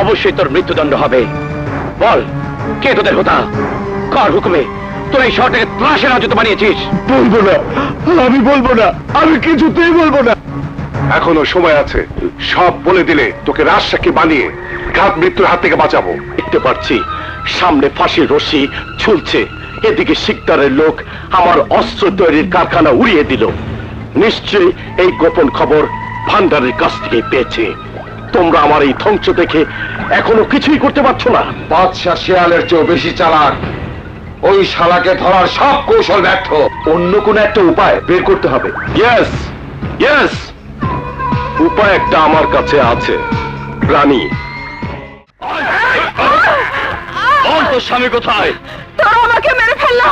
অবশ্যই তোর মৃত্যুদণ্ড হবে। বল, কে তোদের হোতা? কার হুকুমে তোর এই শহরটাকে ত্রাসের রাজত্ব বানিয়েছিস? বলবো না, আমি বলবো না, আমি কিছুতেই বলবো না। এখনো সময় আছে, সব বলে দিলে তোকে রাজসাক্ষী বানিয়ে ঘাত মৃত্যুর হাত থেকে বাঁচাবো। দেখতে পাচ্ছি সামনে ফাঁসির রশি ঝুলছে, এদিকে শিকদারের লোক আমার অস্ত্র তৈরির কারখানা উড়িয়ে দিল। নিশ্চয়ই এই গোপন খবর ভান্ডারের কাছ থেকে পেয়েছে। তোমরা আমার এই ধ্বংস দেখে এখনো কিছুই করতে পারছো না। বাদশা শেয়ালের চেয়েও বেশি চালাক, ওই শালাকে ধরার সব কৌশল ব্যর্থ। অন্য কোন একটা উপায় বের করতে হবে। ইয়েস ইয়েস, উপায় একটা আমার কাছে আছে। রানী, বল তোর স্বামী কোথায়? তোরা আমাকে মেরে ফেললো,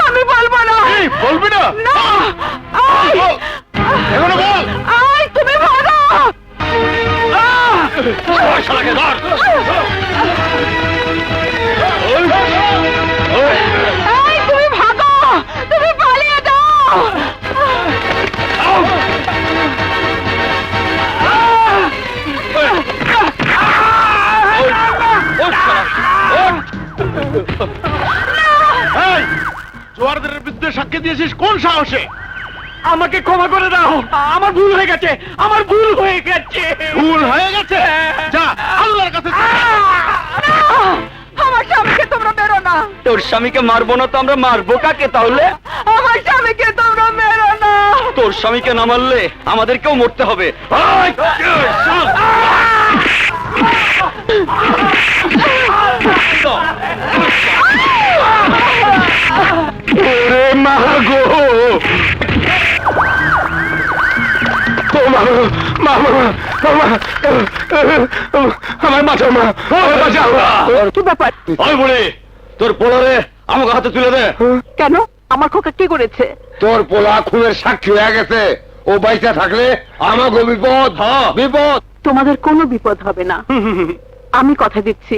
আমি বলবো না। বলবি না? না, এখনো বল। তুমি ভাগো। শালাকে ধর। তুমি ভাগো, তুমি পালিয়ে যাও। জোয়ারদের বিরুদ্ধে সাক্ষী দিয়েছিস কোন সাহসে? আমাকে ক্ষমা করে দাও, আমার ভুল হয়ে গেছে, আমার ভুল হয়ে গেছে। ভুল হয়ে গেছে? যা আল্লাহর কাছে। আমার স্বামীকে তোমরা মেরো না। তোর স্বামীকে মারবো না তো আমরা মারবো কাকে তাহলে? আমার স্বামীকে তোমরা মেরো না। তোর স্বামীকে না মারলে আমাদেরকেও মরতে হবে। ওরে মা গো, আমার বাঁচাও মা, বাঁচাও। কি ব্যাপার? ওই বুড়ি, তোর পোলারে আমাকে হাতে তুলে দে। কেন? আমার খোকা কি করেছে? তোর পোলা খুনের সাক্ষী হয়ে গেছে, ও বাইচা থাকলে আমাকে বিপদ। বিপদ। তোমাদের কোনো বিপদ হবে না, আমি কথা দিচ্ছি।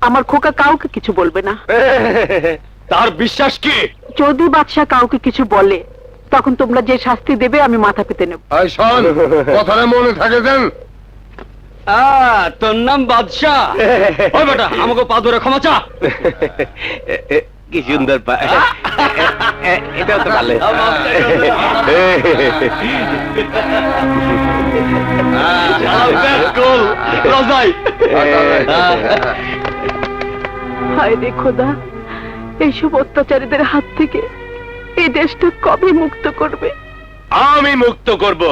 আমার খোকা কাউকে কিছু বলবে না। তার বিশ্বাস কি? যদি বাদশা কাউকে কিছু বলে তখন তোমরা যে শাস্তি দেবে আমি মাথা পেতে নেব। এই শোন, কথাটা মনে থাকে যেন। তোর নাম বাদশা? ওই বেটা, আমাকে পা ধরে ক্ষমা চা। কি সুন্দর পা, এটাও তো ভালো। হায় রে খোদা, এইসব অত্যাচারীদের হাত থেকে এই দেশটা কবে মুক্ত করবে? আমি মুক্ত করব।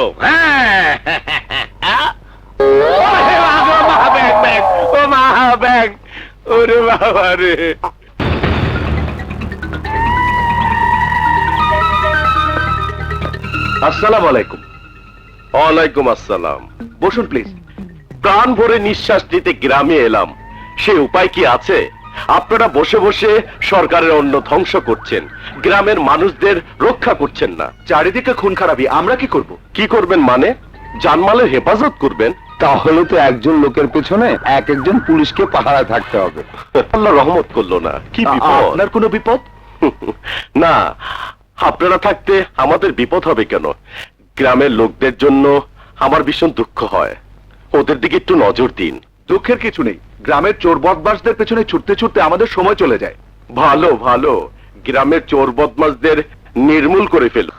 ওরে বাবা রে। আসসালামু আলাইকুম। ওয়ালাইকুম আসসালাম। বসুন প্লিজ। প্রাণ ভরে নিঃশ্বাস নিতে গ্রামে এলাম, সে উপায় কি আছে? আপনারা বসে বসে সরকারের অন্ন ধ্বংস করছেন, গ্রামের মানুষদের রক্ষা করছেন না। চারিদিকে খুন খারাপি, আমরা কি করব? কি করবেন মানে? জানমালের হেফাজত করবেন? তাহলে তো একজন লোকের পেছনে এক একজন পুলিশকে পাহারায় থাকতে হবে। আল্লাহ রহমত করলো না। কি বিপদ? আপনার কোনো বিপদ? না, আপনারা থাকতে আমাদের বিপদ হবে কেন? গ্রামের লোকদের জন্য আমার ভীষণ দুঃখ হয়, ওদের দিকে একটু নজর দিন। দুঃখের কিছু নেই, গ্রামের চোর বদমাশদের পেছনে ছুটতে ছুটতে আমাদের সময় চলে যায়। ভালো ভালো, গ্রামের চোর বদমাশদের নির্মূল করে ফেল।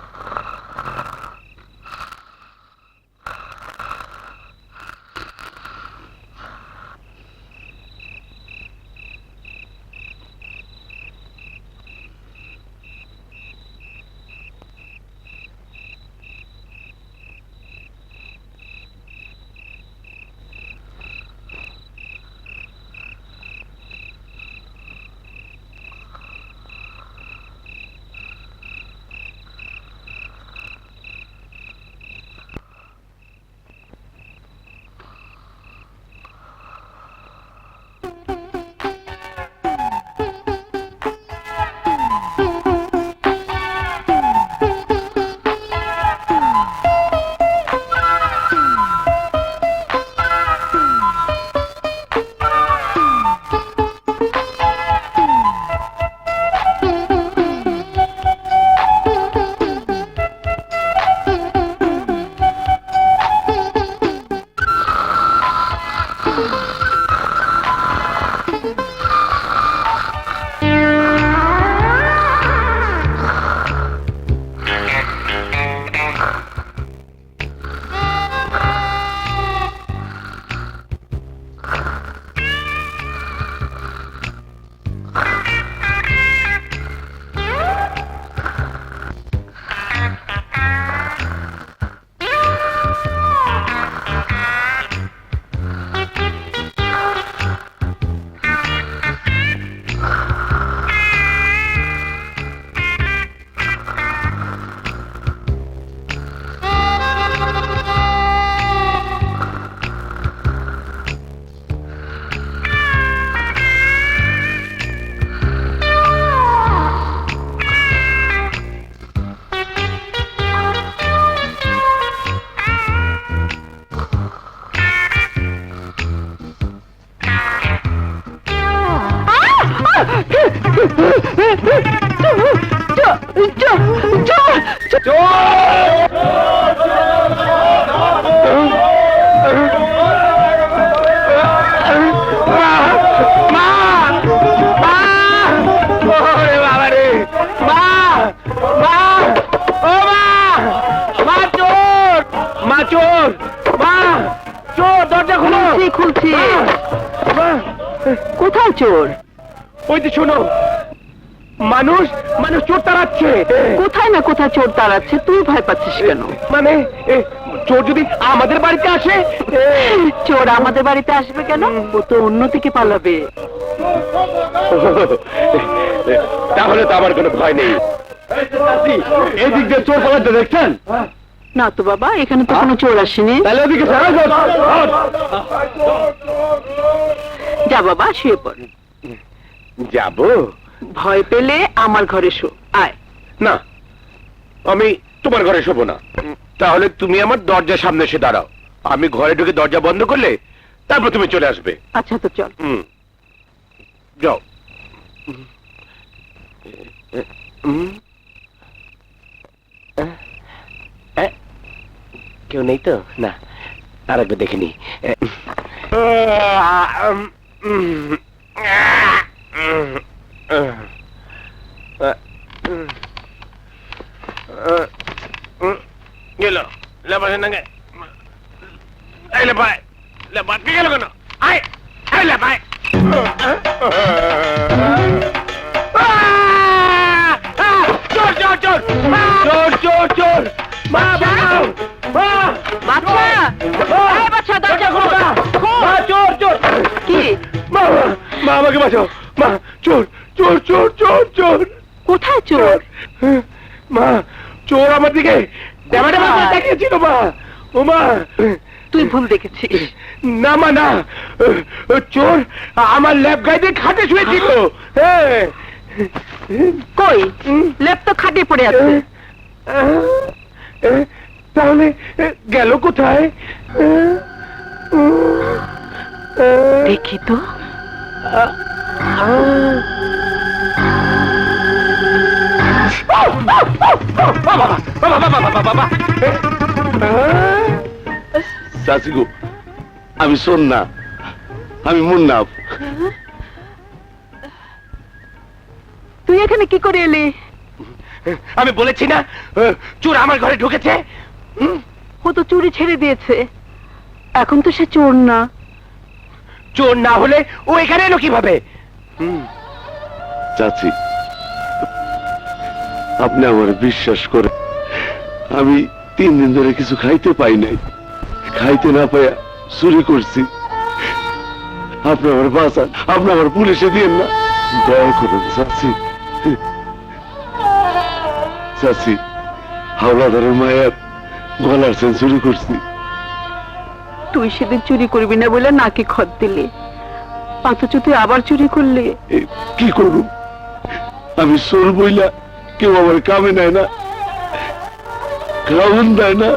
চোর? ওই যে শোনো, মানুষ মানুষ চোর তাড়াচ্ছে। কোথায় না কোথায় চোর তাড়াচ্ছে, তুই ভয় পাচ্ছিস কেন? মানে চোর যদি আমাদের বাড়িতে আসে? চোর আমাদের বাড়িতে আসবে কেন? ও তো অন্যদিকে পালাবে। তাহলে তো আমার কোনো ভয় নেই। এই দিক দিয়ে চোর পালাতে দেখছেন? না তো বাবা, এখানে তো কোনো চোর আসেনি। তাহলে ওদিকে যা বাবা, শুয়ে পড়। যাবো? ভয় পেলে আমার ঘরে শো। আয়। না, আমি তোমার ঘরে শোবো না। তাহলে তুমি আমার দরজার সামনে এসে দাঁড়াও। আমি ঘরে ঢুকে দরজা বন্ধ করলে তারপর তুমি চলে আসবে। আচ্ছা তো চল। যাও। কেউ নেই তো? না, আর একবার দেখে নি। গেল লেপাসে নাগে এই লেপায় লেপা কে গেল কেন? আয় এই লেপায় চোর চোর চোর চোর চোর চোর মা বাঁচাও মা বাচ্চা, এই বাচ্চা, দরজা খোল। মা চোর চোর কি? মা মা আমাকে বাঁচাও মা চোর চোর চোর চোর চোর কোথায় চোর? মা চোর আমার দিকে ড্যাবা ড্যাবা করে তাকিয়েছিল মা। ও মা, তুই ভুল দেখেছিস। না মা না, চোর আমার ল্যাব গাইতে খাটে শুয়েছিল। কই? লেপ তো খাটে পড়ে আছে। তাহলে গেল কোথায়? দেখি তো। চাচি গো, আমি শোন না, আমি মুন্না। তুই এখানে কি করে এলি? আমি বলেছি না চোর আমার ঘরে ঢুকেছে। ও তো চুরি ছেড়ে দিয়েছে, এখন তো সে চোর না। চোর না হলে ও এখানে এলো কিভাবে? চাচি, আপনি আমার বিশ্বাস করে, আমি 3 দিন ধরে কিছু খাইতে পাই নাই, খাইতে না পাইয়া চুরি করছি। আপনি আমার বাঁচান, আপনি আমার পুলিশে দিয়েন না, দয়া করুন চাচি। চাচি, হাওলাদারের মায়ের গলার চেন চুরি করছি। তুই সেদিন চুরি করবি না বলে নাকি খত দিলি, অথচ তুই আবার চুরি করলি। কি করব? আমি চোর বইলা কেউ আমার কামে নেয় না, খাওয়ান দেয় না,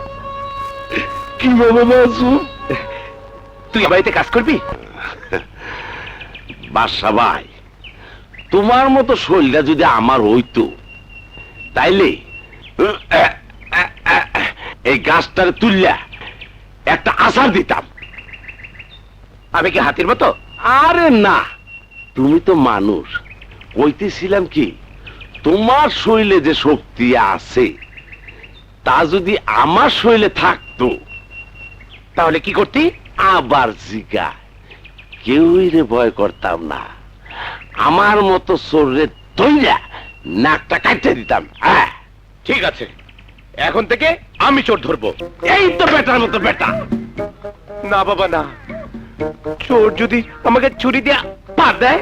কিভাবে বাঁচব? তুই বাড়িতে কাজ করবি? বাসা ভাই, তোমার মতো শরীরটা যদি আমার হইতো, তাইলে এই গাছটার তুললা একটা আচার দিতাম। আমি কি হাতির মতো? আরে না, তুমি তো মানুষ। কইতেছিলাম কি, তোমার শরীরে যে শক্তি আছে তা যদি আমার শরীরে থাকতো, তাহলে কি করতি? আবার জিগা কেউই রে ভয় করতাম না। আমার মতো চোরে তৈরা নাকটা কাটতে দিতাম। ঠিক আছে, এখন থেকে আমি চোর ধরবো। এই তো বেটার মতো বেটা। না বাবা না, চোর যদি আমাকে ছুরি দিয়া পা দেয়?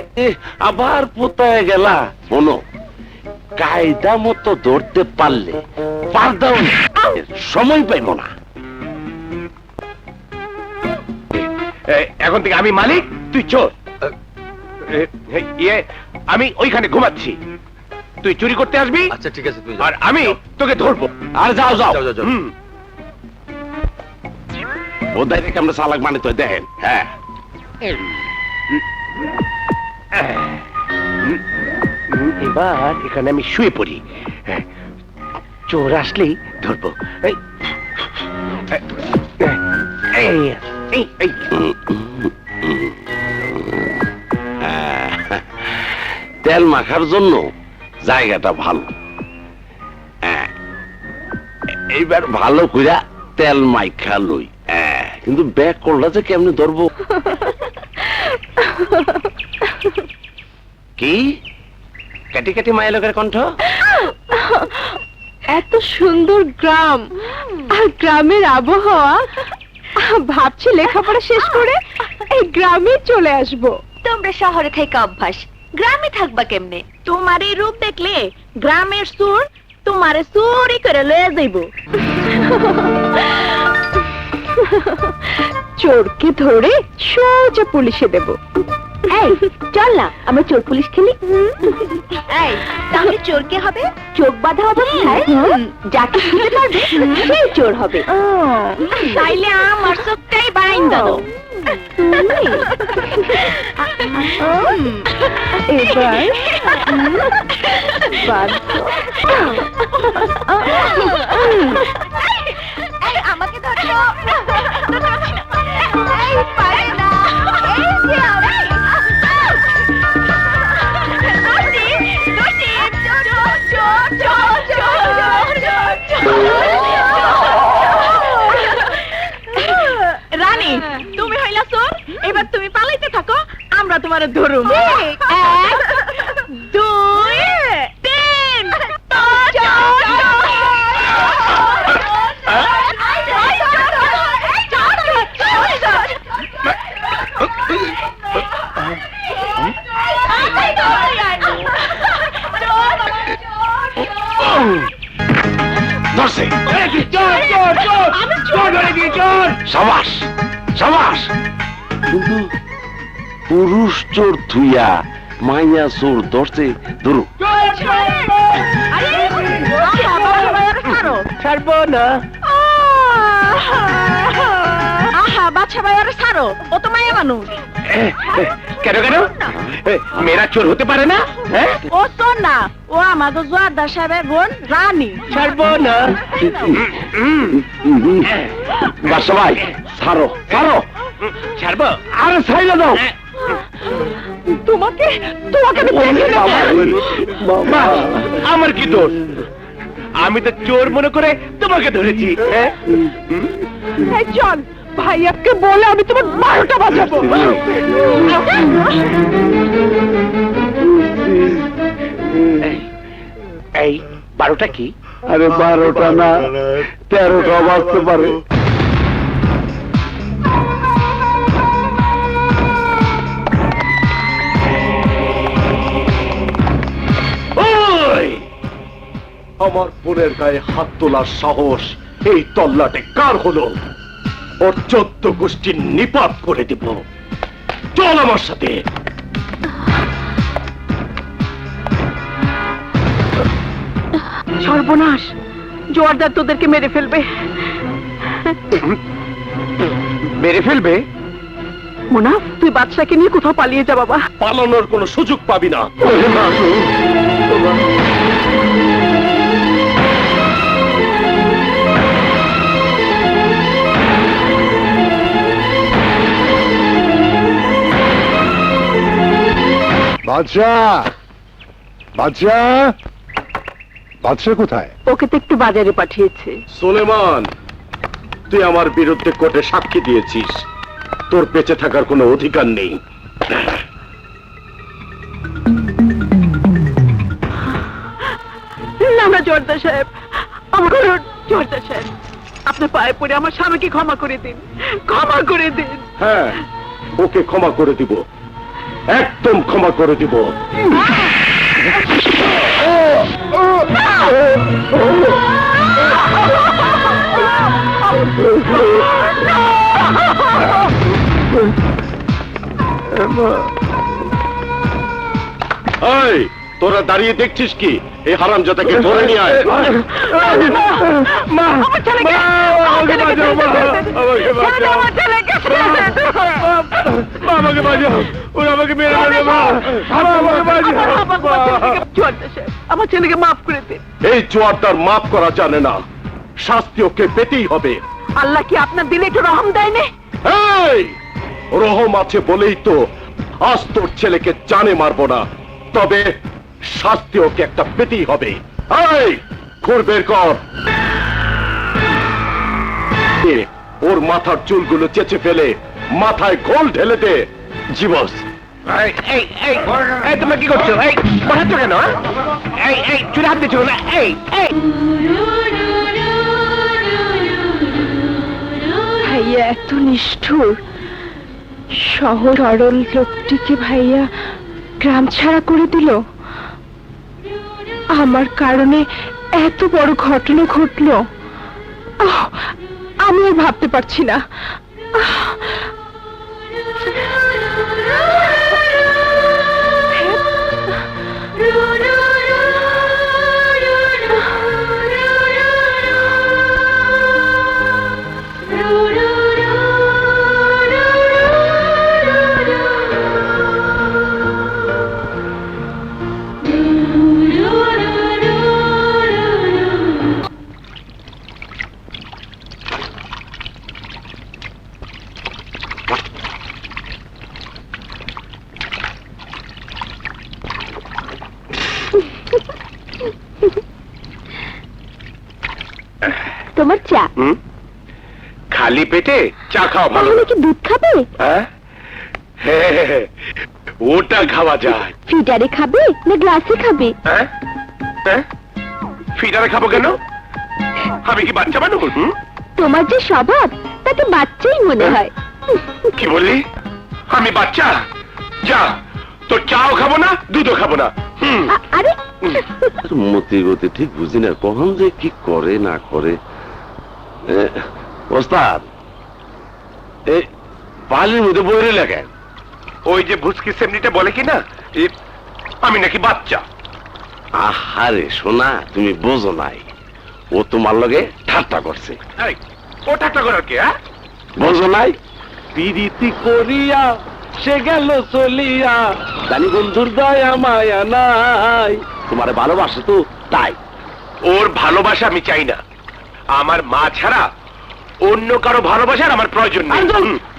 আবার পোতায় গেলা। শোনো, কায়দা মতো ধরতে পারলে পার দাও, সময় পাইব না। এখন থেকে আমি মালিক, তুই চোর। আমি ওইখানে ঘুমাচ্ছি, তুই চুরি করতে আসবি। আচ্ছা ঠিক আছে, তুই আর আমি তোকে ধরবো। আর যাও যাও, যাও, যাও, যাও। বোধহয় দেখে আমরা চালাক মানে তো দেখেন। হ্যাঁ, এবার এখানে আমি শুয়ে পড়ি, চোর আসলেই ধরবো। এই, এই, এই, এই। তেল মাখার জন্য জায়গাটা ভালো। এইবার ভালো কইরা তেল মাইখা লই। কিন্তু ব্যাগ করলা যে কেমনে ধরবো? কি কাটি কাটি মায়া লোকের কণ্ঠ? এত সুন্দর গ্রাম আর গ্রামের আবহাওয়া, ভাবছি লেখাপড়া শেষ করে এই গ্রামে চলে আসব। তোমরা শহরে থেকে অভ্যাস, গ্রামে থাকবা কেমনে? তোমার এই রূপ দেখলে গ্রামের সুর তোমারে চুরি করে লয়ে যাইব। চোরকে ধরে সোজা পুলিশে দেব। এই চল না আমরা চোর পুলিশ খেলি। এই তাহলে চোর কে হবে? চোখ বাঁধা অবস্থায় যাকে খুঁজে পারবে সেই চোর হবে। তাইলে আমার চোখটাই বাইন দাও। এবার এই আমাকে ধরো। এই পারে না। এই যে আমি। দোষী, রানী, তুমি হইলা চোর, এবার তুমি পালাইতে থাকো, আমরা তোমার ধরুম। 1 2 3 ধরছে। সাবাস সাবাস। কিন্তু পুরুষ চোর থুইয়া মাইয়া চোর ধরছে, ধরু। ছাড়বো না। আহা, বাচ্চা ভাই আরে ছাড়ো, ও তো মায়া মানুষ। কেন কেন মেয়েরা চোর হতে পারে না? ও চোর না, ও আমাদের জোয়ারদার সাহেবের বোন রানী। ছাড়বো না। বাদশা ভাই ছাড়ো ছাড়ো। ছাড়বো? আরে ছাইলে দাও। তোমাকে তোমাকে আমি দেখে নেব। মা, আমার কি দোষ? আমি তো চোর মনে করে তোমাকে ধরেছি। এই চল, ভাইয়াকে বলে আমি তোমার 12টা বাজাবো। এই 12টা কি? আরে 12টা না 13টা বাজতে পারে। ওই! আমার বোনের গায়ে হাত তোলার সাহস এই তল্লাটে কার হলো? ওর 14 গোষ্ঠী নিপাত করে দিব। চল আমার সাথে। সর্বনাশ, জোয়ারদার তোদেরকে মেরে ফেলবে। মেরে ফেলবে? মুনাফ, তুই বাদশাকে নিয়ে কোথাও পালিয়ে যা বাবা। পালানোর কোনো সুযোগ পাবি না। বাদশাহ বাদশাহ বাদশাহ কোথায়? ওকে তো একটু বাজারে পাঠিয়েছে। সুলেমান, তুই আমার বিরুদ্ধে কোর্টে সাক্ষী দিয়েছিস, তোর বেঁচে থাকার কোনো অধিকার নেই। না না জোয়ারদার সাহেব, আমার জোয়ারদার সাহেব, আপনার পায়ে পড়ে আমার স্বামীকে ক্ষমা করে দিন, ক্ষমা করে দিন। হ্যাঁ, ওকে ক্ষমা করে দিব, একদম ক্ষমা করে দিব। এই, তোরা দাঁড়িয়ে দেখছিস কি? এই হারামজাদাকে ধরে নিয়ে আয়। আমার ছেলেকে, আমাকে বাঁচাও, ওরা আমাকে মেরে ফেলবে। মা, আমাকে বাঁচাও। জোয়ারদার সাহেব, আমার ছেলেকে মাফ করে দিন। এই জোয়ারদার মাফ করা জানে না, শাস্তি ওকে পেতেই হবে। আল্লাহ কি আপনার দিলে একটু রহম দেয়নি? এই, রহম আছে বলেই তো আজ তোর ছেলেকে জানে মারবো না, তবে শাস্তি ওকে একটা পেতেই হবে। এই, ঘুর বের কর। ওর মাথার চুলগুলো চেঁচে ফেলে মাথায় ঘোল ঢেলে দে। জি বস। এই এই এই এই তোমরা কি করছো? এই বসাচ্ছ কেন? এই এই চুলে হাত দিচ্ছ না? এই এই ভাইয়া এত নিষ্ঠুর, সহজ সরল লোকটিকে ভাইয়া গ্রাম ছাড়া করে দিল। আমার কারণে এত বড় ঘটনা ঘটলো। আমি আর ভাবতে পারছি না। তোমার চা। খালি পেটে চা খাওয়া ভালো তাহলে না। কি দুধ খাবে? হ্যাঁ? হ্যাঁ, ওটা খাওয়া যায়। ফিল্টারে খাবে না গ্লাসে খাবে? হ্যাঁ হ্যাঁ ফিটারে খাবো কেন? আমি কি বাচ্চা মানুষ? তোমার যে স্বভাব তাতে বাচ্চাই মনে হয়। কি বললি? আমি বাচ্চা? যা, তোর চাও খাবো না, দুধও খাবো না। আরে মতি গতি ঠিক বুঝি না, কখন যে কি করে না করে। ওস্তাদ, এই পালির মধ্যে বইরে লাগে। ওই যে ভুসকি সেমনিটা বলে কি না আমি নাকি বাচ্চা। আহারে সোনা, তুমি বোঝো নাই, ও তোমার লগে ঠাট্টা করছে। এই, ও ঠাট্টা করার কে? হ্যাঁ বোঝো নাই? পিরিতি করিয়া সে গেল চলিয়া, জানি বন্ধুর দয়া মায়া নাই। তোমারে ভালোবাসে তো তাই। ওর ভালোবাসা আমি চাই না। আমার মা ছাড়া অন্য কারো ভালোবাসার আমার প্রয়োজন নেই।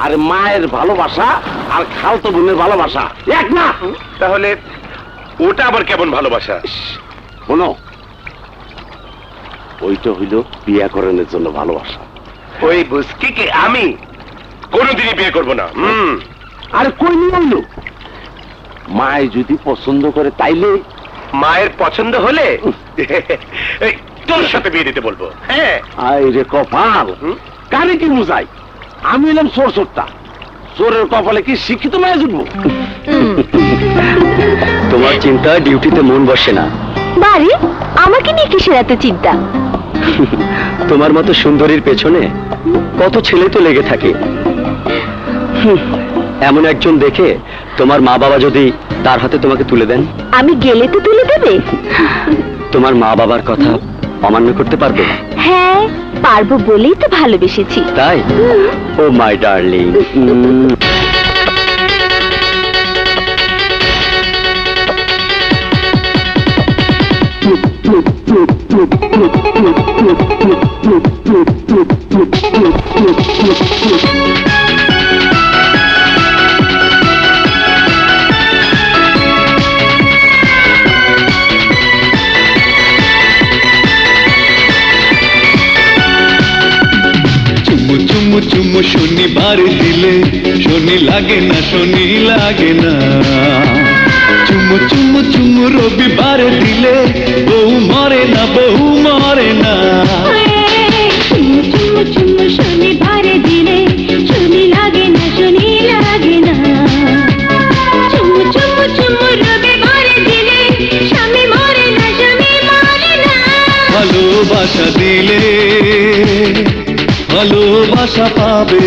আরে মায়ের ভালোবাসা আর খালতো বোনের ভালোবাসা এক না। তাহলে ওটা আবার কেমন ভালোবাসা? শোনো, ওইটা হইল বিয়া করানোর জন্য ভালোবাসা। ওই বুসকিকে আমি কোনোদিনই বিয়ে করব না। আরে কই নিয়ে হইলো? মায় যদি পছন্দ করে তাইলে। মায়ের পছন্দ হলে এই, তোর সাথে বিয়ে দিতে বলবো। হ্যাঁ আই রে কপাল, কারে কি বুঝাই? আমি হইলাম চোর চোরটা, চোরের কপালে কি শিক্ষিত মায়া জুটবো? তোমার চিন্তা ডিউটিতে মন বসে না। বাড়ি আমাকে নিয়ে কিসের এত চিন্তা? তোমার মতো সুন্দরীর পেছনে কত ছেলে তো লেগে থাকে। এমন একজন দেখে তোমার মা বাবা যদি তার হাতে তোমাকে তুলে দেন, আমি গেলে তো তুলে দেবে। তোমার মা বাবার কথা অমান্য করতে পারবে? হ্যাঁ পারবো বলেই তো ভালোবেসেছি। তাই? ও মাই ডার্লিং। চুমু চুমু চুমু শনিবার দিলে শনি লাগে না, শনি লাগে না। চুমু চুমু চুমু রবিবার দিলে বউ মরে না, বউ মরে না। চুমু চুমু চুমু শনিবার দিলে শনি লাগে না, শনি লাগে না। চুমু চুমু চুমু রবিবার দিলে স্বামী মরে না, স্বামী মরে না। ভালোবাসা দিলে ভালোবাসা পাবে।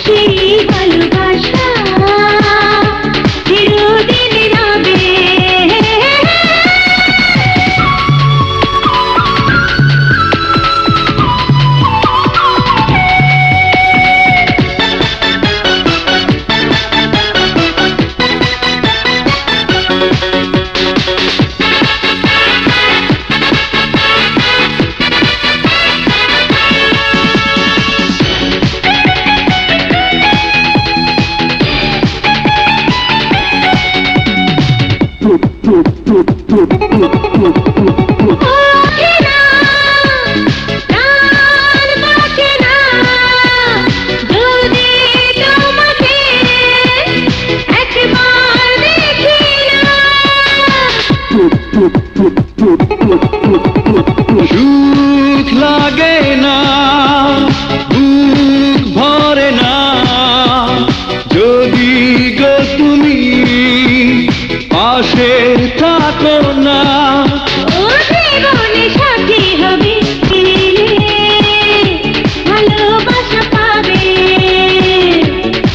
সেই ভালোবাসা চিরদিন রবে। ওঠে না, প্রাণ বাঁচে না, যদি তোমাকে সুখ লাগে না, বুক ভরে না, যদি গো তুমি পাশে থাকো না। ও জীবনে সাথী হবে, ভালোবাসা পাবে।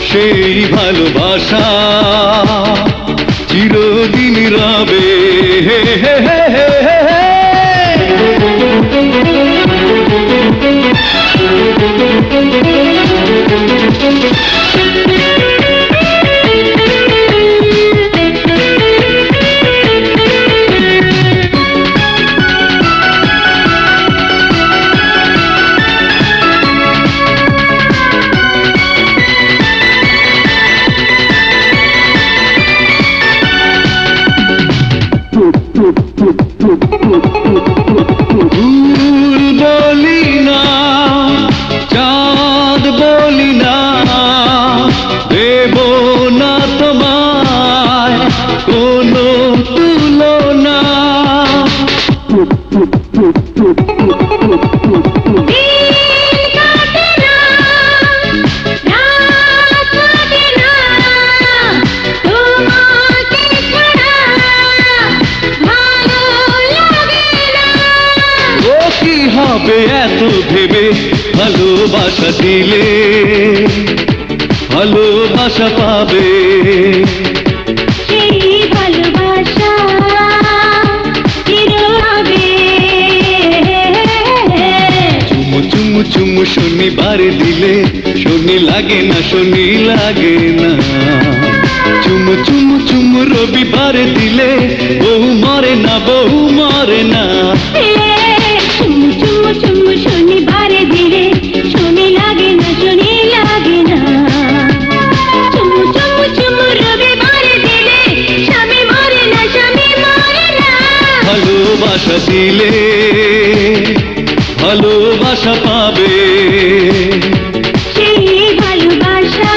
সেই ভালোবাসা চিরদিন রবে। হে হে হে হে হে হে। ফুল বলি না, চাঁদ বলি না, দেব না তোমায় কোনো তুলনা। দিন কাটে না, রাত কাটে না, তোমাকে ছাড়া ভালো লাগে না। ও কি হবে এত ভেবে, ভালোবাসা দিলে ভালোবাসা পাবে। সেই ভালোবাসা চিররবে। চুমু চুমু চুমু শনিবার দিলে শনি লাগে না, শনি লাগে না। চুমু চুমু চুমু রবিবার দিলে বউ মরে না, বউ মরে না। চুমু চুমু চুমু শনিবারে দিলে শনি লাগে না, শনি লাগে না। চুমু চুমু চুমু রবিবারে দিলে স্বামী মরে না, স্বামী মরে না। ভালোবাসা দিলে ভালোবাসা পাবে। সেই ভালোবাসা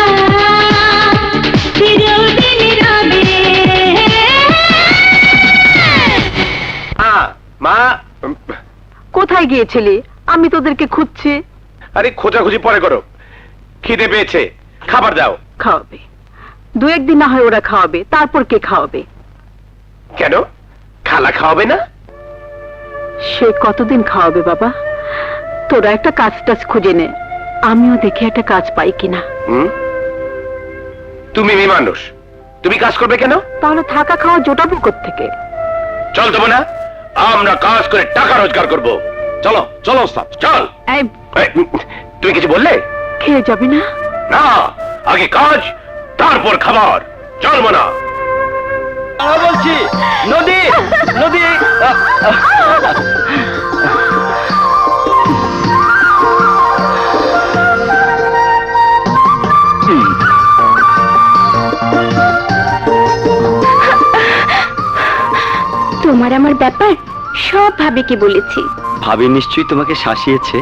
চিরদিন রবে। মা, কোথায় গিয়েছিলি? আমি তোদেরকে খুঁজছি। আরে খোঁজাখুঁজি পরে করো, খিদে পেয়েছে, খাবার দাও। খাওয়াবে, দু একদিন না হয় ওরা খাওয়াবে, তারপর কে খাওয়াবে? কেন, খালা খাওয়াবে না? সে কতদিন খাওয়াবে বাবা? তোরা একটা কাজ টাজ খুঁজে নে, আমিও দেখি একটা কাজ পাই কিনা। তুমি মেয়ে মানুষ, তুমি কাজ করবে কেন? তাহলে থাকা খাওয়া জোটাবো থেকে? চল দেবো না, আমরা কাজ করে টাকা রোজগার করব। চলো চলো ওস্তাদ, চল। এই, তুমি কিছু বললে? খেয়ে যাবি না? না, আগে কাজ তারপর খাবার। চল মানা। বলছি নদী, নদী। তোমার আমার ব্যাপার সব ভাবিকে বলেছি। ভাবি নিশ্চয়ই তোমাকে শাসিয়েছে।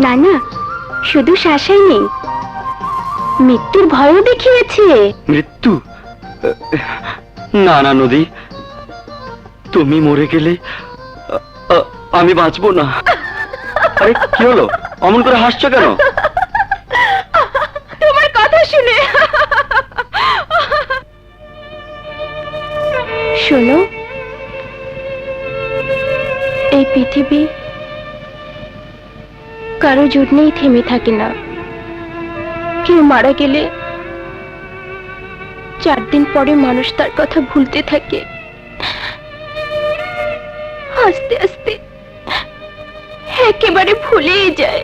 না না, শুধু শাসাই নেই, মৃত্যুর ভয়ও দেখিয়েছে। মৃত্যু? না না নদী, তুমি মরে গেলে আমি বাঁচবো না। আরে কি হলো, অমন করে হাসছো কেন? তোমার কথা শুনে। শোনো, এই পৃথিবী কারো জন্যই থেমে থাকে না। কেউ মারা গেলে 4 দিন পরে মানুষ তার কথা ভুলতে থাকে। আস্তে আস্তে একেবারে ভুলেই যায়।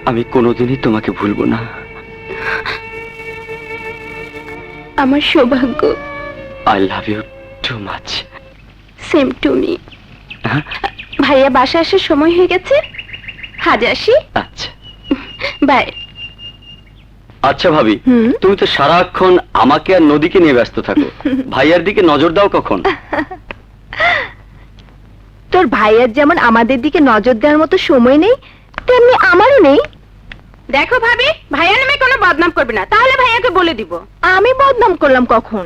আমি কোনোদিনই তোমাকে ভুলবো না। আমার সৌভাগ্য। I love you too much. Same to me. ভাইয়া বাসা আসার সময় হয়ে গেছে, আজ আসি। আচ্ছা বাই। আচ্ছা ভাবি, তুমি তো সারাক্ষণ আমাকে আর নদীকে নিয়ে ব্যস্ত থাকো, ভাইয়ার দিকে নজর দাও কখন? তোর ভাইয়ার যেমন আমাদের দিকে নজর দেওয়ার মতো সময় নেই, তেমনি আমারও নেই। দেখো ভাবি, ভাইয়া নামে কোনো বদনাম করবে না, তাহলে ভাইয়াকে বলে দিব। আমি বদনাম করলাম কখন?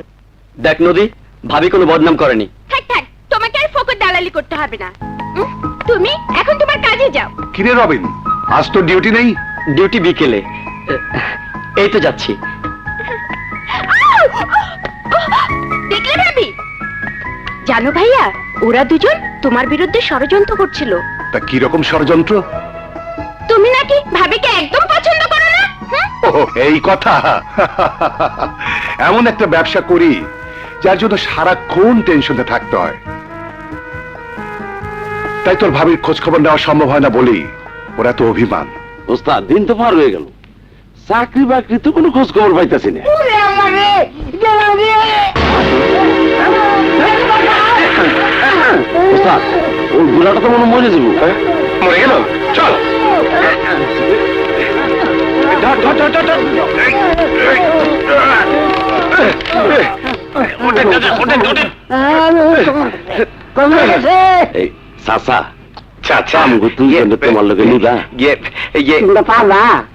দেখ নদী, ভাবি কোনো বদনাম করেনি। থাক থাক, তোমাকে আর ফোকট দালালি করতে হবে না। তুমি এখন তোমার কাজে যাও। কিরে রবিন, আজ তো ডিউটি নেই? ডিউটি বিকেলে। এই তো যাচ্ছি। দেখলে ভাবি? জানো ভাইয়া, ওরা দুজন তোমার বিরুদ্ধে ষড়যন্ত্র করছিল। তা কি রকম ষড়যন্ত্র? তুমি নাকি ভাবিকে একদম পছন্দ করো না? ও এই কথা। এমন একটা ব্যবসা করি যার জন্য সারাক্ষণ টেনশনে থাকতে হয়, তাই তোর ভাবির খোঁজ খবর নেওয়া সম্ভব হয় না বলেই ওরা তো অভিমান। ওস্তাদ, দিন তো পার হয়ে গেল, চাকরি বাকরি তো কোনো খোঁজ খবর পাইতেছি না। ওস্তাদ, ওই বুড়াটা তো মনে মরে যাবো। মরে গেল, চল। ধর, ধর, ধর, ধর, ধর। ওঠেন, ওঠেন, ওঠেন। এই চাচা, চাচা আমগো তুই তোমার লোকে নিবা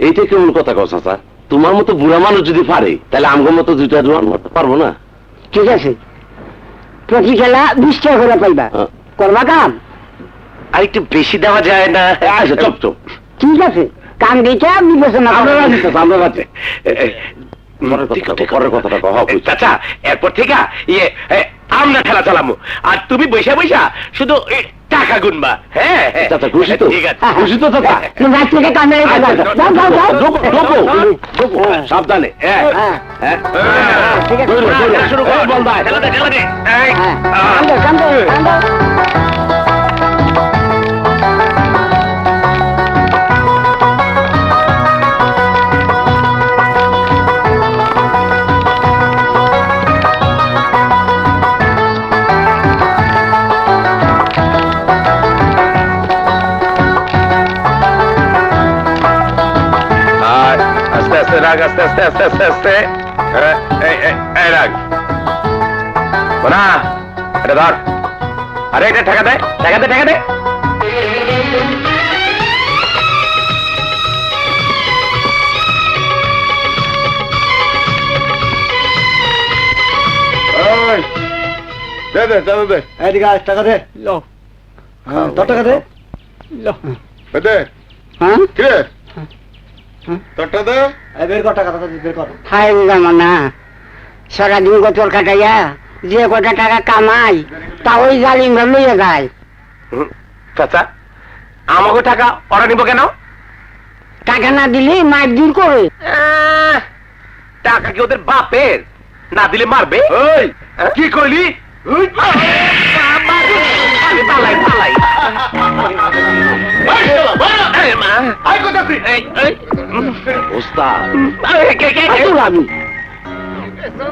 এইটা কেমন কথা কও চাচা? তোমার মতো বুড়া মানুষ যদি পারে, তাহলে আমগো মতো দুইটা জোয়ান মারতে পারবো না? ঠিক আছে, প্রতি খেলা 20 টাকা করে পাইবা, করবা কাম? আর একটু বেশি দেওয়া যায় না? আচ্ছা, চপ চপ। ঠিক আছে, কাম দিতে বিবেচনা আমরা করবো। রাজি চাচা, আমরা রাজি। পরের কথাটা কহ। চাচা, এরপর থেকে আমরা খেলা চালামো, আর তুমি বৈশা বৈশা শুধু টাকা গুনবা। হ্যাঁ চাচা, খুশি তো? ঠিক আছে। খুশি তো চাচা? তুমি রাত থেকে কামে যাও, যাও, যাও, যাও। সাবধানে। হ্যাঁ, ঠিক আছে। শুরু কর, বল ভাই। খেলা দে, খেলা দে। এই, হ্যাঁ, কাম দাও, কাম দাও, কাম দাও। আর আস্তে আস্তে রাগ, আস্তে আস্তে আস্তে আস্তে আস্তে। এই রাগ না, এটা ধর। আরে এটা টাকা দে, টাকা দে, টাকা দে। দে দে, টাকা দে। এদিকে আয়, টাকা দে। লো। তোর টাকা দে। লো। দে হ্যাঁ? কিরে, তোরটা দে। বের কর টাকা, বের কর। হাই জামানা, সারাদিন গোচর কাটাইয়া যে কটা টাকা কামাই তা ওই জালিমরা লইয়া যায়। চাচা, আমাকে টাকা ওরা নিব কেন? টাকা না দিলে মার দূর করে। টাকা কি ওদের বাপের? না দিলে মারবে। এই কি কইলি? পালাই, পালাই। ওস্তাদ, আমি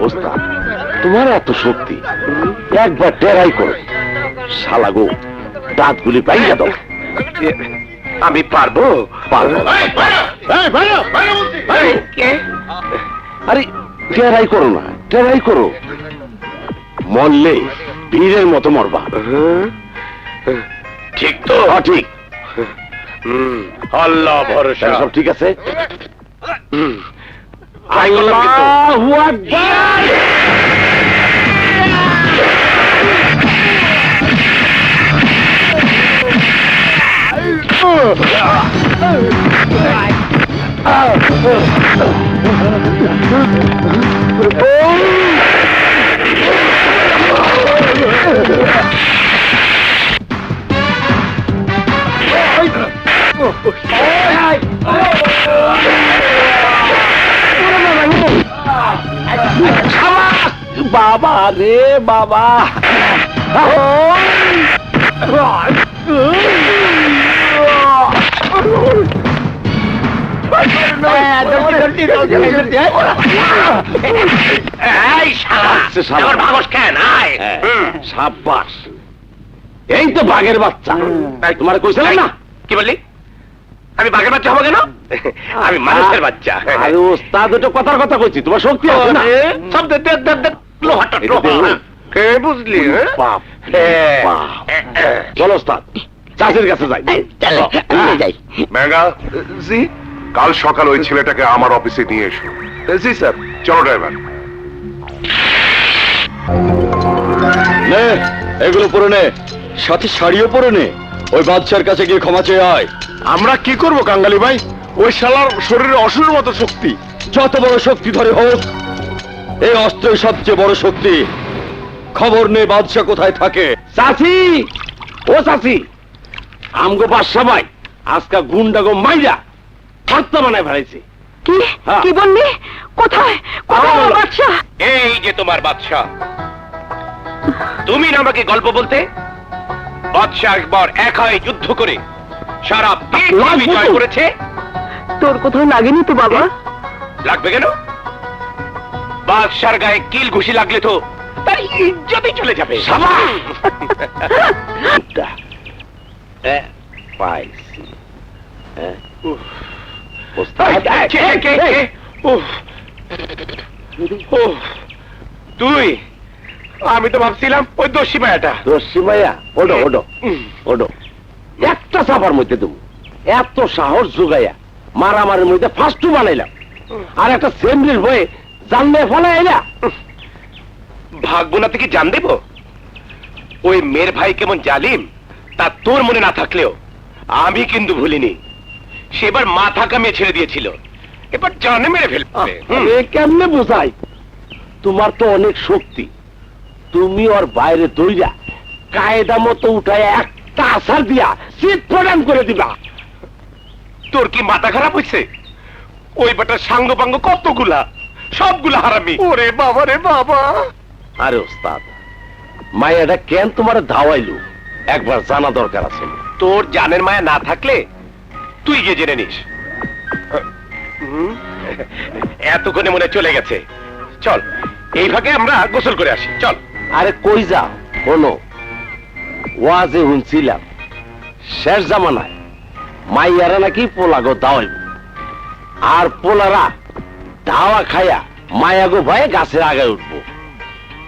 ওস্তাদ, তোমার এত শক্তি, একবার টেরাই করো। শালাগো, দাঁতগুলি পাইয়া দাও। আমি পারবো, পারবো। আরে টেরাই করো না, টেরাই করো। মরলে বীরের মতো মরবা। ঠিক তো? ঠিক। আল্লাহ ভরসা। সব ঠিক আছে? আই বললাম কিন্তু। আল্লাহু আকবার। বাবা রে বাবা। এই শালা, আমার ভাগস কেন? আয়। সাব্বাস, এই তো বাঘের বাচ্চা। তোমার কইছিলাম না? কি বললি? আমি বাঘের বাচ্চা হবো কেন? আমি মানুষের বাচ্চা। আরে ওস্তাদ, ওটা কথার কথা কইছি, তোমার শক্তি আছে না? সব দে, দে, দে, দে, লোহাটা, লোহা। কে বুঝলি? বাপ, হ্যাঁ। বাপ। চলো ওস্তাদ, চাষির কাছে যাই। যাই। ম্যাঙ্গা, জি, কাল সকাল ওই ছেলেটাকে আমার অফিসে নিয়ে এসো। জি স্যার। চলো ড্রাইভার। নে এগুলো পরে নে, সাথে শাড়িও পরে নে। ওই বাদশার কাছে গিয়ে ক্ষমা চেয়ে আয়। আমরা কি করব কাঙ্গালি ভাই? ওই শালার শরীরে অসুরের মতো শক্তি। যত বড় শক্তি ধরে হোক, এই অস্ত্রের সবচেয়ে বড় শক্তি। খবর নে বাদশা কোথায় থাকে। চাচি, ও চাচি, আমগো বাদশা ভাই আজকা গুন্ডাগো মাইরা ভর্তা বানায় ফেলাইছে। কি হ্যাঁ। কি বললি? কোথায় কোথায় আমার বাচ্চা? এই যে তোমার বাদশাহ। তুমি না আমাকে গল্প বলতে? বাদশাহ একবার একাই যুদ্ধ করে সারা পৃথিবী বিজয় করেছে। তোর কোথাও লাগেনি তো বাবা? লাগবে কেন? বাদশার গায়ে কিল ঘুষি লাগলে তো তার ইজ্জতই চলে যাবে। পাইছি। তুই? আমি তো ভাবছিলাম ওই দোষী মায়াটা। দস্যি ভাইয়া, ওডো ওডো ওডো, একটা চাপার মধ্যে তুমি এত সাহস জোগাইয়া মারামারির মধ্যে ফার্স্ট বানাইলাম, আর একটা সেমরির বয়ে জানলে ফলাইলা। ভাগবো না থেকে জান দেব? ওই মেয়ের ভাই কেমন জালিম তা তোর মনে না থাকলেও আমি কিন্তু ভুলিনি। সেবার মাথা কামিয়ে ছেড়ে দিয়েছিল, এবার জানে মেরে ফেলবে। এ কেমনে বোঝাই? তোমার তো অনেক শক্তি, তুমি ওর বাইরে দইরা কায়দা মতো উঠায় একটা আসার দিয়া শীত প্রদান করে দিবা। তোর কি মাথা খারাপ হয়েছে? ওই বেটার সাঙ্গ পাঙ্গ কতগুলা, সবগুলা হারামি। ওরে বাবা রে বাবা! আরে ওস্তাদ, মায়াটা কেন তোমার ধাওয়াইলো একবার জানা দরকার আছে। তোর জানের মায়া না থাকলে তুই গিয়ে জেনে নিস। এতক্ষণে মনে চলে গেছে। চল এই ভাগে আমরা গোসল করে আসি, চল। আরে কই যাও? শোনো, ওয়াজে শুনছিলাম শেষ জামানায় মাইয়ারা নাকি পোলাগো দাওয়াইব, আর পোলারা দাওয়া খায়া মায়াগো ভয়ে গাছের আগায় উঠবো।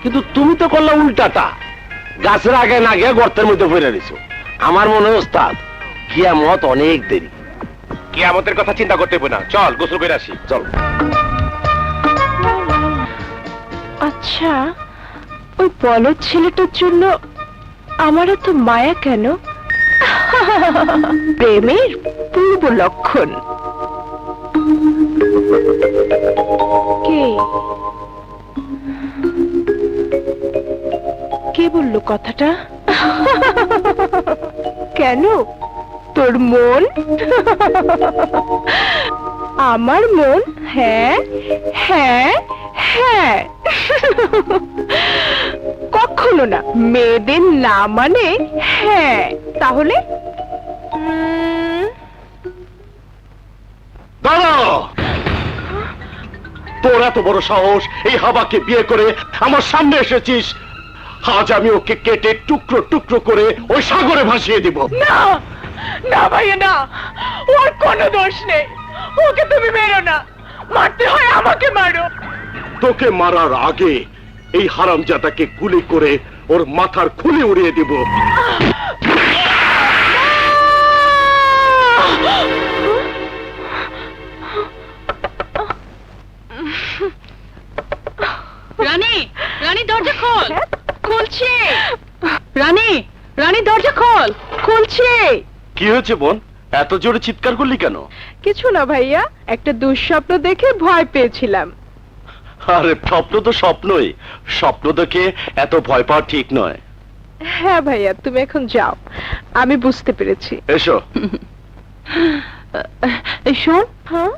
কিন্তু তুমি তো করলে উল্টাটা, গাছের আগায় না গিয়ে গর্তের মধ্যে পড়ে নিছো। আমার মনে হয় ওস্তাদ কিয়ামত অনেক দেরি। কিয়ামতের কথা চিন্তা করতে হবে না, চল গোসল করে আসি, চল। আচ্ছা, ওই বলদ ছেলেটার জন্য আমার এত মায়া কেন? প্রেমের পূর্ব লক্ষণ। কে কে বললো কথাটা? কেন? তোর মন? আমার মন? হ্যাঁ হ্যাঁ হ্যাঁ। কখনো না, মেয়েদের না মানে হ্যাঁ। তাহলে দাঁড়া! তোর এত বড় সাহস এই হাবাকে বিয়ে করে আমার সামনে এসেছিস। আজ আমি ওকে কেটে টুকরো টুকরো করে ওই সাগরে ভাসিয়ে দিব। না না ভাইয়া, না, ওর কোনো দোষ নেই। ওকে তুমি মেরো না, মারতে হয় আমাকে মারো। তোকে মারার আগে এই হারামজাদাকে গুলি করে ওর মাথার খুলি উড়িয়ে দিব। রানী, রানী দরজা খোল। খুলছে। রানী, রানী দরজা খোল। খুলছে। কি হয়েছে বোন, এত জোরে চিৎকার করলি কেন? কিছু না ভাইয়া, একটা দুঃস্বপ্ন দেখে ভয় পেয়েছিলাম। আরে স্বপ্ন তো স্বপ্নই, স্বপ্ন দেখে এত ভয় পাওয়া ঠিক নয়। হ্যাঁ ভাইয়া, তুমি এখন যাও, আমি বুঝতে পেরেছি। এসো। শোন, হ্যাঁ,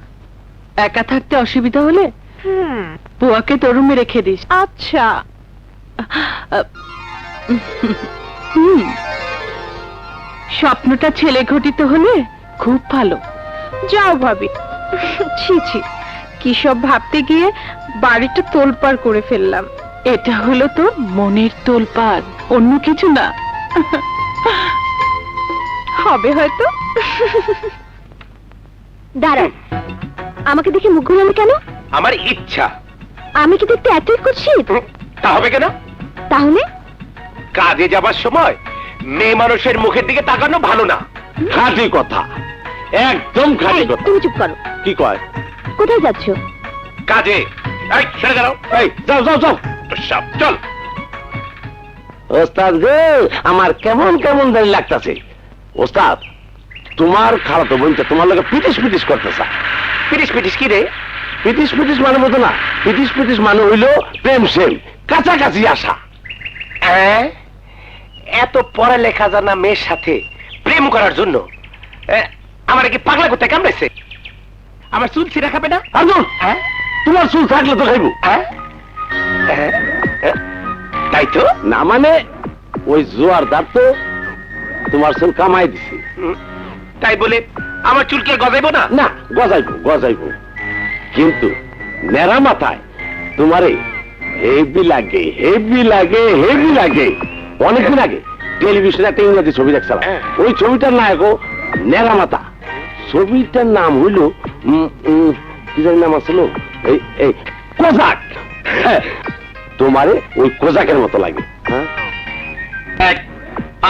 একা থাকতে অসুবিধা হলে বুয়াকে তোর রুমে রেখে দিস। আচ্ছা। স্বপ্নটা ছেলে ঘটিত হলে খুব ভালো। যাও ভাবি। ছি ছি, কি সব ভাবতে গিয়ে বাড়িটা তোলপাড় করে ফেললাম। এটা হলো তো মনের তোলপাড়, অন্য কিছু না। হবে হয়তো। দাঁড়ান, আমাকে দেখে মুখ ঘুরানো কেন? আমার ইচ্ছা। আমি কি দেখতে এতই কুৎসিত? তা হবে কেন? তাহলে কাজে যাবার সময় মেয়ে মানুষের মুখের দিকে তাকানো ভালো না। খাঁটি কথা, একদম খাঁটি এই, কথা। তুমি চুপ করো। কি কয়? কোথায় যাচ্ছ? কাজে। এই ছেড়ে দাও। এই যাও যাও যাও। সব চল। ওস্তাদ গো, আমার কেমন কেমন জানি লাগতাছে। ওস্তাদ, তোমার খালাতো বোনটা তোমার লগে পিটিস পিটিস করতেছে। পিটিস পিটিস কি রে? পিটিস পিটিস মানে মতো না, পিটিস পিটিস মানে হইলো প্রেম সেম, কাছাকাছি আসা। এত পড়ালেখা জানা মেয়ের সাথে প্রেম করার জন্য আমার কি পাগলা করতে কামড়াইছে? আমার চুল ছিঁড়া খাবে না? আর্জুন, তোমার চুল থাকলে তো খাইবো। তাই তো না মানে ওই জোয়ারদার তো তোমার চুল কামাই দিছে। তাই বলে আমার চুল কি গজাইবো না? না, গজাইবো গজাইবো, কিন্তু নেড়া মাথায় তোমারে হেভি লাগে হেভি লাগে হেভি লাগে। অনেকদিন আগে টেলিভিশনে একটা ইংরেজি ছবি দেখছিলাম, ওই ছবিটার নায়ক নেড়া মাথা। ছবিটার নাম হইল কি জানি নাম আসলো, এই কোজাক। তোমারে ওই কোজাকের মতো লাগে।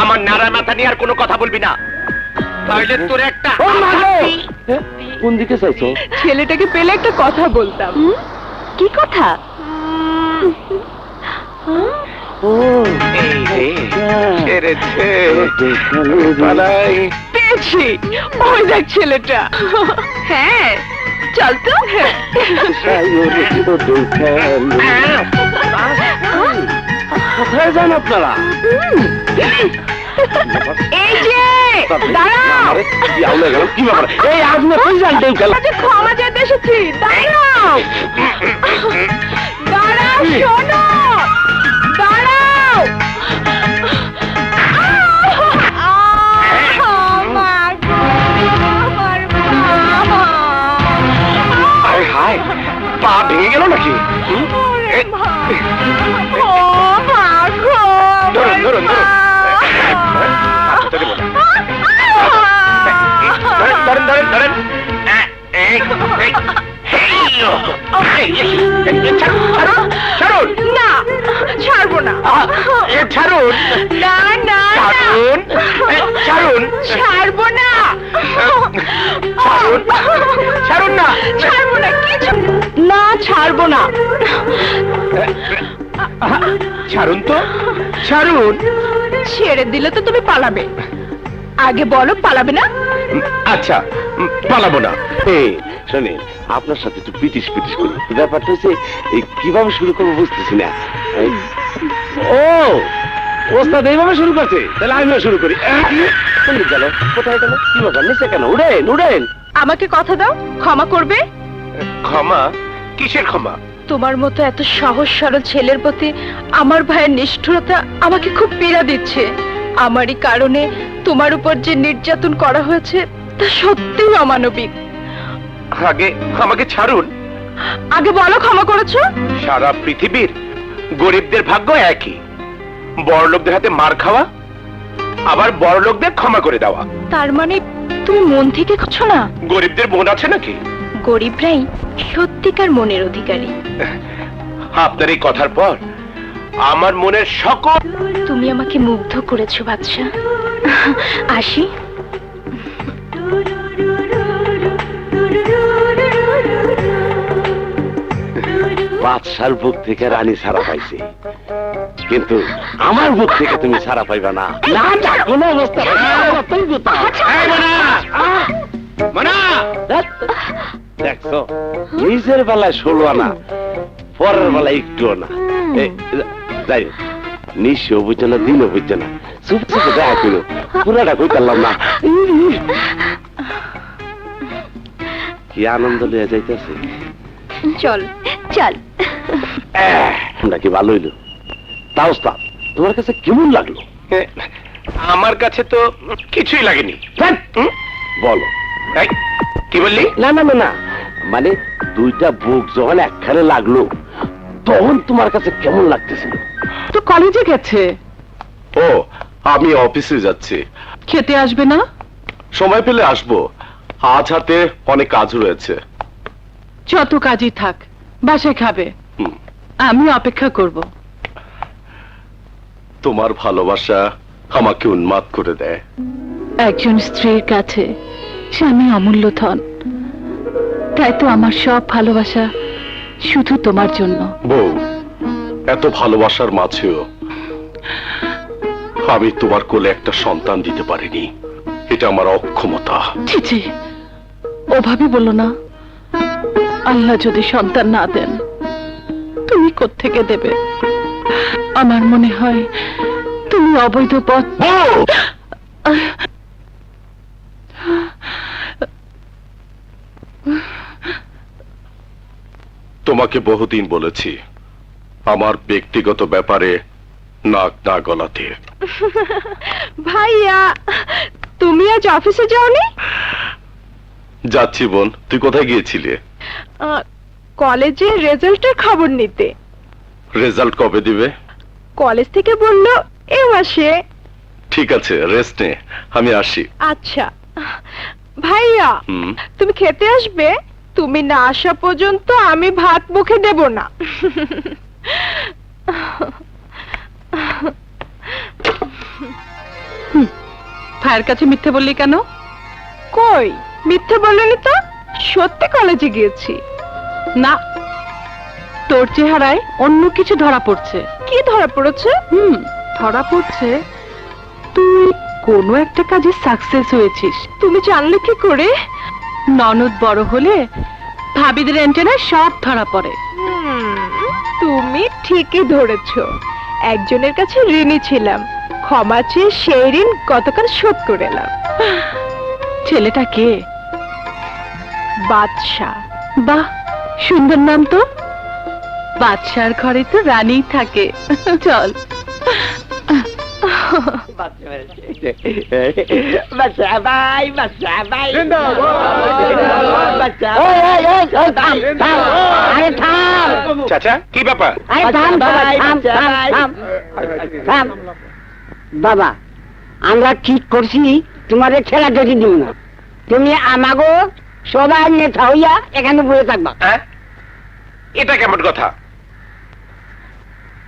আমার নাড়া মাথা নিয়ে আর কোনো কথা বলবি না, তাহলে তোর একটা কোন দিকে চাইছো? ছেলেটাকে পেলে একটা কথা বলতাম। কি কথা? পেয়েছি, ওই দেখ ছেলেটা। হ্যাঁ চল তো। কোথায় যান আপনারা? এই যে দাঁড়াও, কি ব্যাপার? এই আপনি কই যান? ক্ষমা চাইতে এসেছি। দাঁড়াও দাঁড়াও, শোনো, দাঁড়াও। আরে হায়, পা ভেঙে গেল নাকি? ধরুন ধরুন ধরুন, ধরেন ধরেন ধরেন। ছাড়ুন না, ছাড়বো না। ছাড়ুন না না, ছাড়ুন ছাড়ুন ছাড়বো না। ছাড়ুন ছাড়ুন না, ছাড়বো না, কিছু না, ছাড়বো না। ছাড়ুন তো, ছাড়ুন। ছেড়ে দিলে তো তুমি পালাবে। আগে বলো পালাবে না? আচ্ছা, পালাবো না। শোনেন, আপনার সাথে একটু পিটিস পিটিস করি। ব্যাপারটা হচ্ছে এই কিভাবে শুরু করবো বুঝতেছি না। ও ওস্তাদ এইভাবে শুরু করছে, তাহলে আমিও শুরু করি। গেল কোথায় গেল? কি ব্যাপার? নিচে কেন? উড়েন উড়েন। আমাকে কথা দাও, ক্ষমা করবে। ক্ষমা? কিসের ক্ষমা? তোমার মতো এত সহজ সরল ছেলের প্রতি আমার ভাইয়ের নিষ্ঠুরতা আমাকে খুব পীড়া দিচ্ছে। আমারই কারণে তোমার উপর যে নির্যাতন করা হয়েছে তা সত্যিই অমানবিক। আগে আমাকে ছাড়ুন। আগে বলো ক্ষমা করেছো? সারা পৃথিবীর গরিবদের ভাগ্য একই, বড়লোকদের হাতে মার খাওয়া, আবার বড়লোকদের ক্ষমা করে দেওয়া। তার মানে তুমি মন থেকে করছো না? গরিবদের মন আছে নাকি? গরিবরাই সত্যিকার মনের অধিকারী। আপনার এই কথার পর আমার মনের সকল। তুমি আমাকে মুগ্ধ করেছো বাদশা। আসি। বাদশার বুক থেকে রানী ছাড়া পাইছে, কিন্তু আমার বুক থেকে তুমি ছাড়া পাইবা না। না না, কোনো অবস্থা দেখছো, নিজের বেলায় 16 আনা, পরের বেলায় একটুও না। যাই হোক, নিশ্চয় বুঝছে না, দিনও বুঝছে না, চুপ চুপে দেখা করো, পুরাটা কই পারলাম না। কি আনন্দ লিয়ে যাইতেছে। চল চল। আমরা কি ভালো হইলো? তাও ওস্তাদ, তোমার কাছে কেমন লাগলো? আমার কাছে তো কিছুই লাগেনি। বলো। এই, কি বললি? না না না না, মানে দুইটা বুক যখন একখানে লাগলো তখন তোমার কাছে কেমন লাগতেছিল? তো কলেজে গেছে। ও, আমি অফিসে যাচ্ছি, খেতে আসবে না? সময় পেলে আসবো। আজ হাতে অনেক কাজ রয়েছে। যত কাজই থাক, বাসায় খাবে। হুম। আমি অপেক্ষা করব। তোমার ভালোবাসা আমাকে উন্মাদ করে দেয়। একজন স্ত্রীর কাছে স্বামী অমূল্য ধন, তাই তো আমার সব ভালোবাসা শুধু তোমার জন্য। বউ, এত ভালোবাসার মাঝেও আমি তোমার কোলে একটা সন্তান দিতে পারিনি, এটা আমার অক্ষমতা। ছি, ওভাবে বলো না। আল্লাহ যদি সন্তান না দেন, তুমি কোত্থেকে দেবে? আমার মনে হয় তুমি অবৈধ পথ। তোমাকে বহুদিন বলেছি আমার ব্যক্তিগত ব্যাপারে নাক না গলাতে। ভাইয়া, তুমি আজ অফিসে যাওনি? যাচ্ছি বোন, তুই কোথায় গিয়েছিলে? কলেজে রেজাল্টের খবর নিতে। রেজাল্ট কবে দিবে? কলেজ থেকে বললো এ মাসে। ঠিক আছে, রেস্ট নে, আমি আসি। আচ্ছা ভাইয়া, হুম। তুমি খেতে আসবে? তুমি না আসা পর্যন্ত আমি ভাত মুখে দেব না। ভাইয়ের কাছে মিথ্যে বললি কেন? কই মিথ্যে বলনি তো, সত্যি কলেজে গিয়েছি। না, তোর চেহারায় অন্য কিছু ধরা পড়ছে। কি ধরা পড়েছে? ধরা পড়ছে তুই কোনো একটা কাজে সাকসেস হয়েছিস। তুমি জানলে কি করে? ননদ বড় হলে ভাবিদের এন্টেনায় সব ধরা পড়ে। তুমি ঠিকই ধরেছো। একজনের কাছে ঋণী ছিলাম, ক্ষমা চেয়ে সেই ঋণ গতকাল শোধ করে এলাম। ছেলেটা কে? বাদশা। বাহ, সুন্দর নাম তো। বাদশার ঘরে তো রানী থাকে। চল। আরে থাম, চাচা, কি ব্যাপার? আরে থাম, থাম। বাবা, আমরা ঠিক করছি তোমাদের ছেলে যদি দিব না। তুমি আমাগো সবাই নেতা হইয়া এখানে বসে থাকবা। হ্যাঁ? এটা কেমন কথা?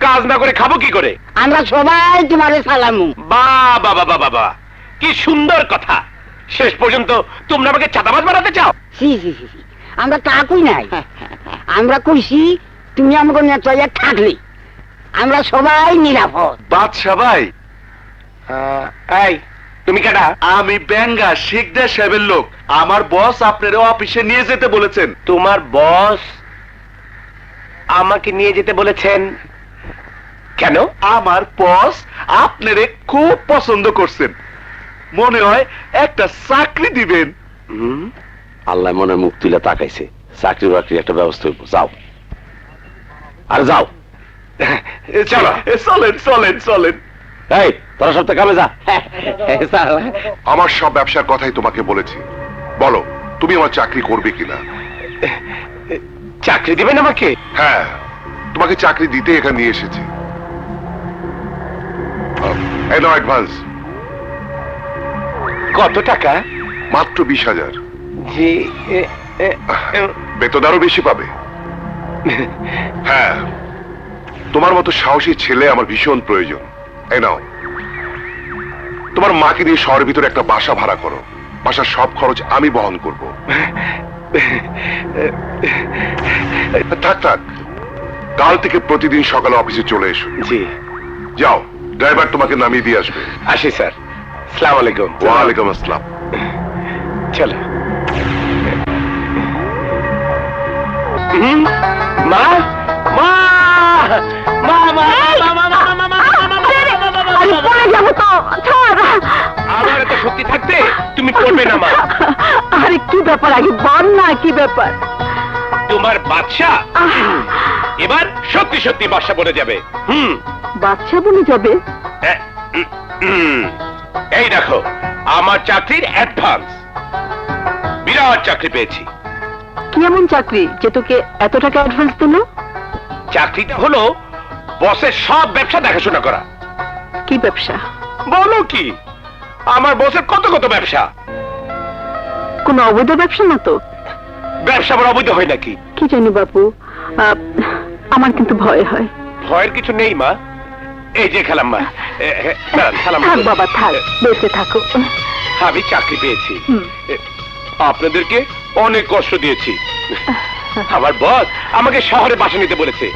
কাজ না করে খাবো কি করে? আমরা সবাই তোমারে সালামু। বাবা বাবা বাবা, কি সুন্দর কথা। শেষ পর্যন্ত তোমরা আমাকে চাঁদাবাজ বানাতে চাও? সি, আমরা তা কই নাই। আমরা কইছি তুমি আমাকে নেতা হইয়া থাকলে আমরা সবাই নিরাপদ। বাদশা ভাই, এই, তুমি কেডা? আমি বেঙ্গা শেখদার সাহেবের লোক। আমার বস আপনার অফিসে নিয়ে যেতে বলেছেন। তোমার বস আমাকে নিয়ে যেতে বলেছেন কেন? আমার বস আপনারে খুব পছন্দ করছেন, মনে হয় একটা চাকরি দিবেন। আল্লাহ মনে মুখ তুলে তাকাইছে, চাকরি বাকরির একটা ব্যবস্থা হইব। যাও, আর যাও। চলো, চলেন চলেন চলেন। এই, তোরা সপ্তাহে কামে যা। আমার সব ব্যবসার কথাই তোমাকে বলেছি। বলো, তুমি আমার চাকরি করবে কিনা? চাকরি দিবেন আমাকে? হ্যাঁ, তোমাকে চাকরি দিতে এখানে নিয়ে এসেছি। এই নাও অ্যাডভান্স। কত টাকা? মাত্র 20,000। জি। বেতন আরো বেশি পাবে। হ্যাঁ, তোমার মতো সাহসী ছেলে আমার ভীষণ প্রয়োজন। এই নাও, তোমার মাকে নিয়ে শহরের ভিতরে একটা বাসা ভাড়া করো। বাসার সব খরচ আমি বহন করব। থাক থাক, কাল থেকে প্রতিদিন সকালে অফিসে চলে এসো। জি। যাও, ড্রাইভার তোমাকে নামিয়ে দিয়ে আসবে। আসি স্যার। আসসালামু আলাইকুম। ওয়ালাইকুম আসসালাম। চলো। মা, মা, মা, মা, আমি পড়ে যাবো তো। আমার এত শক্তি থাকতে তুমি পড়বে না মা। আরে কি ব্যাপার, আগে বল না কি ব্যাপার। তোমার বাদশা এবার সত্যি সত্যি বাদশা বনে যাবে। বাচ্চা বলে যাবে? এই দেখো, আমার চাকরির অ্যাডভান্স। বিরাট চাকরি পেয়েছি। কি এমন চাকরি যে তোকে এত টাকা অ্যাডভান্স দিল? চাকরিটা হলো বসের সব ব্যবসা দেখাশোনা করা। কি ব্যবসা? বলো কি, আমার বসের কত কত ব্যবসা। কোনো অবৈধ ব্যবসা না তো? ব্যবসা আবার অবৈধ হয় নাকি? কি জানি বাপু, আমার কিন্তু ভয় হয়। ভয়ের কিছু নেই মা। এই যে খেলাম মা, খেলাম। থাক বাবা থাক, বেঁচে থাকো। আমি চাকরি পেয়েছি। আপনাদেরকে অনেক কষ্ট দিয়েছি। আমার বস আমাকে শহরে বাসা নিতে বলেছে।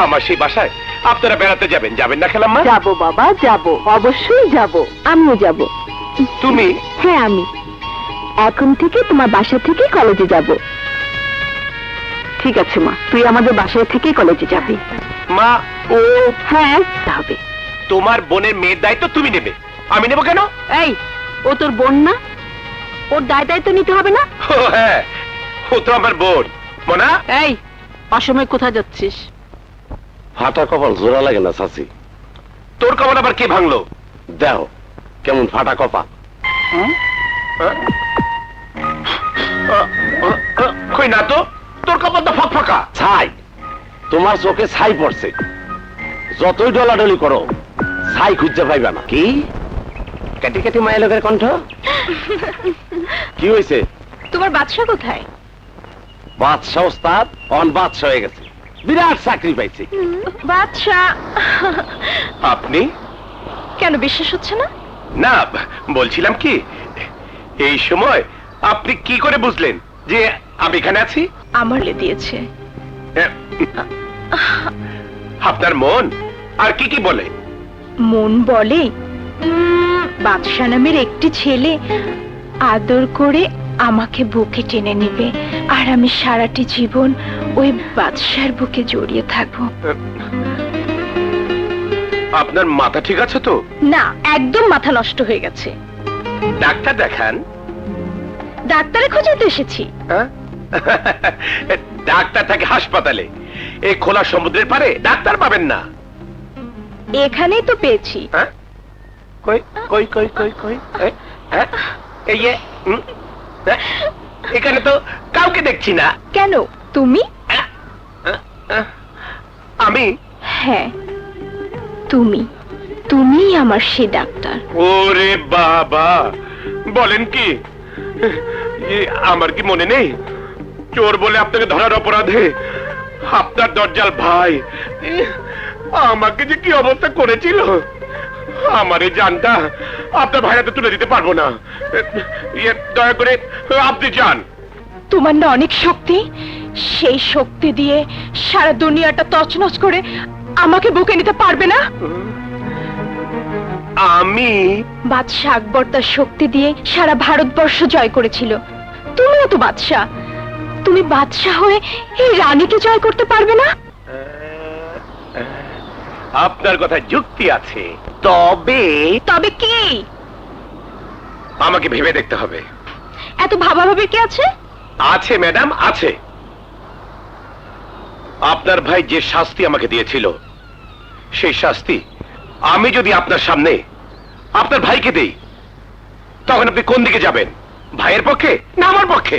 আমার সেই বাসায় আপনারা বেড়াতে যাবেন, যাবেন না খালাম্মা? যাবো বাবা, যাবো, অবশ্যই যাবো। আমিও যাবো। তুমি? হ্যাঁ আমি এখন থেকে তোমার বাসা থেকে কলেজে যাব। ঠিক আছে মা, তুই আমাদের বাসায় থেকেই কলেজে যাবি। মা, ও হ্যাঁ হবে। তোমার বোনের মেয়ের দায়িত্ব তুমি নেবে, আমি নেব কেন? এই, ও তোর বোন না? ওর দায়িত্ব নিতে হবে না? ও হ্যাঁ, ও তো আমার বোন। মোনা, এই, অসময় কোথায় যাচ্ছিস? ফাটা কপাল জোড়া লাগে না চাচি? তোর কপাল আবার কে ভাঙলো? দেও কেমন ফাটা কপাল। কই না তো, তোর কপাল তো ফকফকা। ছাই, তোমার চোখে ছাই পড়ছে। যতই ডলাডলি করো ছাই খুঁজতে পাইবা না। কি কাটি কাটি মায়ের লোকের কণ্ঠ? কি হয়েছে? তোমার বাদশা কোথায়? বাদশা ওস্তাদ অন বাদশা হয়ে গেছে, বিরাট চাকরি পাইছে। বাদশা? আপনি? কেন বিশ্বাস হচ্ছে না? না, বলছিলাম কি, এই সময় আপনি কি করে বুঝলেন যে আমি এখানে আছি? আমার দিয়েছে। আপনার মন আর কি কি বলে? মন বলে বাদশা নামের একটি ছেলে আদর করে আমাকে বুকে টেনে নেবে, আর আমি সারাটি জীবন ওই বাদশার বুকে জড়িয়ে থাকবো। আপনার মাথা ঠিক আছে তো? না, একদম মাথা নষ্ট হয়ে গেছে। ডাক্তার দেখান। ডাক্তারের খোঁজাতে এসেছি। হ্যাঁ? ডাক্তার থাকে হাসপাতালে, এই খোলা সমুদ্রের পারে ডাক্তার পাবেন না। এখানেই তো পেয়েছি। হ্যাঁ? কই কই কই কই কই এই, হ্যাঁ? এই যে, হ্যাঁ? এখানে তো কাউকে দেখছি না। কেন, তুমি? আমি? হ্যাঁ তুমি, তুমিই আমার সে ডাক্তার। ওরে বাবা, বলেন কি? আমার কি মনে নেই? চোর বলে আপনাকে ধরার অপরাধে আপনার দরজাল ভাই আমাকে যে কি অবস্থা করেছিল, আমার এই জানটা আপনার ভাইরাতে তুলে দিতে পারবো না। দয়া করে আপনি যান। তোমার না অনেক শক্তি, সেই শক্তি দিয়ে সারা দুনিয়াটা তছনছ করে আমাকে বুকে নিতে পারবে না? আমি? বাদশা আকবর তার শক্তি দিয়ে সারা ভারতবর্ষ জয় করেছিল, তুমিও তো বাদশা। তুমি বাদশা হয়ে এই রানীকে জয় করতে পারবে না? আপনার কথায় যুক্তি আছে, তবে তবে কি? আমাকে ভেবে দেখতে হবে। এত ভাবাভাবি কি আছে? আছে ম্যাডাম, আছে। আপনার ভাই যে শাস্তি আমাকে দিয়েছিল, সেই শাস্তি আমি যদি আপনার সামনে আপনার ভাইকে দেই, তখন আপনি কোন দিকে যাবেন? ভাইয়ের পক্ষে না আমার পক্ষে?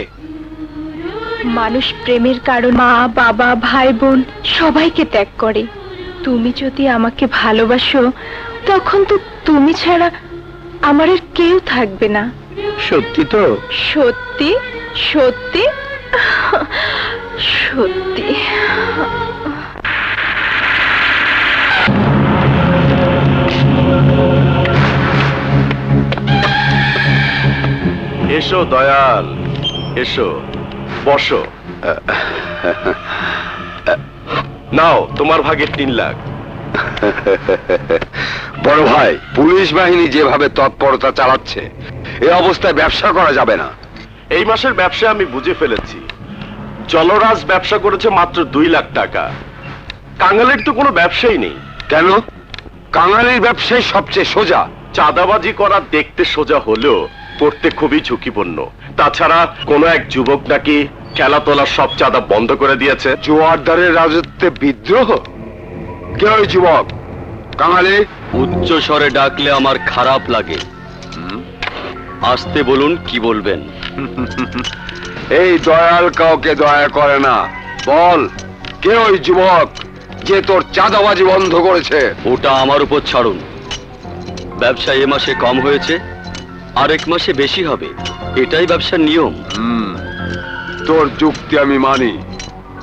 মানুষ প্রেমের কারণ মা বাবা ভাই বোন সবাইকে ত্যাগ করে। তুমি যদি আমাকে ভালোবাসো, তখন তো তুমি ছাড়া আমার আর কেউ থাকবে না। সত্যি তো? সত্যি সত্যি সত্যি। এসো দয়াল, এসো, বসো। নাও তোমার ভাগে 3 লাখ। বড় ভাই, পুলিশ বাহিনী যেভাবে তৎপরতা চালাচ্ছে, এই অবস্থায় ব্যবসা করা যাবে না। এই মাসের ব্যবসা আমি বুঝে ফেলেছি। জলরাজ ব্যবসা করেছে মাত্র 2 লাখ টাকা। কাঙালের তো কোনো ব্যবসাই নেই। কেন? কাঙালির ব্যবসায় সবচেয়ে সোজা। চাঁদাবাজি করা দেখতে সোজা হলেও করতে খুবই ঝুঁকিপূর্ণ। তাছাড়া কোনো এক যুবক নাকি খেলা তোলার সব চাঁদা বন্ধ করে দিয়েছে। জোয়ারদারের রাজত্বে বিদ্রোহ? কে ওই যুবক? কাঙালি? উচ্চ স্বরে ডাকলে আমার খারাপ লাগে, আস্তে বলুন কি বলবেন। এই দয়াল কাউকে দয়া করে না। বল, কে ওই যুবক যে তোর চাঁদাবাজি বন্ধ করেছে? ওটা আমার উপর ছাড়ুন। ব্যবসা এ মাসে কম হয়েছে, আরেক মাসে বেশি হবে, এটাই ব্যবসার নিয়ম। তোর যুক্তি আমি মানি,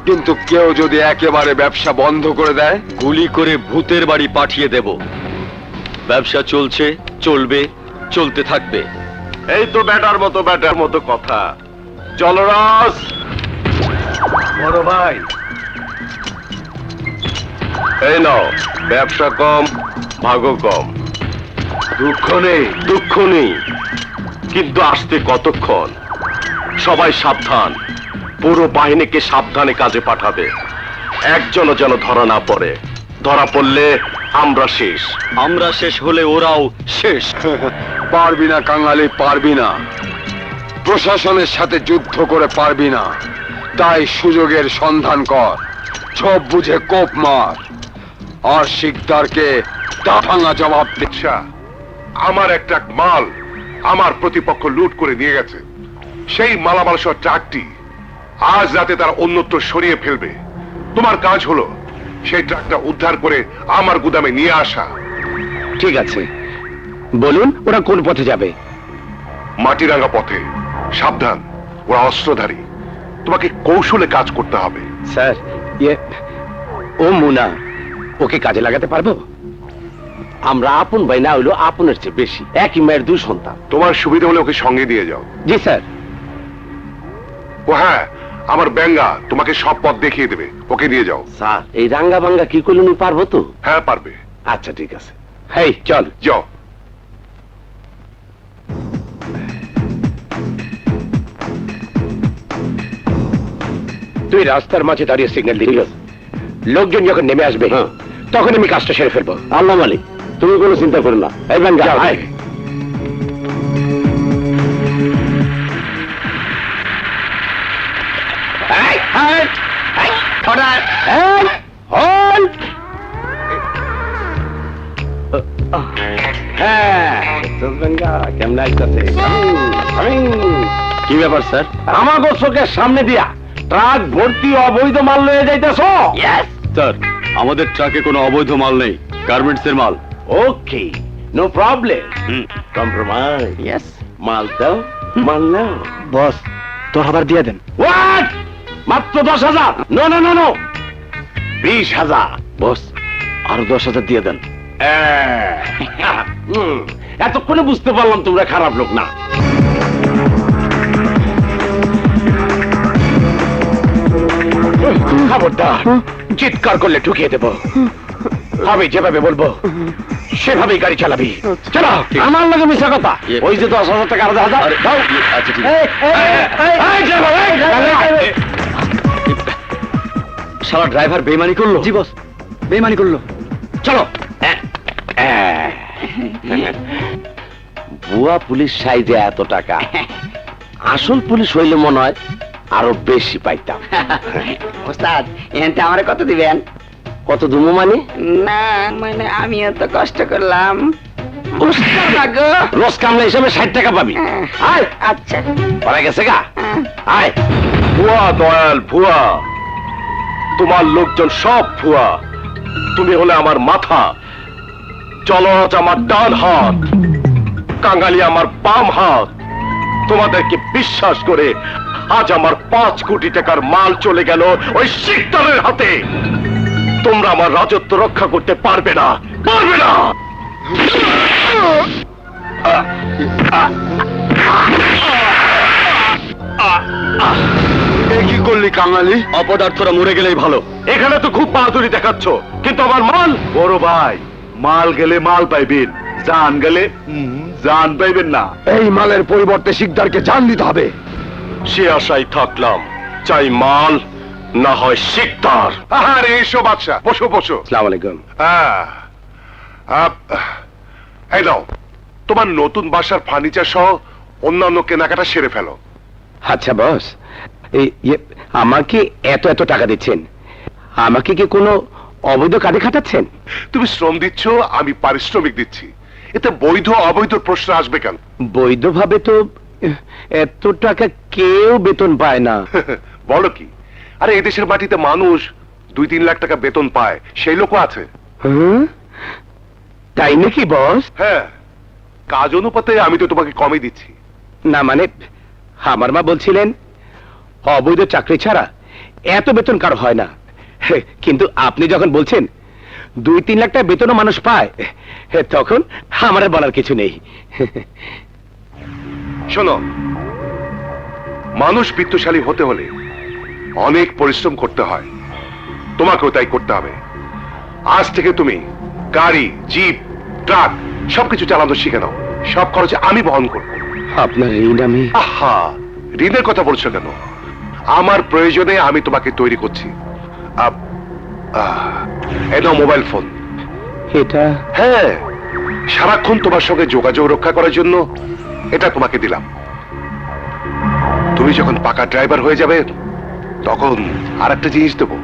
কিন্তু কেউ যদি একেবারে ব্যবসা বন্ধ করে দেয়? গুলি করে ভূতের বাড়ি পাঠিয়ে দেব। ব্যবসা চলছে, চলবে, চলতে থাকবে। এই তো ব্যাটার মতো কথা। জলরাজ, বড় ভাই, এই নাও, ব্যবসা কম, ভাগও কম। দুঃখ নেই, কিন্তু আসতে কতক্ষণ? সবাই সাবধান, পুরো বাহিনীকে সাবধানে কাজে পাঠাবে। একজনও যেন ধরা না পড়ে। ধরা পড়লে আমরা শেষ। আমরা শেষ হলে ওরাও শেষ। পারবি না কাঙালি, পারবি না। প্রশাসনের সাথে যুদ্ধ করে পারবি না, তাই সুযোগের সন্ধান কর, সব বুঝে কোপ মার, আর শিকদারকে তা ভাঙা জবাব দে। আচ্ছা, আমার একটা মাল আমার প্রতিপক্ষ লুট করে নিয়ে গেছে। সেই মালামাল সহ ট্রাকটি আজ রাতে তারা অন্যত্র সরিয়ে ফেলবে। তোমার কাজ হলো সেই ট্রাকটা উদ্ধার করে আমার গুদামে নিয়ে আসা। ঠিক আছে, বলুন ওরা কোন পথে যাবে? মাটিরাঙ্গা পথে। সাবধান, ওরা অস্ত্রধারী। তোমাকে কৌশলে কাজ করতে হবে। স্যার, ও মুনা, ওকে কাজে লাগাতে পারবো? আমরা আপন ভাই না হইলো আপনের চেয়ে বেশি, একই মায়ের দুই সন্তান। তোমার সুবিধা হলে ওকে সঙ্গে দিয়ে যাও। জি স্যার। ও হ্যাঁ, আমার ব্যাঙ্গা তোমাকে সব পথ দেখিয়ে দেবে, ওকে নিয়ে যাও। স্যার, এই রাঙ্গা বাঙ্গা কি করলে উনি পারবো তো? হ্যাঁ, পারবে। আচ্ছা ঠিক আছে, হেই চল। যাও। তুই রাস্তার মাঝে দাঁড়িয়ে সিগন্যাল দিবি, লোকজন যখন নেমে আসবে তখন আমি কাজটা সেরে ফেলবো। আল্লাহ মালিক, তুমি কোনো চিন্তা করো না। এই ব্যাঙ্গা আয়। কি ব্যাপার স্যার? আমাকে চোখের সামনে দিয়া ট্রাক ভর্তি অবৈধ মাল লয়ে যাইতেছ? স্যার, আমাদের ট্রাকে কোনো অবৈধ মাল নেই, গার্মেন্টস এর মাল। ওকে, নো প্রবলেম। কম্প্রোমাইজ। ইয়েস, মাল দাও, মাল নাও। বস, 10,000 দিয়ে দেন। হোয়াট? মাত্র 10,000? No no no no, 20,000। Boss, আরো 10,000 দিয়ে দেন। এতক্ষণে বুঝতে পারলাম তোমরা খারাপ লোক না। খবরদার, চিৎকার করলে ঠুকিয়ে দেবো। আমি যেভাবে বলবো সেভাবেই গাড়ি চালাবি। চলো। আমার লাগে মিশা কথা। ওই যে 10,000 টাকা, 10,000 দাও। আচ্ছা ঠিক শালা ড্রাইভার বেইমানি করলো। জি বস, বেইমানি করলো। চলো। বুয়া পুলিশ সাইজে এত টাকা, আসল পুলিশ হইলে মনে হয় আরো বেশি পাইতাম। ওস্তাদ, এখানটা আমারে কত দিবেন? কত দুমো মানে? না মানে আমিও তো কষ্ট করলাম। রোজ কামলা হিসাবে 60 টাকা পাবি। আয়। আচ্ছা। পড়া গেছে গা। আয়। ভুয়া দয়াল, ভুয়া। তোমার লোকজন সব ভুয়া। তুমি হলে আমার মাথা, জলজ আমার ডান হাত, কাঙালি আমার বাম হাত। তোমাদেরকে বিশ্বাস করে আজ আমার 5 কোটি টাকার মাল চলে গেল ওই শিকদারের হাতে। তোমরা আমার রাজত্ব রক্ষা করতে পারবে না, পারবে না। কি করলি কাঙালি? অপদার্থরা মরে গেলেই ভালো। এখানে তো খুব বাহাদুরি দেখাচ্ছ, কিন্তু আমার মাল। বড় ভাই, মাল গেলে মাল পাইবেন, জান গেলে জান পাইবেন না। এই মালের পরিবর্তে শিকদারকে জান দিতে হবে। সে আশায় থাকলাম, চাই মাল না হয় শিকদার। আরে এসো বাদশা, বসো বসো। আসসালামু আলাইকুম। এই নাও, তোমার নতুন বাসার ফার্নিচার সহ অন্যান্য কেনাকাটা সেরে ফেলো। আচ্ছা বস, আমাকে এত এত টাকা দিচ্ছেন, আমাকে কি কোনো অবৈধ কাজে খাটাচ্ছেন? তুমি শ্রম দিচ্ছ, আমি পারিশ্রমিক দিচ্ছি, এতে বৈধ অবৈধ প্রশ্ন আসবে কেন? বৈধভাবে তো এত টাকা কেউ বেতন পায় না। বলো কি? আরে এদেশের মাটিতে মানুষ 2-3 লাখ টাকা বেতন পায়, সেই লোকও আছে। তাই নাকি বস? হ্যাঁ, কাজ অনুপাতে আমি তো তোমাকে কমই দিচ্ছি। না মানে, আমার মা বলছিলেন অবৈধ চাকরি ছাড়া এত বেতন কারো হয় না, কিন্তু আপনি যখন বলছেন 2-3 লাখ টাকা বেতনও মানুষ পায়, তখন আমার আর বলার কিছু নেই। শোনো, মানুষ বিত্তশালী হতে হলে অনেক পরিশ্রম করতে হয়, তোমাকেও তাই করতে হবে। আজ থেকে তুমি গাড়ি, জিপ, ট্রাক সবকিছু চালানো শিখে নাও। সব খরচ আমি বহন করবো। আপনার ঋণ আমি আহা, ঋণের কথা বলছো কেন? আমার প্রয়োজনে আমি তোমাকে তৈরি করছি। এই নাও মোবাইল ফোন। এটা হ্যাঁ, সারাক্ষণ তোমার সঙ্গে যোগাযোগ রক্ষা করার জন্য এটা তোমাকে দিলাম। তুমি যখন পাকা ড্রাইভার হয়ে যাবে তখন আর একটা জিনিস দেবো।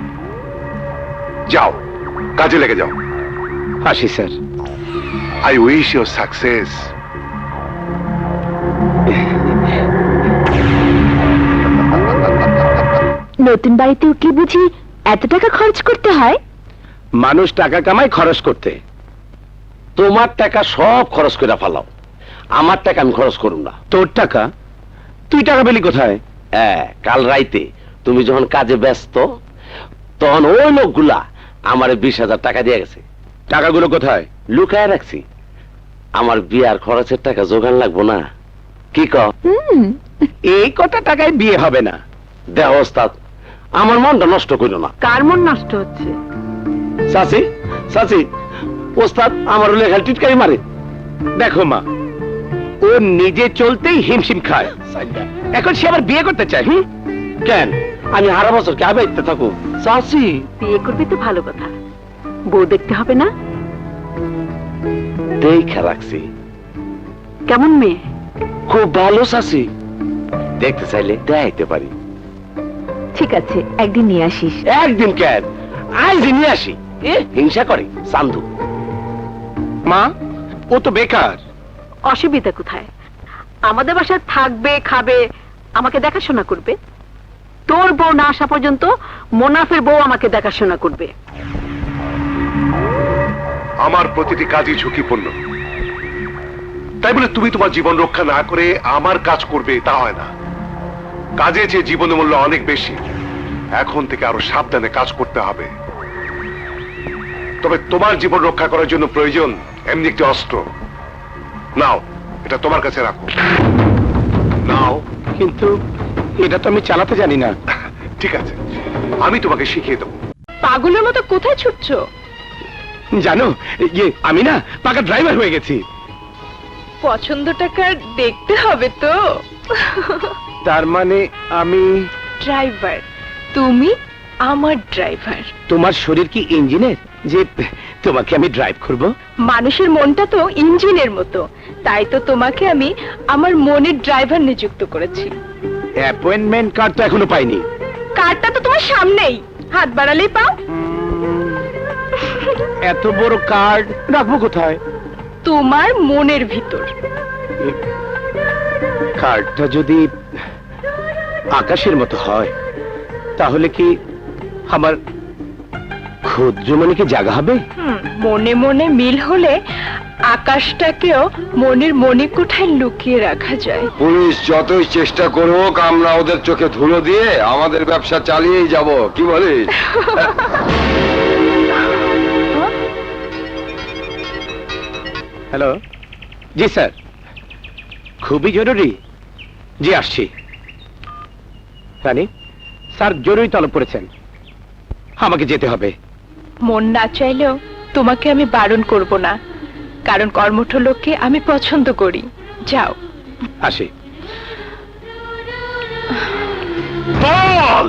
যাও, কাজে লেগে যাও। আসি sir. I wish your success. নতুন বাড়িতে উঠলে বুঝি এত টাকা খরচ করতে হয়? মানুষ টাকা কামায় খরচ করতে, তোমার টাকা সব খরচ করে ফেলাও, আমার টাকা আমি খরচ করুম না। তোর টাকা? তুই টাকা পেলি কোথায়? কাল রাইতে তুমি যখন কাজে ব্যস্ত তখন ওই লোকগুলা আমার 20,000 টাকা দিয়ে গেছে। টাকাগুলো কোথায়? লুকায় রাখছি। আমার বিয়ার খরচের টাকা জোগান লাগবো না, কি কও? এই কটা টাকায় বিয়ে হবে না। দেহ ওস্তাদ, আমার মনটা নষ্ট করো না। কার মন নষ্ট হচ্ছে? চাচি, চাচি, ওস্তাদ আমার লেখাল টিটকারি মারে। দেখো মা, ও নিজে চলতেই হিমশিম খায়, এখন সে আবার বিয়ে করতে চায়। কেন আমি সারা বছর কে আবাইতে থাকো? চাচি, বিয়ে করবি তো ভালো কথা, বউ দেখতে হবে না? দেখা রাখছি। কেমন মেয়ে? খুব ভালো চাচি, দেখতে চাইলে দেখাইতে পারি। ঠিক আছে, একদিন নিয়ে আসিস। একদিন কেন, আজ নিয়ে আসি। হিংসা করে চান্দু। মা, ও তো বেকার। অসুবিধা কোথায়? আমাদের বাসায় থাকবে, খাবে, আমাকে দেখাশোনা করবে। তোর বউ না আসা পর্যন্ত মোনাফের বউ আমাকে দেখাশোনা করবে। আমার প্রতিটি কাজই ঝুঁকিপূর্ণ, তাই বলে তুমি তোমার জীবন রক্ষা না করে আমার কাজ করবে তা হয় না। কাজে যে জীবনের মূল্য অনেক বেশি, এখন থেকে আরো সাবধানে কাজ করতে হবে। তবে তোমার জীবন রক্ষা করার জন্য প্রয়োজন এমনি একটি অস্ত্র। নাও, এটা তোমার কাছে রাখো। নাও। কিন্তু এটা তো আমি চালাতে জানি না। ঠিক আছে, আমি তোমাকে শিখিয়ে দেবো। পাগলের মতো কোথায় ছুটছো? জানো, আমি না পাকা ড্রাইভার হয়ে গেছি। পছন্দটাকে দেখতে হবে তো। তার মানে আমি ড্রাইভার, তুমি আমার ড্রাইভার। তোমার শরীর কি ইঞ্জিনের যে তোমাকে আমি ড্রাইভ করব? মানুষের মনটা তো ইঞ্জিনের মতো, তাই তো তোমাকে আমি আমার মনের ড্রাইভার নিযুক্ত করেছি। অ্যাপয়েন্টমেন্ট কার্ড তো এখনো পাইনি। কার্ডটা তো তোমার সামনেই, হাত বাড়ালেই পাও। এত বড় কার্ড রাখবো কোথায়? তোমার মনের ভিতর। কার্ডটা যদি আকাশের মতো হয় তাহলে কি আমার ক্ষুদ্র মনে কি জায়গা হবে? মনে মনে মিল হলে আকাশটাকেও মনের মণিকোঠায় লুকিয়ে রাখা যায়। পুলিশ যতই চেষ্টা করুক, আমরা ওদের চোখে ধুলো দিয়ে আমাদের ব্যবসা চালিয়েই যাব, কি বলিস? হ্যালো, জি স্যার, খুবই জরুরি। জি আসছি। রানী, স্যার জরুরি তলব করেছেন, আমাকে যেতে হবে। মন না চাইলেও তোমাকে আমি বারণ করব না, কারণ কর্মঠ লোককে আমি পছন্দ করি। যাও। আসি। বল!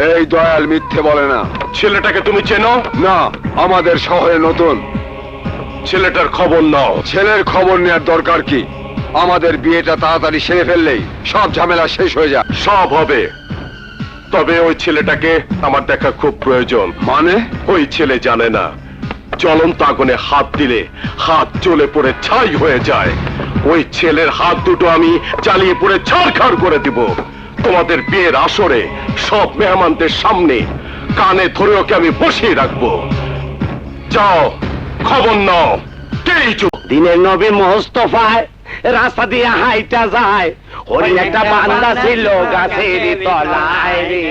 এই দয়াল মিথ্যে বলে না। ছেলেটাকে তুমি চেনো? না, আমাদের শহরে নতুন। ছেলেটার খবর নাও। ছেলের খবর নেওয়ার দরকার কি? আমাদের বিয়েটা তাড়াতাড়ি সেরে ফেললেই সব ঝামেলা শেষ হয়ে যায়। সব হবে, তবে ওই ছেলেটাকে আমার দেখা খুব প্রয়োজন। মানে? ওই ছেলে জানে না জ্বলন্ত আগুনে হাত দিলে হাত জ্বলে পড়ে ছাই হয়ে যায়। ওই ছেলের হাত দুটো আমি জ্বালিয়ে পড়ে ছারখার করে দিব। তোমাদের বিয়ের আসরে সব মেহমানদের সামনে কানে ধরে ওকে আমি বসিয়ে রাখবো। যাও, খবর নাও। কেই চুপ। দিনের নবী মোস্তফায় রাস্তা দিয়ে হাইটা যায়, হরিণ একটা বান্দা ছিল গাছের তলায় রে,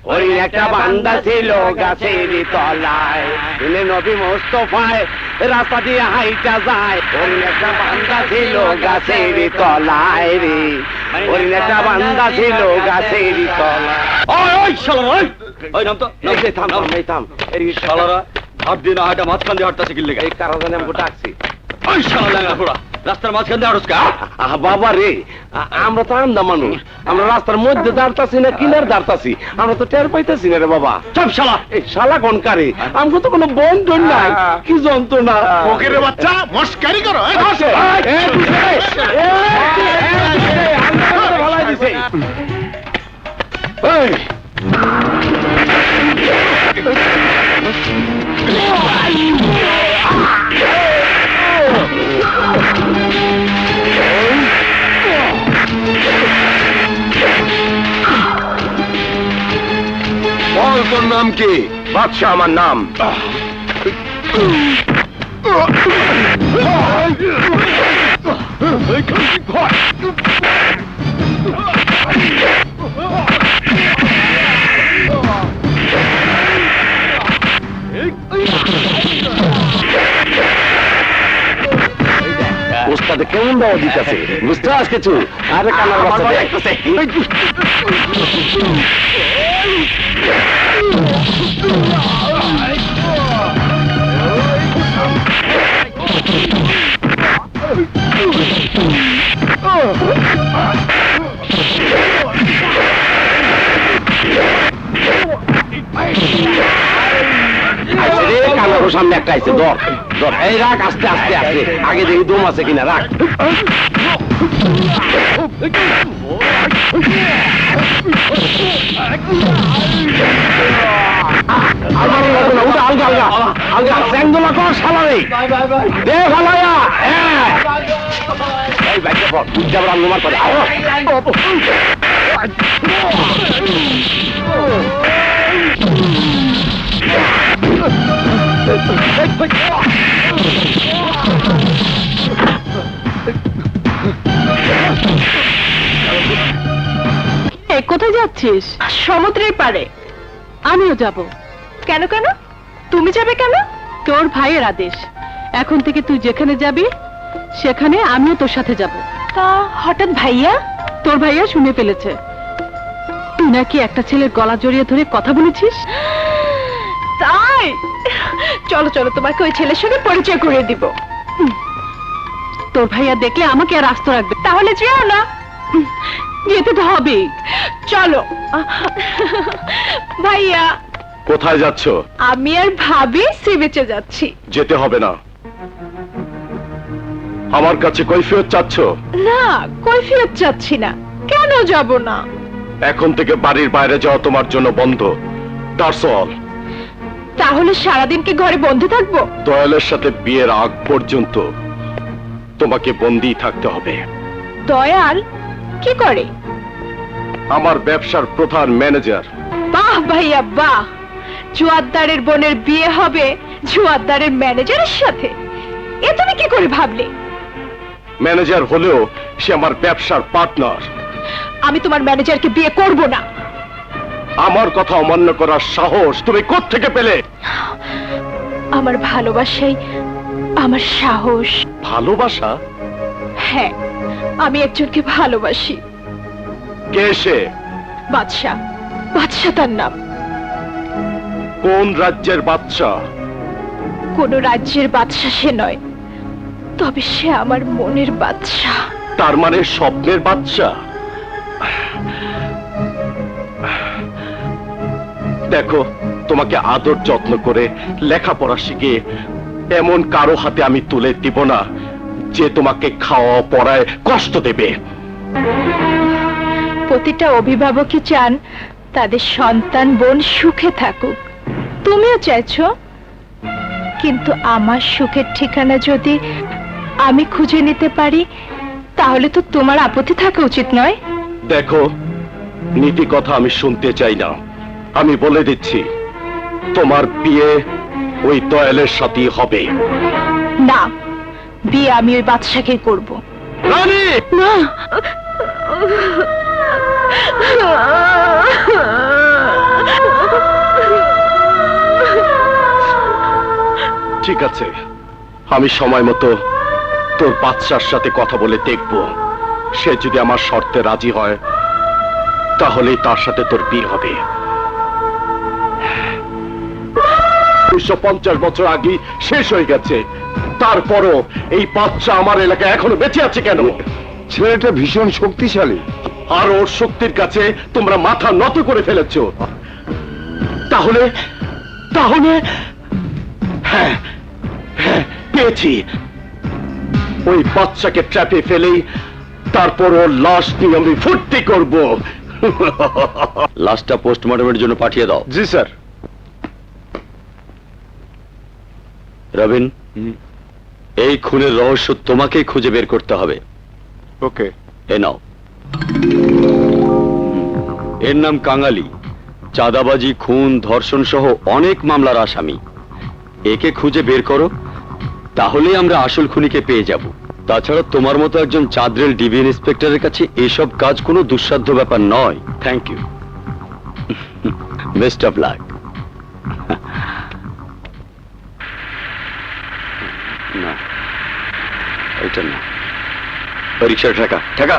হরিণ একটা বান্দা ছিল গাছের তলায়। দিনের নবী মোস্তফায় রাস্তা দিয়ে হাইটা যায়, হরিণ একটা বান্দা ছিল গাছের তলায় রে, হরিণ একটা বান্দা ছিল গাছের তলায়। ওই শালারা, ওই নাম তো, থাম থাম, এই থাম। এই শালারা ধার দিয়ে না হাঁটা মাঝখান দিয়ে হাঁটতেছে কি লেগে? এই কারো জানি আমাকে ডাকছি। ওই শালা ল্যাংড়া ঘোড়া, রাস্তার মাঝখান দিয়ে হাঁটস কা? বাবা রে, আমরা তো আমদা মানুষ, আমরা রাস্তার মধ্যে দাঁড়তাছি না কিনার দাঁড়তাছি, আমরা তো টের পাইতেছি না রে বাবা। চুপ শালা! এই শালা গনকারে, আমাকে তো কোনো বন্ধন নাই, কি যন্ত্রণা। ফকিরের বাচ্চা মস্কারি করো ভালাই দিছে। এই, বল তোর নাম কি? বাদশাহ আমার নাম। ওস্তাদে কেমন দাওয়া দিতেছে, বুঝতে পারছ কিছু? আরে কানার বাচ্চা দেখতেছে। কানার সামনে একটা আইছে, ধর ধর। এই রাখ, আস্তে আস্তে আস্তে, আগে দেখি দম আছে কিনা, রাখ। আলগা আলগা আলগা আলগা, স্যাংদোলা কর শালা রে, দে ভালাইয়া। এই বাইকে পর, উজ্জাব রান্নমার করে। কোথায় যাচ্ছিস? সমুদ্রের পাড়ে। আমিও যাব। কেন কেন? তুমি যাবে কেন? তোর ভাইয়ের আদেশ, এখন থেকে তুই যেখানে যাবি সেখানে আমিও তোর সাথে যাব। তা হঠাৎ ভাইয়া? তোর ভাইয়া শুনে ফেলেছে তুই নাকি একটা ছেলের গলা জড়িয়ে ধরে কথা বলেছিস। তাই চলো চলো, তোমাকে ওই ছেলের সঙ্গে পরিচয় করে দিব। তোর ভাইয়া দেখলে আমাকে আর আস্ত রাখবে। তাহলে যেও না। যেতে তো হবেই, চলো। ভাইয়া, কোথায় যাচ্ছ? আমি আর ভাবি সি বিচে যাচ্ছি। যেতে হবে না। আমার কাছে কৈফিয়ত চাচ্ছ? না, কৈফিয়ত চাচ্ছি না। কেন যাব না? এখন থেকে বাড়ির বাইরে যাওয়া তোমার জন্য বন্ধ। That's all. তাহলে সারাদিন কি ঘরে বন্ধ থাকবো? দয়ালের সাথে বিয়ের আগ পর্যন্ত তোমাকে বন্দী থাকতে হবে। দয়াল কি করে? আমার ব্যবসার প্রধান ম্যানেজার। বাহ ভাইয়া বাহ, জুয়ারদারের বোনের বিয়ে হবে জুয়ারদারের ম্যানেজারের সাথে? এ তুমি কি করে ভাবলে? ম্যানেজার হলেও সে আমার ব্যবসার পার্টনার। আমি তোমার ম্যানেজারকে বিয়ে করব না। আমার কথা অমান্য করার সাহস তুমি কোত্থেকে পেলে? আমার ভালোবাসাই আমার সাহস। ভালোবাসা? হ্যাঁ, আমি একজনকে ভালোবাসি। কে সে? বাদশা, বাদশা তার নাম। কোন রাজ্যের বাদশা? কোন রাজ্যের বাদশা সে নয়, তবে সে আমার মনের বাদশা। তার মানে স্বপ্নের বাদশা। দেখো, তোমাকে আদর যত্ন করে লেখাপড়া শিখিয়ে এমন কারো হাতে আমি তুলে দিব না যে তোমাকে খাওয়া পড়ায় কষ্ট দেবে। প্রতিটা অভিভাবকই চান তাদের সন্তান বোন সুখে থাকুক। তুমিও চাইছো, কিন্তু আমার সুখের ঠিকানা যদি আমি খুঁজে নিতে পারি তাহলে তো তোমার আপত্তি থাকা উচিত নয়? দেখো, নীতি কথা আমি শুনতে চাই না। আমি বলে দিচ্ছি, তোমার বিয়ে ওই দয়ালের সাথেই হবে। না, বিয়ে আমি ওই বাদশাকে করব। রানী! না, ঠিক আছে, আমি সময় মতো তোর বাদশার সাথে কথা বলে দেখব। সে যদি আমার শর্তে রাজি হয় তাহলেই তার সাথে তোর বিয়ে হবে। 1950 বছর আগে শেষ হয়ে গেছে। তারপরও এই বাচ্চা আমার এলাকায় এখনো বেঁচে আছে কেন? ছেলেটা ভীষণ শক্তিশালী। আর ওর শক্তির কাছে তোমরা মাথা নত করে ফেলেছো। তাহলে তাহলে হ্যাঁ হ্যাঁ পেয়েছি। ওই বাচ্চাকে ট্র্যাপে ফেলেই তারপর ওর লাশ নিয়ে আমি ফুর্তি করব। লাশটা পোস্টমর্টমের জন্য পাঠিয়ে দাও। জি স্যার। রবিন, এই খুনের রহস্য তোমাকেই খুঁজে বের করতে হবে। ওকে। এ নাও। এর নাম কাঙালি। চাঁদাবাজি, খুন, ধর্ষণ সহ অনেক মামলার আসামি। একে খুঁজে বের করো, তাহলেই আমরা আসল খুনিকে পেয়ে যাব। তাছাড়া তোমার মতো একজন চাঁদরেল ডিবি ইন্সপেক্টরের কাছে এসব কাজ কোনো দুঃসাধ্য ব্যাপার নয়। Thank you. Best of luck. না, এটা না। পরীক্ষার টাকা টাকা।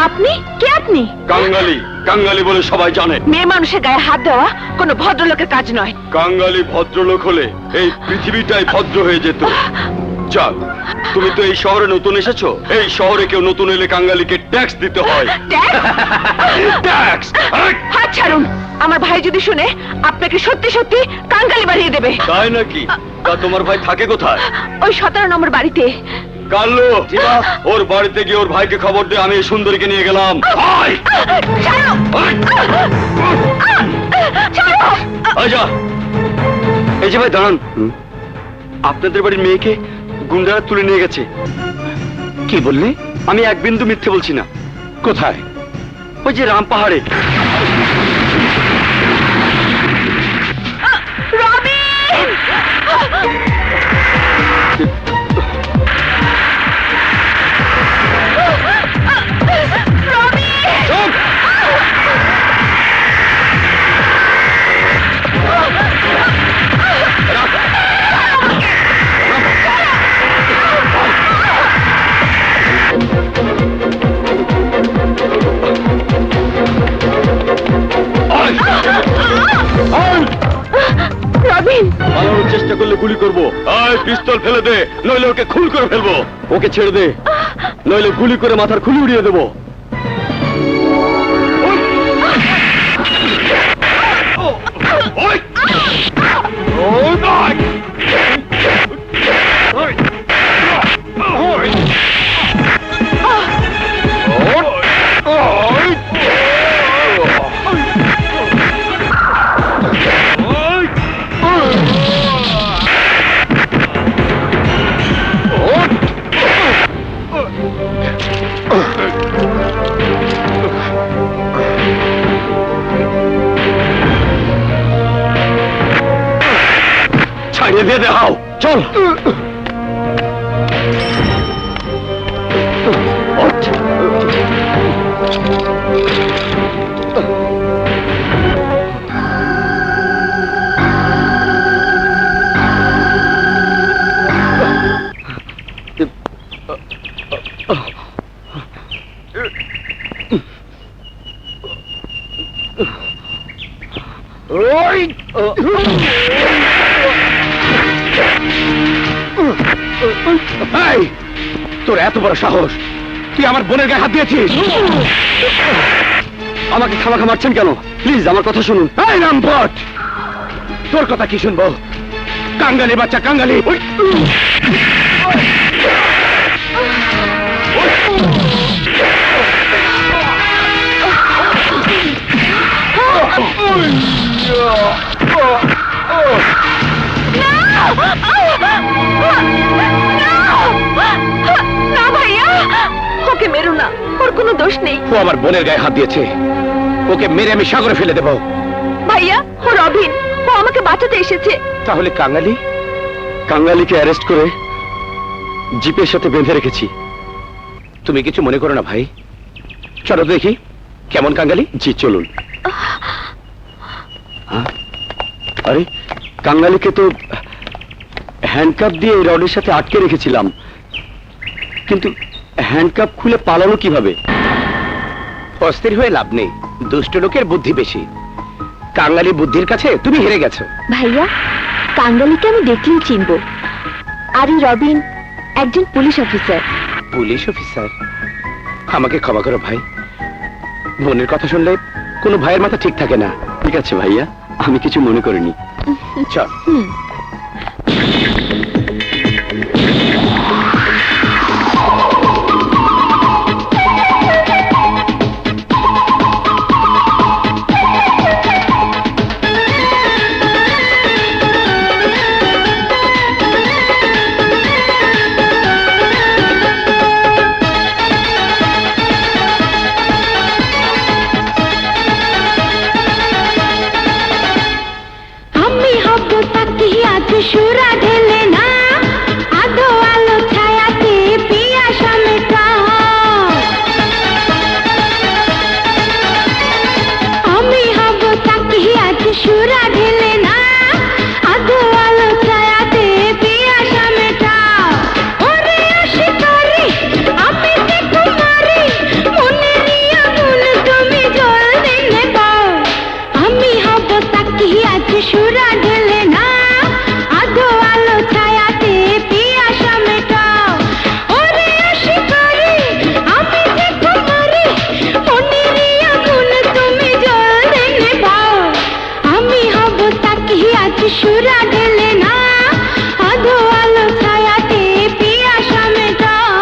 আপনি কে? আপনি কাঙ্গালি, কাঙ্গালি বলে সবাই জানে। মেয়ে মানুষের গায়ে হাত দেওয়া কোনো ভদ্রলোকের কাজ নয়। কাঙ্গালি ভদ্রলোক হলে এই পৃথিবীটাই ভদ্র হয়ে যেত। যাক, তুমি তো এই শহরে নতুন এসেছো। এই শহরে কেউ নতুন এলে কাঙ্গালিকে ট্যাক্স দিতে হয়। ট্যাক্স? হাত ছাড়ুন। আমার ভাই যদি শুনে আপনাকে সত্যি সত্যি কাঙ্গালি বানিয়ে দেবে। তাই নাকি? তা তোমার ভাই থাকে কোথায়? ওই 17 নম্বর বাড়িতে। কাল্লু, ওর বাড়িতে গিয়ে ওর ভাইকে খবর দে আমি এই সুন্দরীকে নিয়ে গেলাম। ছাড়ো! ছাড়ো! আচ্ছা, এই যে ভাই দাঁড়ান। আপনাদের বাড়ির মেয়েকে গুন্ডারা তুলে নিয়ে গেছে। কি বললে? আমি এক বিন্দু মিথ্যে বলছি না। কোথায়? ওই যে রাম পাহাড়ে। রবিন! রবিন! পালানোর চেষ্টা করলে গুলি করবো। আয়, পিস্তল ফেলে দে, নইলে ওকে খুন করে ফেলবো। ওকে ছেড়ে দে, নইলে গুলি করে মাথার খুলি উড়িয়ে দেবো। ছাড়িয়ে দিয়ে দেখাও, চল। তোর এত বড় সাহস, তুই আমার বোনের গায়ে হাত দিয়েছিস? আমাকে খামাখা মারছেন কেন? প্লিজ আমার কথা শুনুন। এই রামপট, তোর কথা কি শুনবো? কাঙ্গালি বাচ্চা, কাঙ্গালি। না ভাইয়া, ওকে মেরো না, ওর কোনো দোষ নেই। ও আমার বোনের গায়ে হাত দিয়েছে, ওকে মেরে আমি সাগরে ফেলে দেব। ভাইয়া, ও রবিন, ও আমাকে বাঁচাতে এসেছে। তাহলে কাঙ্গালি? কাঙ্গালিকে অ্যারেস্ট করে জিপের সাথে বেঁধে রেখেছি। তুমি কিছু মনে করো না ভাই, চলো দেখি কেমন কাঙ্গালি। জি চলুন। আরে, কাঙ্গালিকে তো হ্যান্ডকাপ দিয়ে রডের সাথে আটকে রেখেছিলাম, কিন্তু হ্যান্ডকাপ খুলে পালানো কিভাবে? অস্থির হয়ে লাভ নেই। দুষ্ট লোকের বুদ্ধি বেশি, কাঙালি বুদ্ধির কাছে তুমি হেরে গেছো। ভাইয়া, কাঙ্গালিকে আমি দেখলেই চিনব। আর এই রবিন একজন পুলিশ অফিসার। Police officer? আমাকে ক্ষমা করো ভাই, বোনের কথা শুনলে কোনো ভাইয়ের মাথা ঠিক থাকে না। ঠিক আছে ভাইয়া, আমি কিছু মনে করিনি। চল। আমি হব তাকি আজ সুরা ঢেলে না, আধো আলো ছায়াতে পিয়াসা মেটা। আমি হব তাকি আজ সুরা ঢেলে না, আধো আলো ছায়াতে পিয়াসা মেটা। ওরে আশিকারি আমি যে কুমারী, মনে নিয়া মন তুমি জল দিনে পাও। আমি হব তাকি আজ সুরা ঢেলে না, আধো আলো ছায়াতে পিয়াসা মেটাও। ওরে আশিকারি আমি যে কুমারী, মনে নিয়া মন তুমি জল দিনে পাও। আমি হব তাকি আজ সুরা ঢেলে না, আধো আলো ছায়াতে পিয়াসা মেটাও।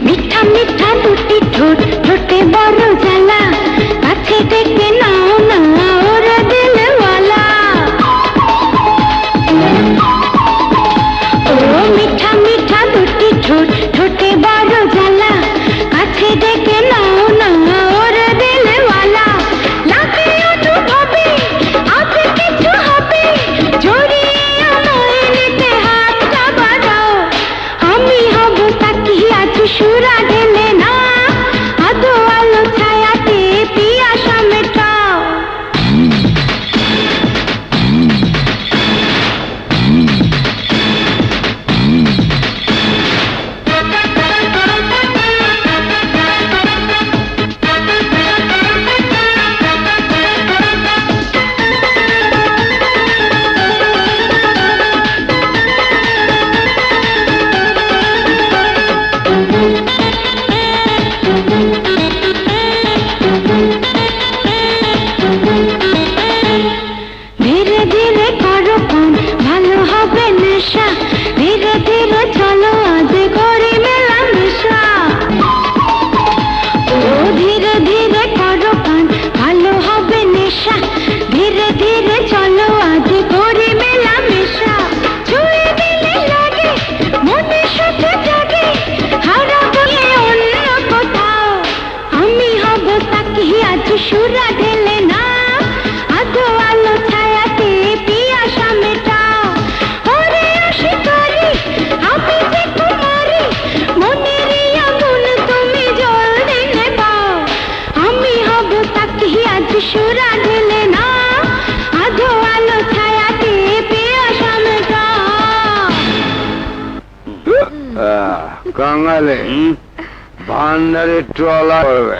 মিঠা মিঠা দুটি ঠোঁট, ঠোঁটে বড় জ্বালা, কাছে ডেকে নাও না ওরে দিলওয়ালা। ও মিঠা মিঠা দুটি ঠোঁট, ঠোঁটে বড় জ্বালা, কাছে ডেকে নাও না ওরে দিলওয়ালা। লাগে অনুভবে আজ কিছু হবে, জড়িয়ে আমায় নিতে হাতটা বাড়াও। আমি হব তাকি আজ সুরা ঢেলে না, আধো আলো ছায়াতে পিয়াসা মেটাও। ধীরে ধীরে করো পান, ভালো হবে নেশা। ধীরে ধীরে চলো আজ করি মেলামেশা। ও ধীরে ধীরে করো পান, ভালো হবে নেশা। ধীরে ধীরে চলো আজ করি মেলামেশা। ছুঁয়ে দিলে লাগে মনে সাথে জাগে, হারাবো এ অন্য কোথাও। আমি হব তাকি আজ সুরা ঢেলে না, আধো আলো ছায়াতে পিয়াসা মেটাও। ওরে আশিকারি আমি যে কুমারী, মনে নিয়া মন তুমি জল দিনে পাও। আমি হব তাকি আজ সুরা ঢেলে না, আধো আলো ছায়াতে পিয়াসা মেটাও। কাঙালি ভান্ডারে ট্রলার করবে,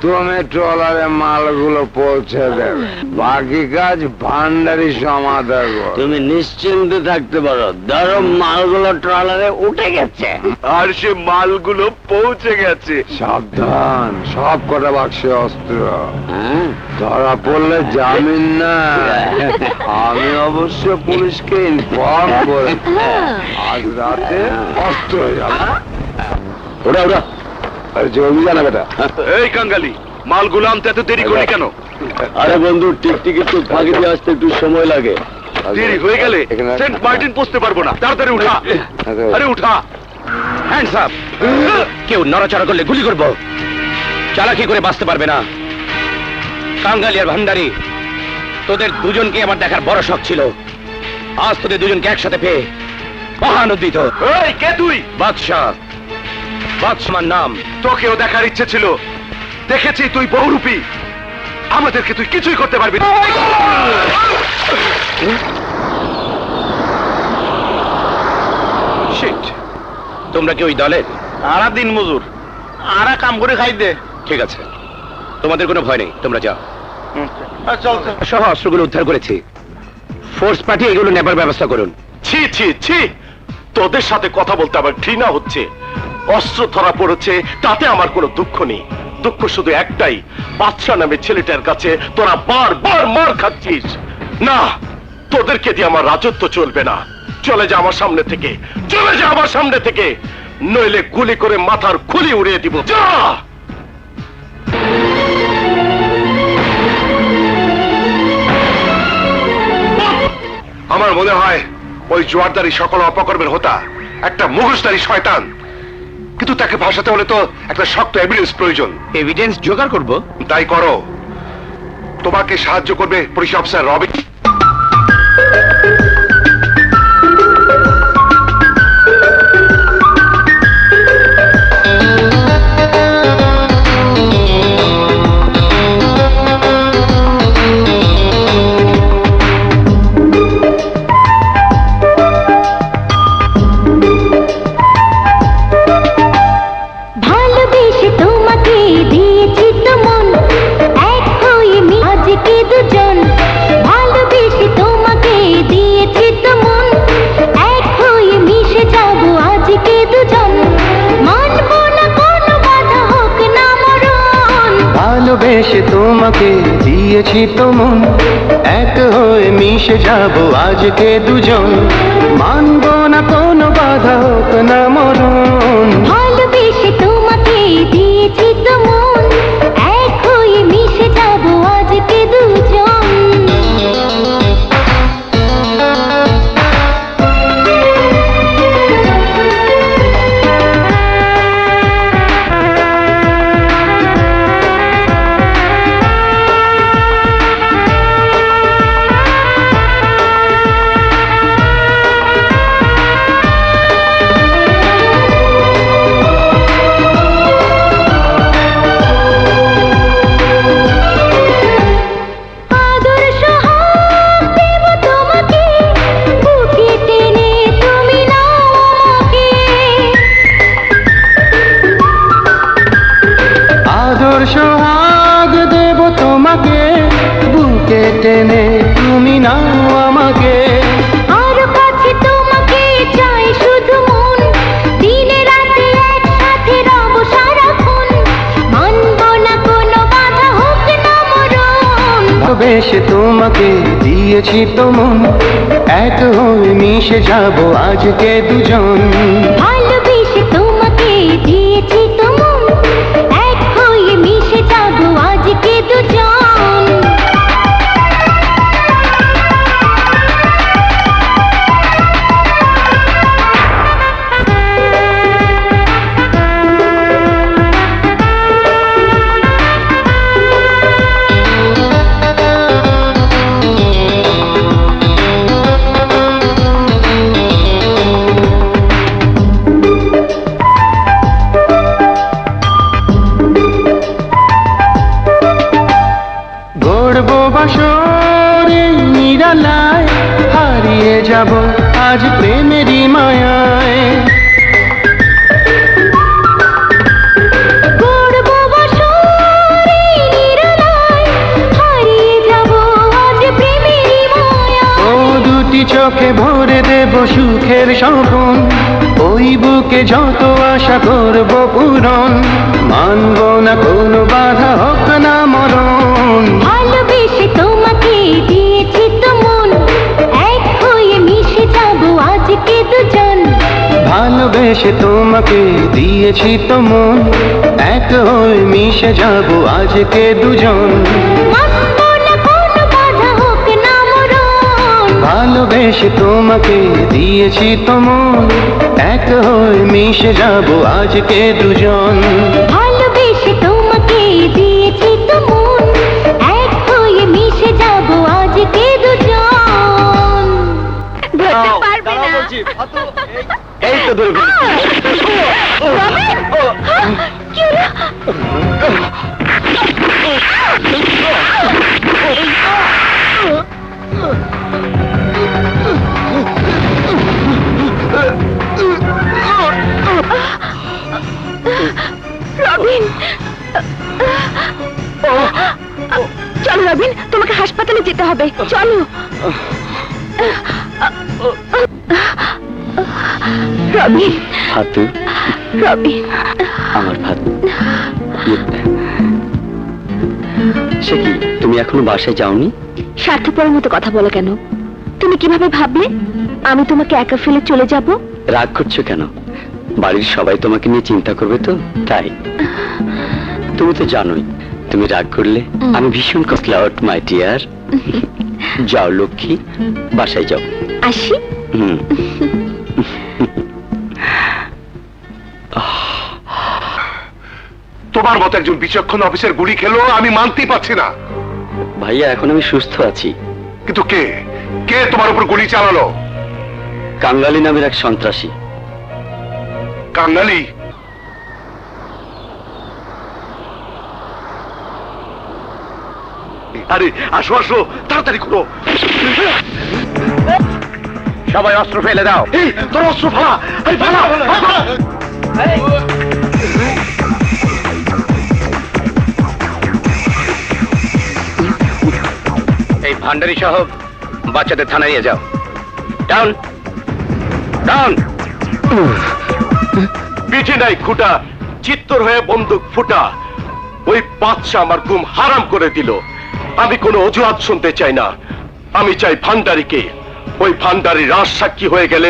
তুমি ট্রলারে মালগুলো পৌঁছে দেবে, বাকি কাজ ভান্ডারি সমাধান করবে। তুমি নিশ্চিন্তে থাকতে পারো, ধরো মালগুলো ট্রলারে উঠে গেছে। আর সে মালগুলো পৌঁছে গেছে। সাবধান, সব কটা বাক্সে অস্ত্র, ধরা পড়লে জামিন না। আমি অবশ্য পুলিশকে ইনফর্ম করে আজ রাতে অস্ত্র হয়ে যাবে। ওরা ওরা আরে জলদি জানা বেটা। এই কাঙ্গালি, মালগুলো আনতে এত দেরি করলি কেন? আরে বন্ধু, টিকটিকি তো ফাঁকি দিয়ে আসতে একটু সময় লাগে। দেরি হয়ে গেলে সেন্ট মার্টিন পৌঁছতে পারবো না। তাড়াতাড়ি উঠা, আরে উঠা। Hands up! কেউ নড়াচড়া করলে গুলি করবো। চালাকি করে বাঁচতে পারবে না। কাঙ্গালি আর ভান্ডারি, তোদের দুজনকে আমার দেখার বড় শখ ছিল। আজ তোদের দুজনকে একসাথে পেয়ে মহানন্দিত। এই কে তুই? বাদশাহ, বাদশার নাম। তোকেও দেখার ইচ্ছে ছিল, দেখেছি তুই বহুরূপী, আমাদেরকে তুই কিছুই করতে পারবি না। Shit! তোমরা কি ওই দলের? আরা দিন মজুর, আরা কাম করে খাই দে। ঠিক আছে, তোমাদের কোনো ভয় নেই, তোমরা যাও। চল চল। সহ অস্ত্রগুলো উদ্ধার করেছি, ফোর্স পাঠিয়ে এগুলো নেবার ব্যবস্থা করুন। ছি ছি ছি, তোদের সাথে কথা বলতে আমার ঘৃণা হচ্ছে। অস্ত্র ধরা পড়েছে তাতে আমার কোনো দুঃখ নেই, দুঃখ শুধু একটাই, বাদশা নামে ছেলেটার কাছে তোরা বারবার মার খাচ্ছিস। না, তোদেরকে দিয়ে আমার রাজত্ব চলবে না। চলে যা আমার সামনে থেকে, চলে যা আমার সামনে থেকে, নইলে গুলি করে মাথার খুলি উড়িয়ে দিব। যা! আমার মনে হয় ওই জোয়ারদারি সকল অপকর্মের হোতা একটা মুখোশধারী শয়তান, কিন্তু তাকে ভাসাতে হলে তো একটা শক্ত এভিডেন্স প্রয়োজন। এভিডেন্স জোগাড় করব। তাই করো, তোমাকে সাহায্য করবে পুলিশ অফিসার রবি। ভালোবেসে তোমাকে দিয়েছি তো মন, এক হয়ে আজকে দুজন। ভালোবেসে তোমাকে দিয়েছি তো মন, এক হয়ে মিশে যাব আজকে দুজন। মানব না কোনো বাধা হোক না মরণ। ভালোবেসে তোমাকে দিয়েছি তো মন, এক হয়ে মিশে যাব আজকে দুজন। মানব না কোনো বাধা হোক না মরণ। ভালোবেসে তোমাকে দিয়েছি তো মন, এক হয়ে মিশে যাব আজকে দুজন। আদর সোহাগ দেব তোমাকে, বুকে টেনে তুমি নাও আমাকে। আদর সোহাগ দেব তোমাকে, বুকে টেনে তুমি নাও আমাকে। আরো কাছে তোমাকে চাই শুধু মন, দিনে রাতে একসাথে রব সারাক্ষণ। মানব না কোনো বাধা হোক না মরণ। ভালোবেসে তোমাকে দিয়েছি তো মন, এক হয়ে মিশে যাব আজকে দুজন। ভালোবেসে তোমাকে দিয়েছি তো মন, এক হয়ে মিশে যাব আজকে দুজন। গড়ব বাসরে নিরালায়, হারিয়ে যাব আজ প্রেমেরই মায়ায়। গড়ব বাসরে নিরালায়, হারিয়ে যাব আজ প্রেমেরই মায়ায়। ও দুটি চোখে ভরে দেব সুখের স্বপন, ওই বুকে যত আশা করব পূরণ। মানব না কোনো বাধা হোক না মরণ। ভালোবেসে তোমাকে দিয়েছি তো মন, এক হয়ে মিশে যাব আজকে দুজন। ভালোবেসে তোমাকে দিয়েছি তো মন, এক হয়ে মিশে যাব আজকে দুজন। মানব না কোনো বাধা হোক না মরণ। ভালোবেসে তোমাকে দিয়েছি তো মন, এক হয়ে মিশে যাব আজকে দুজন। ভালোবেসে তোমাকে এই তো ধরে কি হলো? রবিন, চলো রবিন, তোমাকে হাসপাতালে যেতে হবে, চলো। রবিন, ফাতু, রবিন, আমার ফাতু। সে কি, তুমি এখনো বাসায় যাওনি? স্বার্থপরের মতো কথা বলো কেন? তুমি কিভাবে ভাবলে আমি তোমাকে একা ফেলে চলে যাব? রাগ করছো কেন? বাড়ির সবাই তোমাকে নিয়ে চিন্তা করবে তো, তাই। তুমি তো জানোই, তুমি রাগ করলে আমি ভীষণ কসলা আউট, মাই ডিয়ার। যাও লক্ষ্মী, বাসায় যাও। আসি। হুম। তোমার মতো একজন বিচক্ষণ অফিসার গুলি খেলো আমি মানতেই পারছি না। ভাইয়া, এখন আমি সুস্থ আছি। কিন্তু কে কে তোমার উপর গুলি চালালো? কাঙ্গালি নামের এক সন্ত্রাসী। কাঙ্গালি? আরে আসো আসো, তাড়াতাড়ি করো। সবাই অস্ত্র ফেলে দাও। এই তোর অস্ত্র ফালা, এই ফালা, ফালা। এই ভান্ডারি সহ বাচ্চাদের থানায় নিয়ে যাও। Down down. পিঠে নাই খুঁটা, চিত্তর হয়ে বন্দুক ফুটা। ওই বাচ্চা আমার ঘুম হারাম করে দিল। আমি কোনো অজুহাত শুনতে চাই না, আমি চাই ভান্ডারিকে। ওই ভান্ডারি রাজ সাক্ষী হয়ে গেলে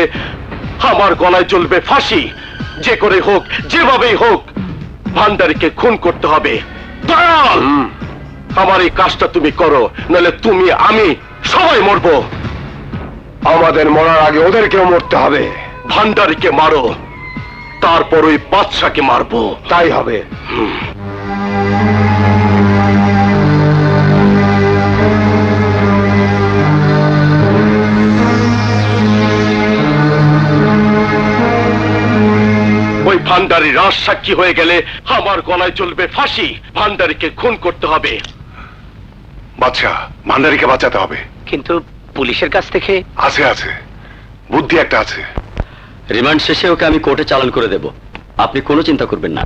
আমার গলায় চলবে ফাঁসি। যে করে হোক, যেভাবেই হোক, ভান্ডারিকে খুন করতে হবে। দয়াল, আমার এই কাজটা তুমি করো, নাহলে তুমি আমি সবাই মরবো। আমাদের মরার আগে ওদেরকেও মরতে হবে। ভান্ডারিকে মারো, তারপর ওই বাদশাকে মারবো। তাই হবে। ওই ভান্ডারি রাজ সাক্ষী হয়ে গেলে আমার গলায় চলবে ফাঁসি। ভান্ডারিকে খুন করতে হবে। বাচ্চা, ভান্ডারিকে বাঁচাতে হবে। কিন্তু পুলিশের কাছ থেকে আছে আছে, বুদ্ধি একটা আছে। রিমান্ড শেষে ওকে আমি কোর্টে চালান করে দেব, আপনি কোনো চিন্তা করবেন না।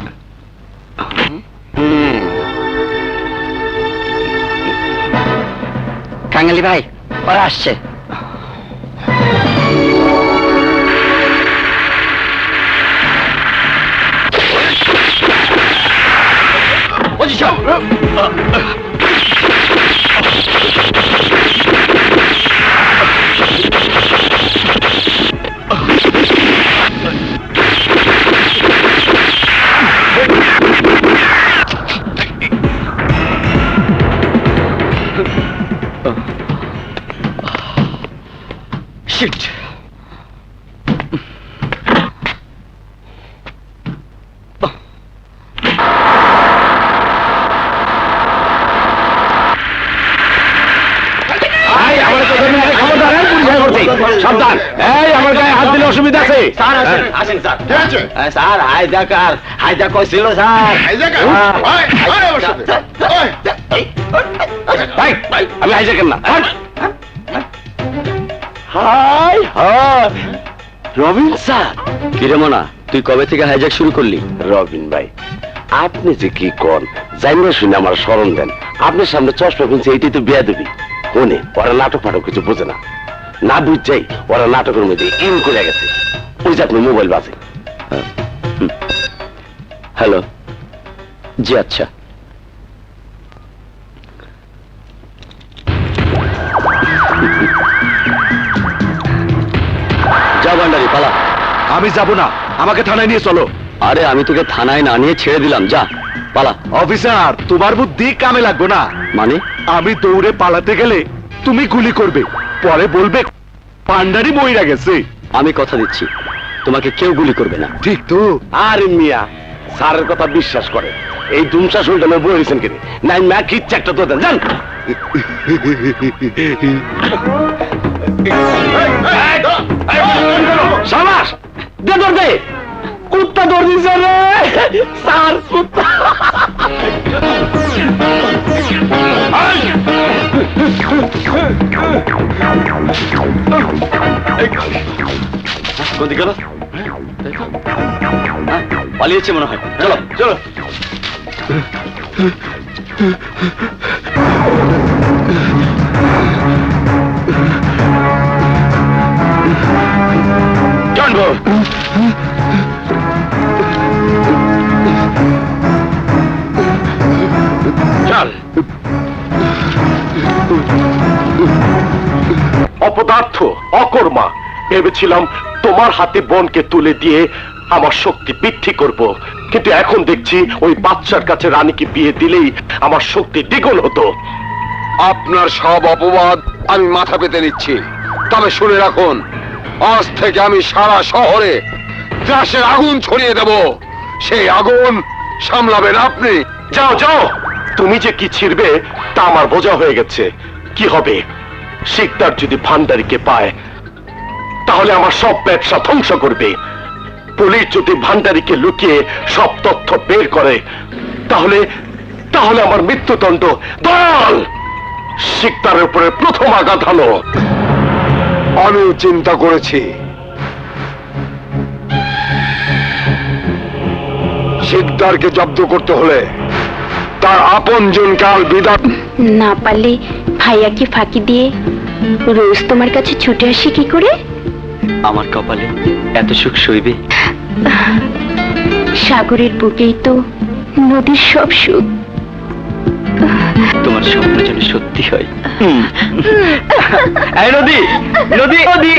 কাঙ্গালি ভাই, ওরা আসছে। Shit! সাবধান। এই আমার গায়ে হাত দিলে অসুবিধা আছে। স্যার আসেন স্যার। স্যার হাইজাক কইছিল স্যার। আমি হাইজাকের না। High high, Robin sir. কিরে মনা, তুই কবে থেকে হাইজ্যাক শুরু করলি? রবিন ভাই, আপনি যে কি কন জানিয়ে শুনে আমার স্মরণ দেন। আপনার সামনে চশমা কিনছে, এইটাই তো বিয়া দেবি। কোনে ওরা নাটক ফাটক কিছু বোঝে না, না বুঝছেই ওরা নাটকের মধ্যে ইন করে গেছে। ওই যে আপনি মোবাইল বাজে। হ্যালো, জি আচ্ছা। যা ভান্ডারি, পালা। আমি যাব না, আমাকে থানায় নিয়ে চলো। আরে আমি তোকে থানায় না নিয়ে ছেড়ে দিলাম, যা পালা। অফিসার, তোমার বুদ্ধি কামে লাগবে না। মানে? আমি দৌড়ে পালাতে গেলে তুমি গুলি করবে, পরে বলবে পান্ডারি মইরা গেছে। আমি কথা দিচ্ছি, তোমাকে কেউ গুলি করবে না। ঠিক তো? আর মিয়া স্যারের কথা বিশ্বাস করে এই দুমসা সুলতানের বই হয়েছেন কিনে নাই ম্যা খিচ্ছে একটা তো দেন। সাবাস, দে দৌড় দে। কুত্তা দৌড় দিছে রে স্যার, কুত্তা। কোনদিকে গেল? পালিয়েছে মনে হয়। চলো চলো। জানবো চল। অপদার্থ, অকর্মা, ভেবেছিলাম তোমার হাতে বোনকে তুলে দিয়ে আমার শক্তি বৃদ্ধি করব, কিন্তু এখন দেখছি ওই বাচ্চার কাছে রানীকে বিয়ে দিলেই আমার শক্তি দ্বিগুণ হতো। আপনার সব অপবাদ আমি মাথা পেতে নিচ্ছি, তবে শুনে রাখুন, আজ থেকে আমি সারা শহরে ত্রাসের আগুন ছড়িয়ে দেব। সেই আগুন সামলাবেন আপনি। যাও যাও, তুমি যে কি ছিড়বে তা আমার বোঝা হয়ে গেছে। কি হবে শিকদার যদি ভান্ডারীকে পায়, তাহলে আমার সব ব্যবসা ধ্বংস করবে। পুলিশ যদি ভান্ডারীকে লুকিয়ে সব তথ্য বের করে, তাহলে তাহলে আমার মৃত্যুদণ্ড। দল শিকদারের উপরে প্রথম আঘাত হানো। আমিও চিন্তা করেছি, শিকদারকে জব্দ করতে হলে তার আপনজন কাল বিদায়। না পারলে ভাইয়াকে ফাঁকি দিয়ে রোজ তোমার কাছে ছুটে আসি কি করে? আমার কপালে এত সুখ সইবে? সাগরের বুকেই তো নদীর সব সুখ। তোমার স্বপ্ন যেন সত্যি হয়। এই নদী, নদী, নদী।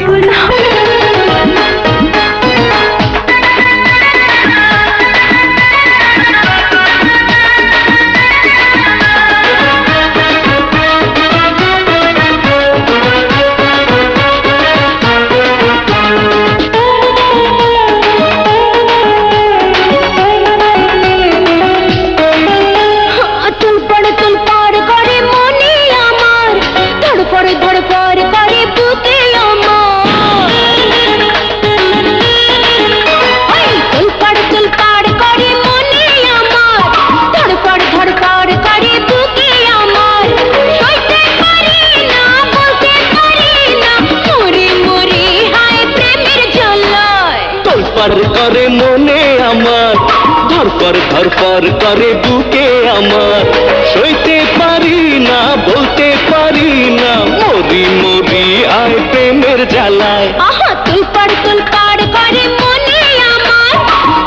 করে মনে আমার, ধরপর ধরপর করে বুকে আমার, সইতে পারি না বলতে পারি না, মরি মরি আয় প্রেমের জ্বালায়। আহা তুলপাড় করে মনে আমার,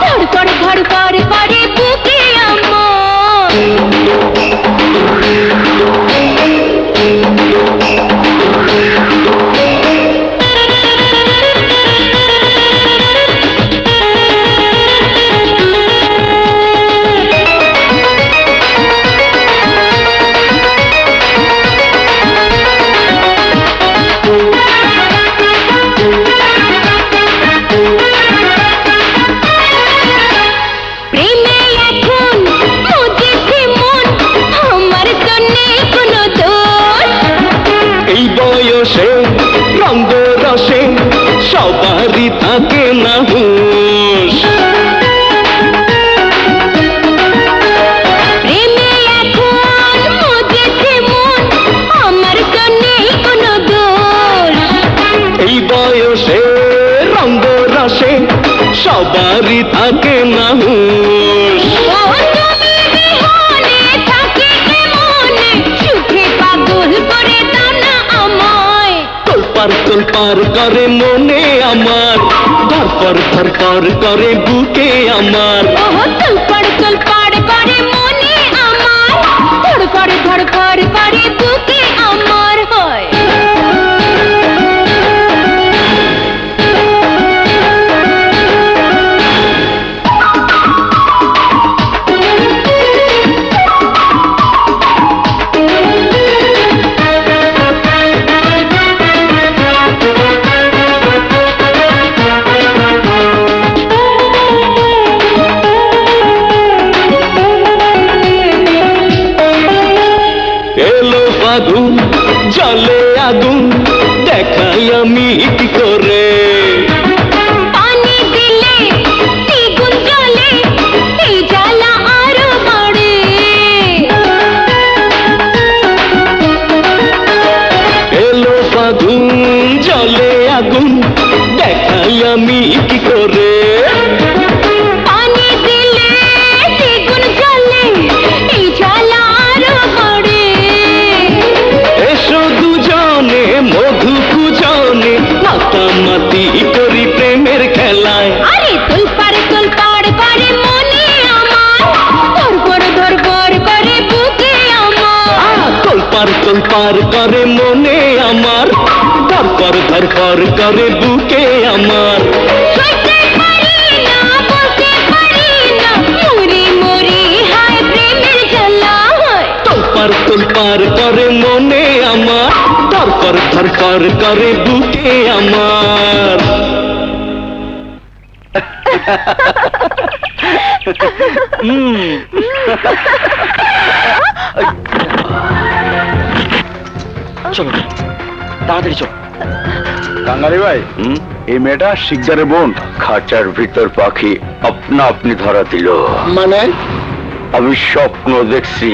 ধড়পড় ধড়পড় করে বুকে আমার। রঙ্গ রসে সবারই থাকে না হুঁশ, প্রেমে এখন মজেছে মন, আমার তো নেই কোনো দোষ। এই বয়সে রঙ্গ রসে সবারই থাকে না হুঁশ। তুমি বিহনে থাকি কেমনে, সুখে পাগল করে দাও না আমায়। তোলপার করে মনে আমার, ধরপর ধরপর করে বুকে আমার। ওহ তোলপাড় করে মনে আমার, ধড়পড় ধড়পড় করে বুকে আমার হয়। তোলপার করে মনে আমার, ধরপর ধরপর করে বুকে আমার। সইতে পারি না, বলতে পারি না, মরি মরি হায় প্রেমের জ্বালা। তোলপার করে মনে আমার, ধরপর ধরপর করে বুকে আমার। চলো তাড়াতাড়ি চলো। কাঙালি ভাই, এই মেয়েটা শিকদারের বোন। খাঁচার ভিতর পাখি আপনা আপনি ধরা দিল। মানে আমি স্বপ্ন দেখছি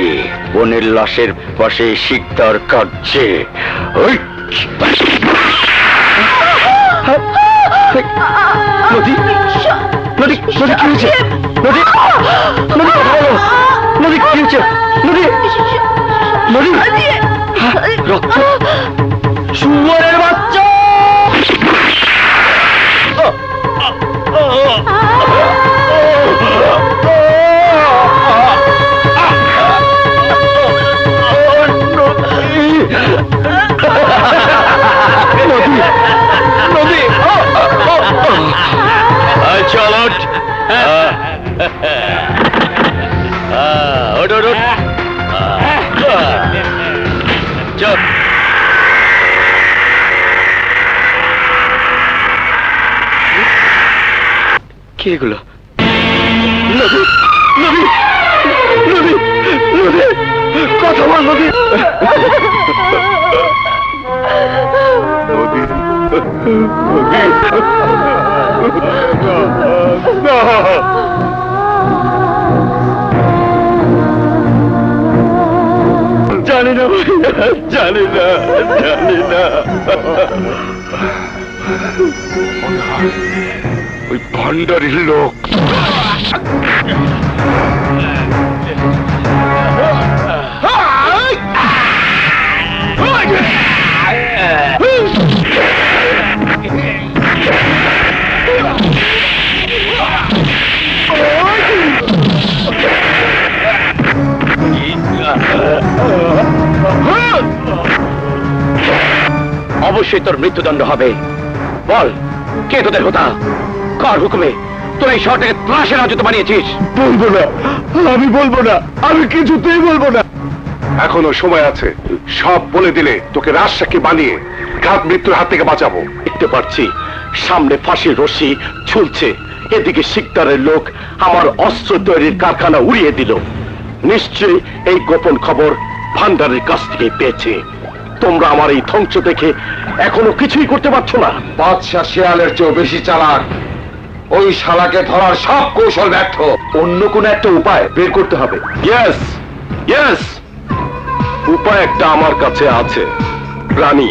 বোনের লাশের পাশে শিকদার কাটছে। ওই! নদী নদী নদী কি হয়েছে? নদী নদী কথা বলো। নদী কি হয়েছে? নদী নদী রক্ত, শুয়োরের বাচ্চা। চল ওঠ। ওঠ ওঠ ওঠ। চল। কি এগুলো? নদী নদী নদী নদী কথা বল নদী। জানি না ভাইয়া, জানি না, জানি না। ওই ভান্ডারির লোক। অবশ্যই তোর মৃত্যুদণ্ড হবে। বল, কে তোদের হোতা? কার হুকুমে তোর এই শহরটাকে ত্রাসের রাজ্য বানিয়েছিস? বলবো না, আমি বলবো না, আমি কিছুতেই বলবো না। এখনো সময় আছে, সব বলে দিলে তোকে রাজসাক্ষী বানিয়ে ঘাত মৃত্যুর হাত থেকে বাঁচাবো। দেখতে পাচ্ছি সামনে ফাঁসির রশি ঝুলছে, এদিকে শিকদারের লোক আমার অস্ত্র তৈরির কারখানা উড়িয়ে দিল। নিশ্চয়ই এই গোপন খবর ভান্ডারের কাছ থেকে পেয়েছে। তোমরা আমার এই ধ্বংস দেখে এখনো কিছুই করতে পারছো না। বাদশা শিয়ালের চেয়েও বেশি চালাক। ওই শালাকে ধরার সব কৌশল ব্যর্থ। অন্য কোনো একটা উপায় বের করতে হবে। ইয়েস ইয়েস, উপায় একটা আমার কাছে আছে। রানী,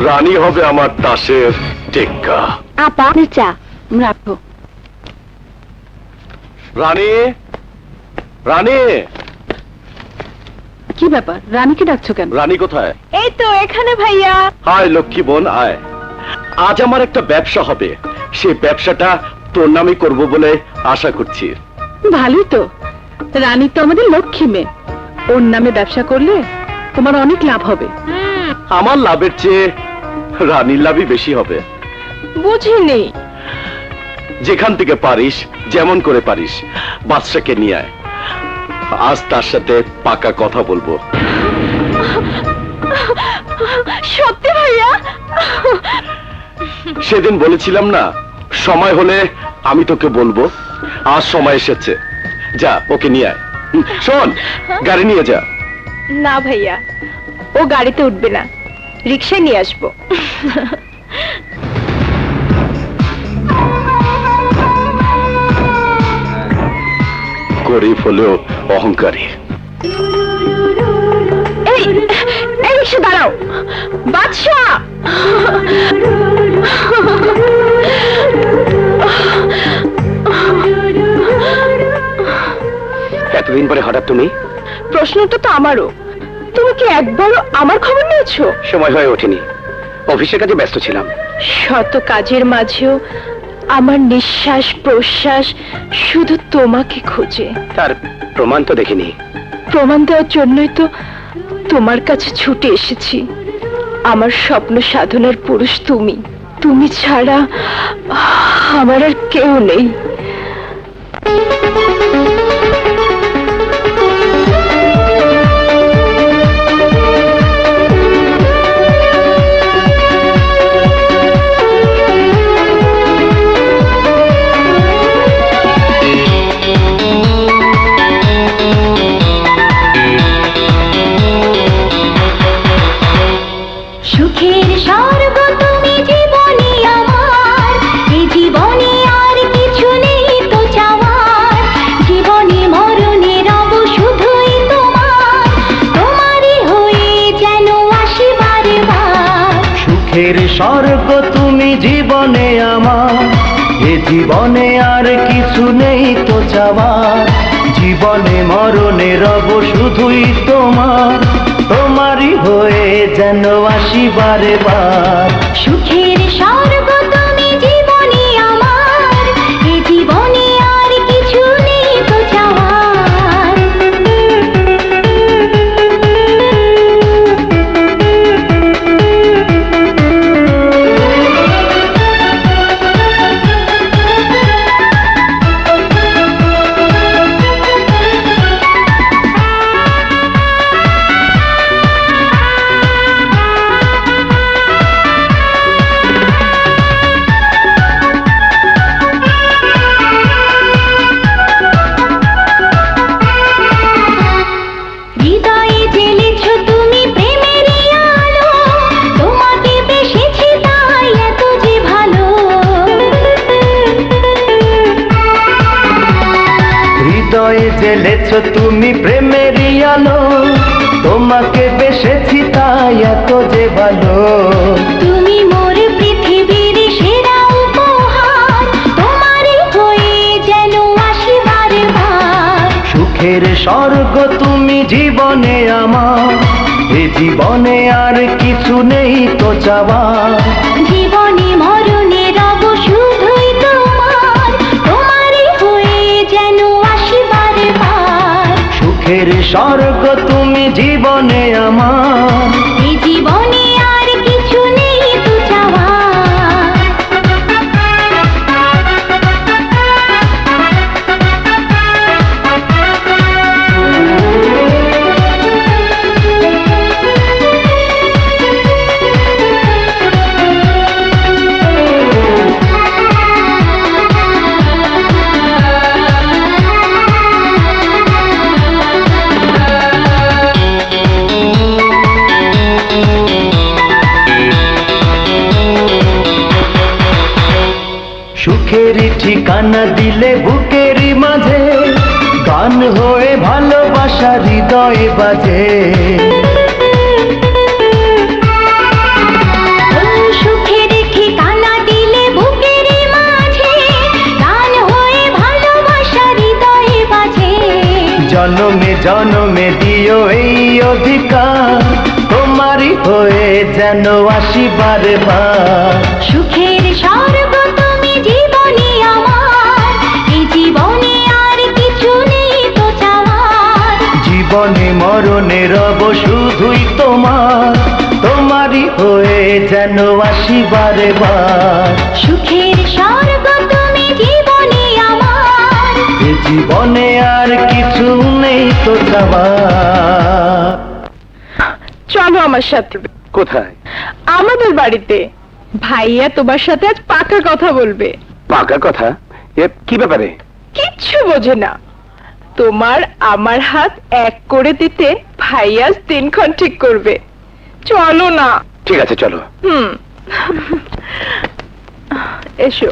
রানী হবে আমার তাসের টেক্কা। আপা চা রাখো। রানী, রানী, কি ব্যাপার, রানীকে ডাকছো কেন? রানী কোথায়? এই তো এখানে ভাইয়া। হায় লক্ষ্মী বোন, আয়। আজ আমার একটা ব্যবসা হবে, সেই ব্যবসাটা তোর নামে করব বলে আশা করছি। ভালোই তো, রানী তো আমাদের লক্ষ্মী মেয়ে, ওর নামে ব্যবসা করলে তোমার অনেক লাভ হবে। আমার লাভের চেয়ে রানীর লাভই বেশি হবে। বুঝিনি। যেখান থেকে পারিস, যেমন করে পারিস, বাদশাকে নিয়ে আয়। আজ তার সাথে পাকা কথা বলবো। সত্যি ভাইয়া? সেদিন বলেছিলাম না, সময় হলে আমি তোকে বলবো। আজ সময় এসেছে, যা ওকে নিয়ে আয়। শোন, গাড়ি নিয়ে যা। না ভাইয়া, ও গাড়িতে উঠবে না, রিক্সায় নিয়ে আসবো। গরিব হলেও অহংকারী। এই এই রিক্সা দাঁড়াও, বাদশা। এতদিন পরে হঠাৎ তুমি? প্রশ্নটা তো আমারও। তুমি কি একবারও আমার খবর নিয়েছো? সময় হয়ে ওঠেনি, অফিসের কাজে ব্যস্ত ছিলাম। শত কাজের মাঝেও আমার নিঃশ্বাস প্রশ্বাস শুধু তোমাকে খোঁজে। তার প্রমাণ তো দেখিনি। প্রমাণ দেওয়ার জন্যই তো তোমার কাছে ছুটে এসেছি। আমার স্বপ্ন সাধনার পুরুষ তুমি। তুমি ছাড়া আমার আর কেউ নেই। সুখের স্বর্গ তুমি জীবনে আমার, এই জীবনে আর কিছু নেই তো চাওয়ার। জীবনে মরণে রব শুধুই তোমার, তোমারই হয়ে যেন আসি বারে বার। সুখের স্বর্গ তুমি জীবনে আমার, এ জীবনে আর কিছু নেই তো চাওয়ার। জীবনে মরণে রব শুধুই তোমার, তোমারই হয়ে যেন আসি বারে বার। সুখের স্বর্গ তুমি জীবনে আমার, এই জীবনে আর কিছু নেই তো চাওয়ার। হৃদয়ে জ্বেলেছ তুমি প্রেমেরই আলো, তোমাকে বেসেছি তাই এত যে ভালো। হৃদয়ে জ্বেলেছ তুমি প্রেমেরই আলো, তোমাকে বেসেছি তাই এত যে ভালো। তুমি মোর পৃথিবীর সেরা উপহার, তোমারই হয়ে যেন আসি বারে বার। সুখের স্বর্গ তুমি জীবনে আমার, এ জীবনে আর কিছু নেই তো চাওয়ার। জীবনে মরণে রব শুধুই তোমার, তোমারই হয়ে যেন আসি বারে বার। সুখের স্বর্গ তুমি জীবনে আমার, এই জীবনে আর কিছু নেই তো চাওয়ার। সুখেরই ঠিকানা দিলে বুকেরই মাঝে, গান হয়ে ভালোবাসা হৃদয়ে বাজে। সুখের ঠিকানা দিলে বুকের মাঝে, গান হয়ে ভালোবাসা হৃদয়ে বাজে। জনমে জনমে দিও এই অধিকার, তোমারই হয়ে যেন আসি বারে বার। সুখের স্বর্গ তুমি জীবনে আমার, এই জীবনে আর কিছু নেই তো চাওয়ার। জীবনে মরণে রব শুধুই তোমার, তোমারই হয়ে যেন আসি বারে বার। সুখের স্বর্গ তুমি জীবনে আমার, এ জীবনে আর কিছু নেই তো চাওয়ার। চলো আমার সাথে। কোথায়? আমাদের বাড়িতে। ভাইয়া তোমার সাথে আজ পাকা কথা বলবে। পাকা কথা? এ কি ব্যাপারে? কিচ্ছু বোঝে না। তোমার আমার হাত এক করে দিতে ভাইয়া আজ দিনক্ষণ ঠিক করবে। চলো না। ঠিক আছে চলো। এসো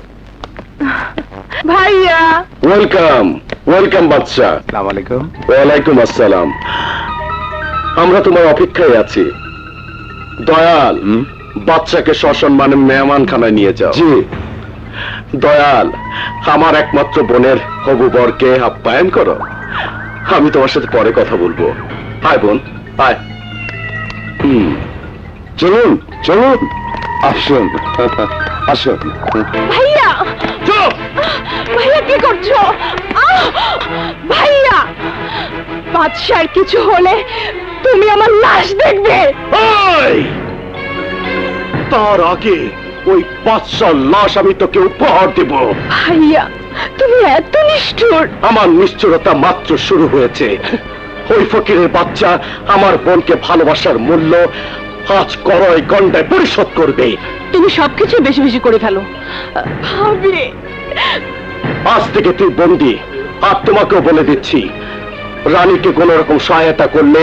ভাইয়া। ওয়েলকাম ওয়েলকাম বাচ্চা। আসসালামু আলাইকুম। ওয়ালাইকুম আসসালাম। আমরা তোমার অপেক্ষায় আছি। দয়াল, বাচ্চাকে সসম্মানে মেহমানখানায় নিয়ে যাও। জি। দয়াল, আমার একমাত্র বোনের হবু বরকে আপ্যায়ন করো। আমি তোমার সাথে পরে কথা বলবো। আয় বোন, আয়। চলুন চলুন, আসুন আসুন। ভাইয়া, চুপ! ভাইয়া কি করছো? ভাইয়া, বাদশার কিছু হলে তুমি আমার লাশ দেখবে। ওই! তার আগে ওই বাদশার লাশ আমি তোকে উপহার দেব। ভাইয়া তুমি এত নিষ্ঠুর। আমার নিশ্চয়তা মাত্র শুরু হয়েছে। ওই ফকিরের বাচ্চা আমার বোনকে ভালোবাসার মূল্য আজ করয় গন্ডায় পরিশোধ করবে। তুমি সবকিছু বেশি বেশি করে ফেলো। ভাবি আজ থেকে তুই বন্দি। আর তোমাকেও বলে দিচ্ছি, রানীকে কোন রকম সহায়তা করলে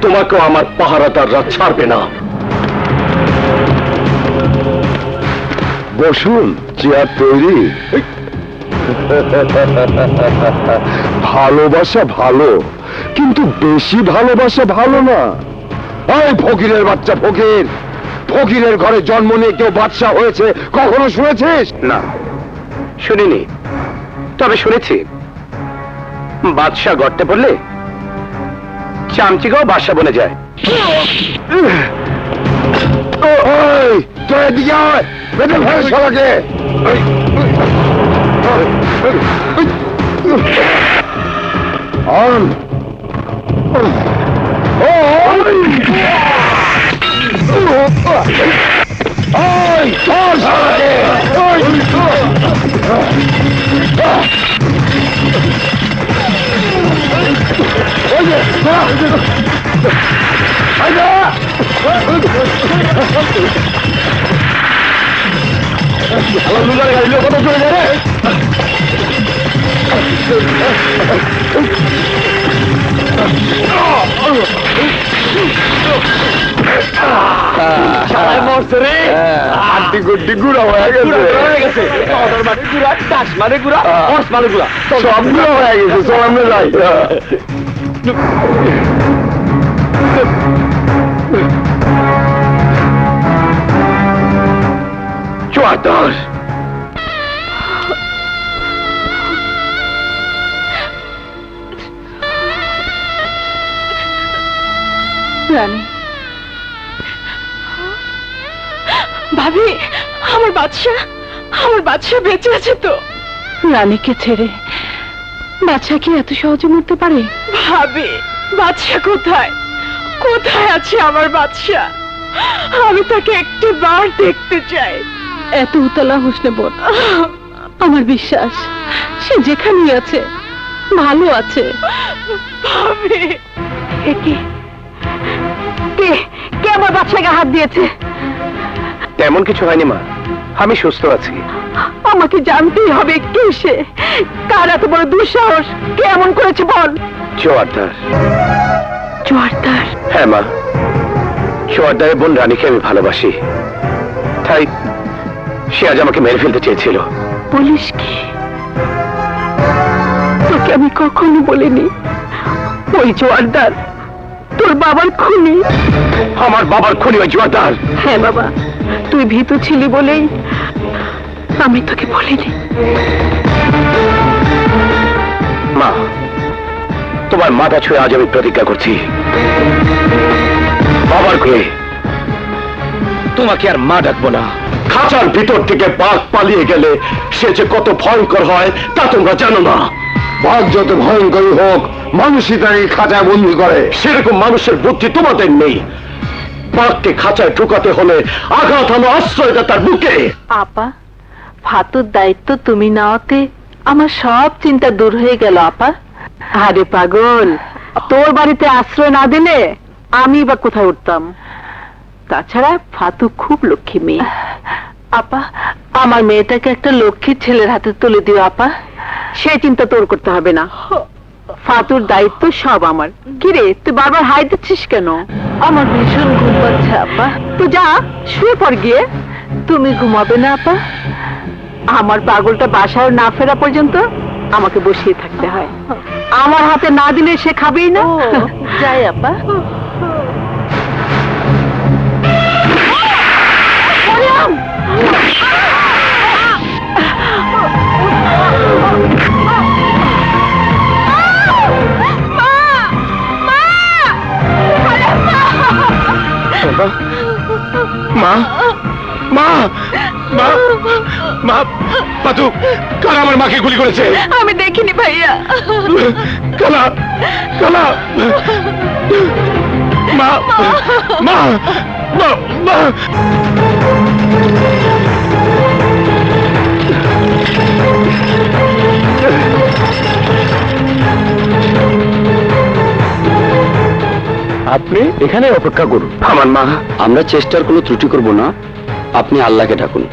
তোমাকেও আমার পাহারাদাররা ছাড়বে না। বসুন, চেয়ার তৈরি। ভালোবাসা ভালো, কিন্তু বেশি ভালোবাসা ভালো না। এই ফকিরের বাচ্চা ফকির, ফকিরের ঘরে জন্ম নিয়ে কেউ বাদশা হয়েছে কখনো শুনেছিস? না, শুনিনি। তবে শুনেছি বাদশা গর্তে পড়লে চামচিকাও বাদশা বনে যায়। ওই তুই এদিকে আয়, বেঁধে ফেল সবাইকে। আন ওই চল সবাইকে। কত চলে যাবে? মরছে রে, আড্ডি গুড্ডি গুড়া হয়ে গেছে। মানে গুড়া, মানে গুড়া, সব গুড়া হয়ে গেছে। চল আমরা যাই। চুয়াত্তর। রানী, ভাবি আমার বাদশা বেঁচে আছে তো? রানীকে ছেড়ে বাদশা কি এত সহজে মরতে পারে? ভাবি বাদশা কোথায়? কোথায় আছে আমার বাদশা? আমি তাকে একটি বার দেখতে চাই। এত উতলা হোস না বোন, আমার বিশ্বাস সে যেখানেই আছে ভালো আছে। ভাবি কে কে আমার বাচ্চাকে হাত দিয়েছে? তেমন কিছু হয়নি মা, আমি সুস্থ আছি। আমাকে জানতেই হবে কে সে, কার এত বড় দুঃসাহস, কে এমন করেছে বল। জোয়ারদার। জোয়ারদার? হ্যাঁ মা, জোয়ারদারের বোন রানীকে আমি ভালোবাসি, তাই সে আজ আমাকে মেরে ফেলতে চেয়েছিল। বলিস কি? তোকে আমি কখনো বলিনি ওই জোয়ারদার তোর বাবার খুনি? আমার বাবার খুনি ওই জোয়ারদার? হ্যাঁ বাবা, তুই ভীতু ছিলি বলেই আমি তোকে বলিনি। মা, তোমার মাথা ছুঁয়ে আজ আমি প্রতিজ্ঞা করছি, বাবার খুনি তোমাকে আর মা ডাকবো না। খাঁচার ভিতর থেকে বাঘ পালিয়ে গেলে সে যে কত ভয়ঙ্কর হয় তা তোমরা জানো না। বাঘ যত ভয়ঙ্করই হোক, মানুষই তাকে খাঁচায় বন্দি করে। সেরকম মানুষের বুদ্ধি তোমাদের নেই। বাঘকে খাঁচায় ঢুকাতে হলে আঘাত হানো আশ্রয়টা তার বুকে। আপা, ফাতুর দায়িত্ব তুমি নেওয়াতে আমার সব চিন্তা দূর হয়ে গেল আপা। আরে পাগল, তোর বাড়িতে আশ্রয় না দিলে আমি বা কোথায় উঠতাম? তাছাড়া ফাতু খুব লক্ষ্মী মেয়ে। আপা, আমার মেয়েটাকে একটা লক্ষ্মীর ছেলের হাতে তুলে দিও আপা। সে চিন্তা তোর করতে হবে না, ফাতুর দায়িত্ব সব আমার। কিরে, তুই বারবার হাই দিচ্ছিস কেন? আমার ভীষণ ঘুম পাচ্ছে আপা। তুই যা শুয়ে পড় গিয়ে। তুমি ঘুমাবে না আপা? আমার পাগলটা বাসায় না ফেরা পর্যন্ত আমাকে বসিয়ে থাকতে হয়। আমার হাতে না দিলে সে খাবেই না। যাই আপা। মা, মা, মা, মা, পাতু, কারা আমার মাকে গুলি করেছে? আমি দেখিনি ভাইয়া। কালা, কালা। মা মা মা মা আপনি এখানে অপেক্ষা করুন। আমার মা, আমরা চেষ্টার কোনো ত্রুটি করব না, আপনি আল্লাহকে ডাকুন।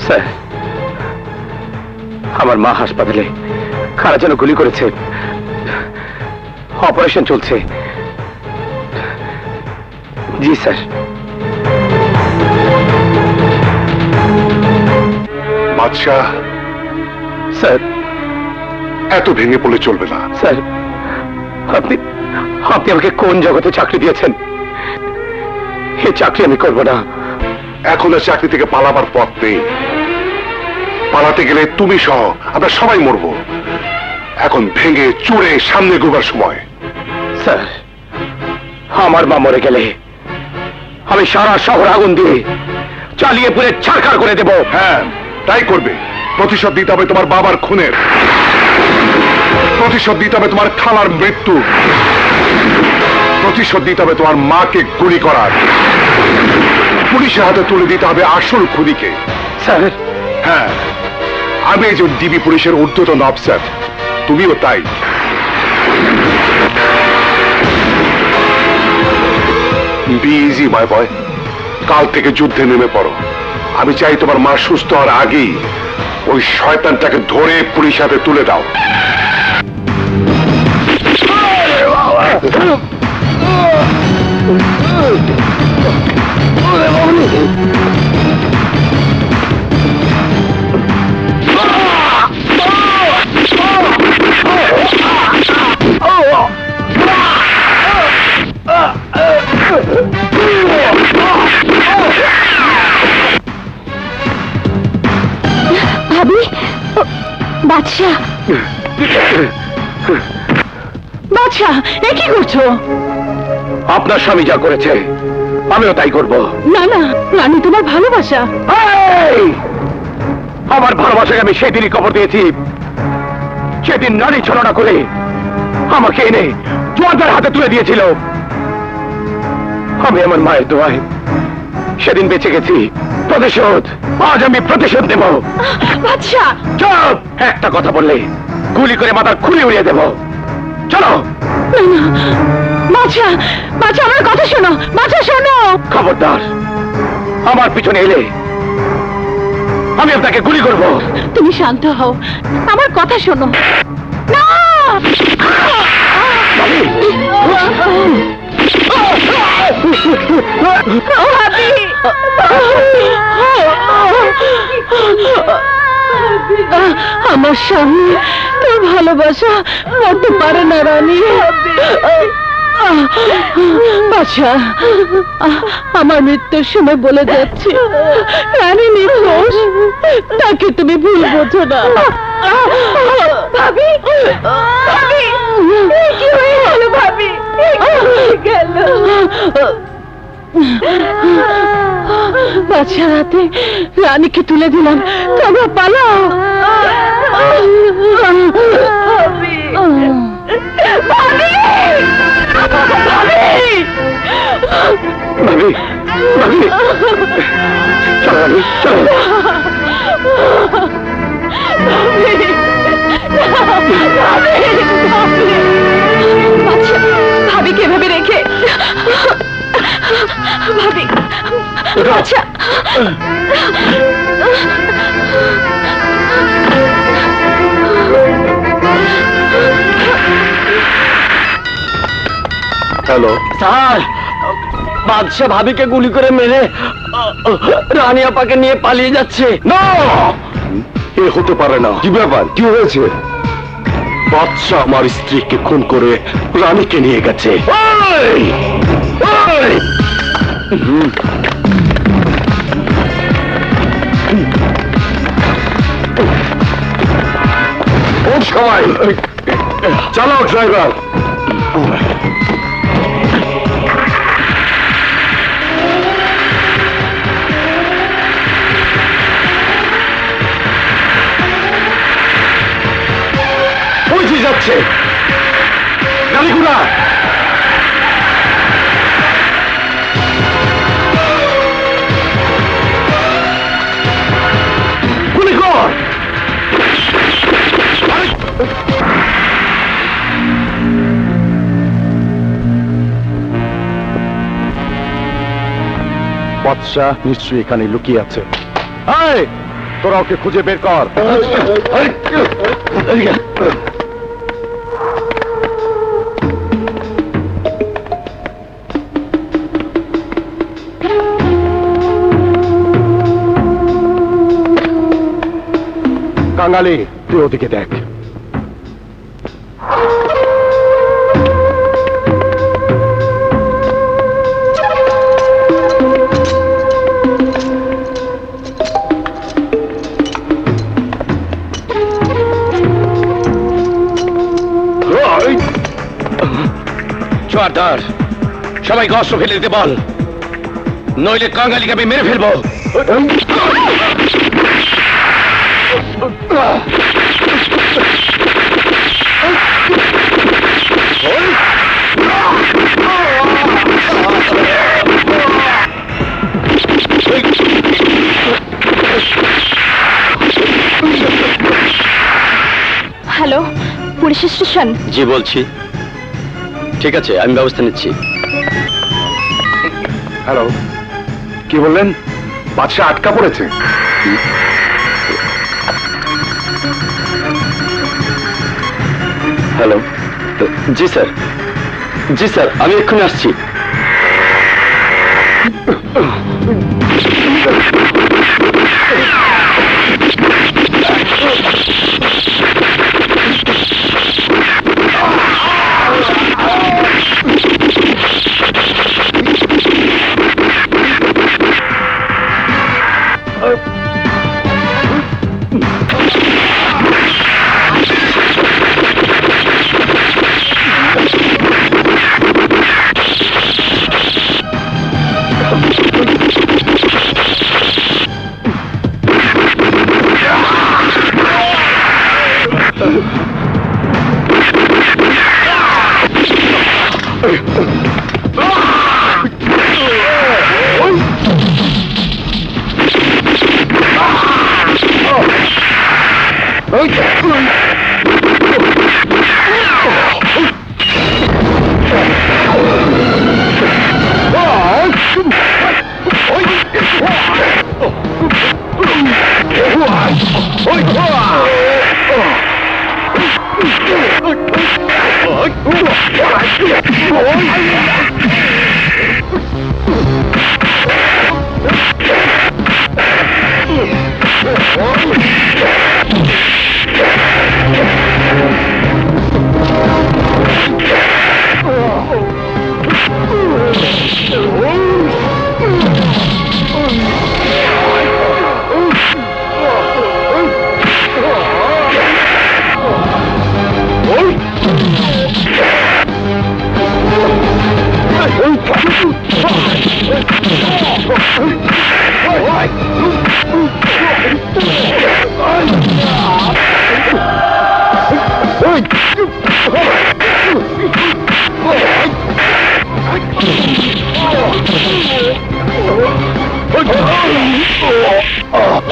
স্যার, আমার মা হাসপাতালে, কারা যেন গুলি করেছে, অপারেশন চলছে। জি স্যার। বাদশাহ, স্যার, এত ভেঙে পড়লে চলবে না। স্যার, আপনি আপনি আমাকে কোন জগতে চাকরি দিয়েছেন? এই চাকরি আমি করব না। এখন আর চাকরি থেকে পালাবার পথ নেই। পালাতে গেলে তুমি সহ আমরা সবাই মরবো। এখন ভেঙে চুরে সামনে গোবার সময়। স্যার, আমার মা মরে গেলে আমি সারা শহর আগুন দিয়ে চালিয়ে পুড়ে ছারখার করে দেব। হ্যাঁ, তাই করবে। প্রতিশোধ দিতে হবে তোমার বাবার খুনের, প্রতিশোধ দিতে হবে তোমার খালার মৃত্যু, প্রতিশোধ দিতে হবে তোমার মাকে গুলি করার, পুলিশের হাতে তুলে দিতে হবে আসল খুনিকে। স্যার, হ্যাঁ, আমি একজন ডিবি পুলিশের ঊর্ধ্বতন অফিসার, তুমিও তাই। বি ইজি মাই বয়, কাল থেকে যুদ্ধে নেমে পড়ো। আমি চাই তোমার মা সুস্থ হওয়ার আগেই ওই শয়তানটাকে ধরে পুলিশ হাতে তুলে দাও। ভাবি, বাদশা, বাদশা, এ কি করছো? আপনার স্বামী যা করেছে আমিও তাই করব। না না, রানী তোমার ভালোবাসা। এই! আমার ভালোবাসাকে আমি সেদিনই খবর দিয়েছি, সেদিন নারী ছলনা করে আমাকে এনে জোয়ারদার হাতে তুলে দিয়েছিল। আমি আমার মায়ের দোয়ায় সেদিন বেঁচে গেছি। প্রতিশোধ, আজ আমি প্রতিশোধ দেব। বাদশা, চুপ! একটা কথা বললে গুলি করে মাথার খুলি উড়িয়ে দেব। চলো। বাদশা, বাদশা, আমার কথা শোনো। বাদশা, শোনো। খবরদার আমার পিছনে এলে আমি আপনাকে গুলি করব। তুমি শান্ত হও, আমার কথা শোনো। না! ভাবি! আমার স্বামী তোর ভালোবাসা করতে পারে না রানী। বাদশা, আমার মৃত্যুর সময় বলে যাচ্ছে রানী নির্দোষ, তাকে তুমি ভুল বোঝো না। ভাবি, ভাবি, কি হয়ে গেল? ভাবি, গেল বাদশা রাতে রানীকে তুলে দিলাম, তোমরা পালাও। ভাবি, ভাবি, ভাবি, ভাবি, চলো রানী, চলো। ভাবিকে এভাবে রেখে, ভাবি, আচ্ছা, হ্যালো স্যার, বাদশা ভাবিকে গুলি করে মেরে রানী আপাকে নিয়ে পালিয়ে যাচ্ছে। না, এ হতে পারে না। কি ব্যাপার, কি হয়েছে? বাদশা আমার স্ত্রীকে খুন করে রানীকে নিয়ে গেছে। এই! এই! ওঠ সবাই, চালাও ড্রাইভার। বুঝে যাচ্ছে গালিগুলা গুলি কর বাদশাহ নিশ্চয়ই এখানে লুকিয়ে আছে তোরা ওকে খুঁজে বের কর কাঙালি তুই ওদিকে দেখ জোয়ারদার সবাইকে অস্ত্র ফেলে দিতে বল, নইলে কাঙালিকে আমি মেরে ফেলবো। Hello, police station? জি বলছি। ঠিক আছে, আমি ব্যবস্থা নিচ্ছি। হ্যালো, কি বললেন? বাদশাহ আটকা পড়েছে? হ্যালো, জি স্যার, জি স্যার, আমি এক্ষুনি আসছি।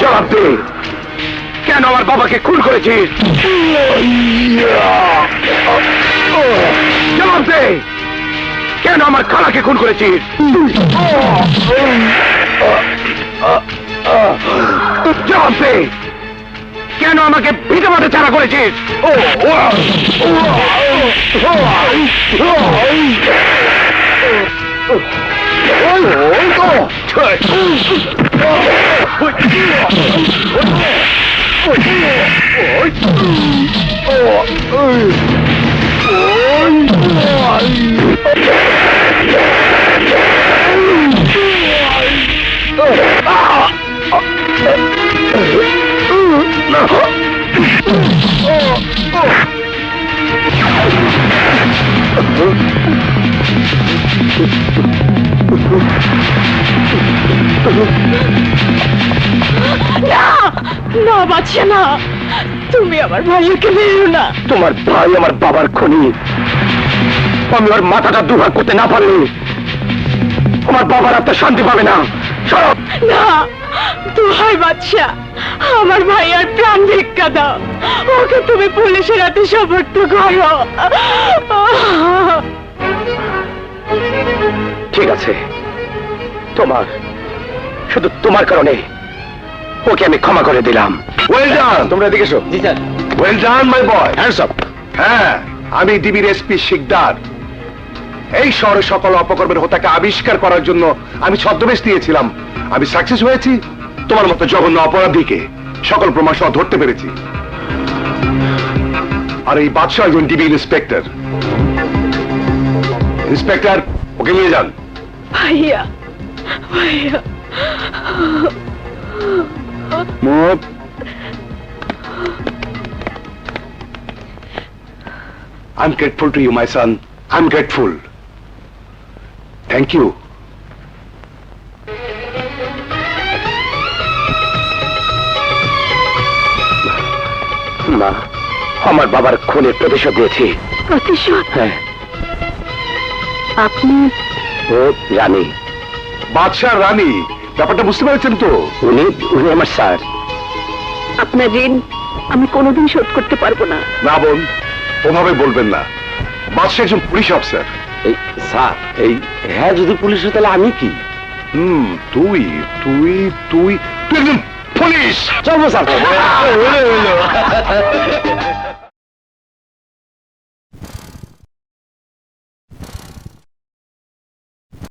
জবাব দে, কেন আমার বাবাকে খুন করেছিস? জবাব দে, কেন আমার খালাকে খুন করেছিস? জবাব দে, কেন আমাকে ভিটে মাঠে ছাড়া করেছিস? না, বাচ্চা না। তুমি আমার ভাইয়াকে মেরো না। তোমার ভাই আমার বাবার খনি, আমি ওর মাথাটা দুভাগ করতে না পারলে আমার বাবার আত্মা শান্তি পাবে না। সরো। না, দোহাই বাদশা, আমার ভাইয়ার প্রাণ ভিক্ষা দাও, ওকে তুমি পুলিশের হাতে সমর্থ করো। ঠিক আছে, তোমার, শুধু তোমার কারণে ওকে আমি ক্ষমা করে দিলাম। ওয়েল ডান, তোমরা এদিকে এসো। জি sir. Well done my boy. Hands up. হ্যাঁ, আমি ডিবির এসপি শিকদার। এই শহরে সকল অপকর্মের হোতাকে আবিষ্কার করার জন্য আমি ছদ্মবেশ দিয়েছিলাম। আমি সাকসেস হয়েছি। তোমার মতো জঘন্য অপরাধীকে সকল প্রমাণ সহ ধরতে পেরেছি। আর এই বাদশাহ একজন ডিবি ইন্সপেক্টর। ইন্সপেক্টর, ওকে নিয়ে যান। ভাইয়া, ভাইয়া, move. I'm grateful to you, my son. I'm grateful. Thank you. মা, আমার বাবার খুনের প্রতিশোধ দিয়েছি। প্রতিশোধ? হ্যাঁ। আপনি? ও রানী। বাদশাহ রানী, ব্যাপারটা বুঝতে পেরেছেন তো? উনি উনি আমার স্যার। আপনার ঋণ আমি কোনোদিন শোধ করতে পারবো না। না বোন, ওভাবে বলবেন না। বাদশাহ একজন পুলিশ অফিসার। এই স্যার, এই হ্যাঁ যদি পুলিশ হতো তাহলে আমি কি? তুই তুই তুই তুই একজন পুলিশ। চলবো স্যার।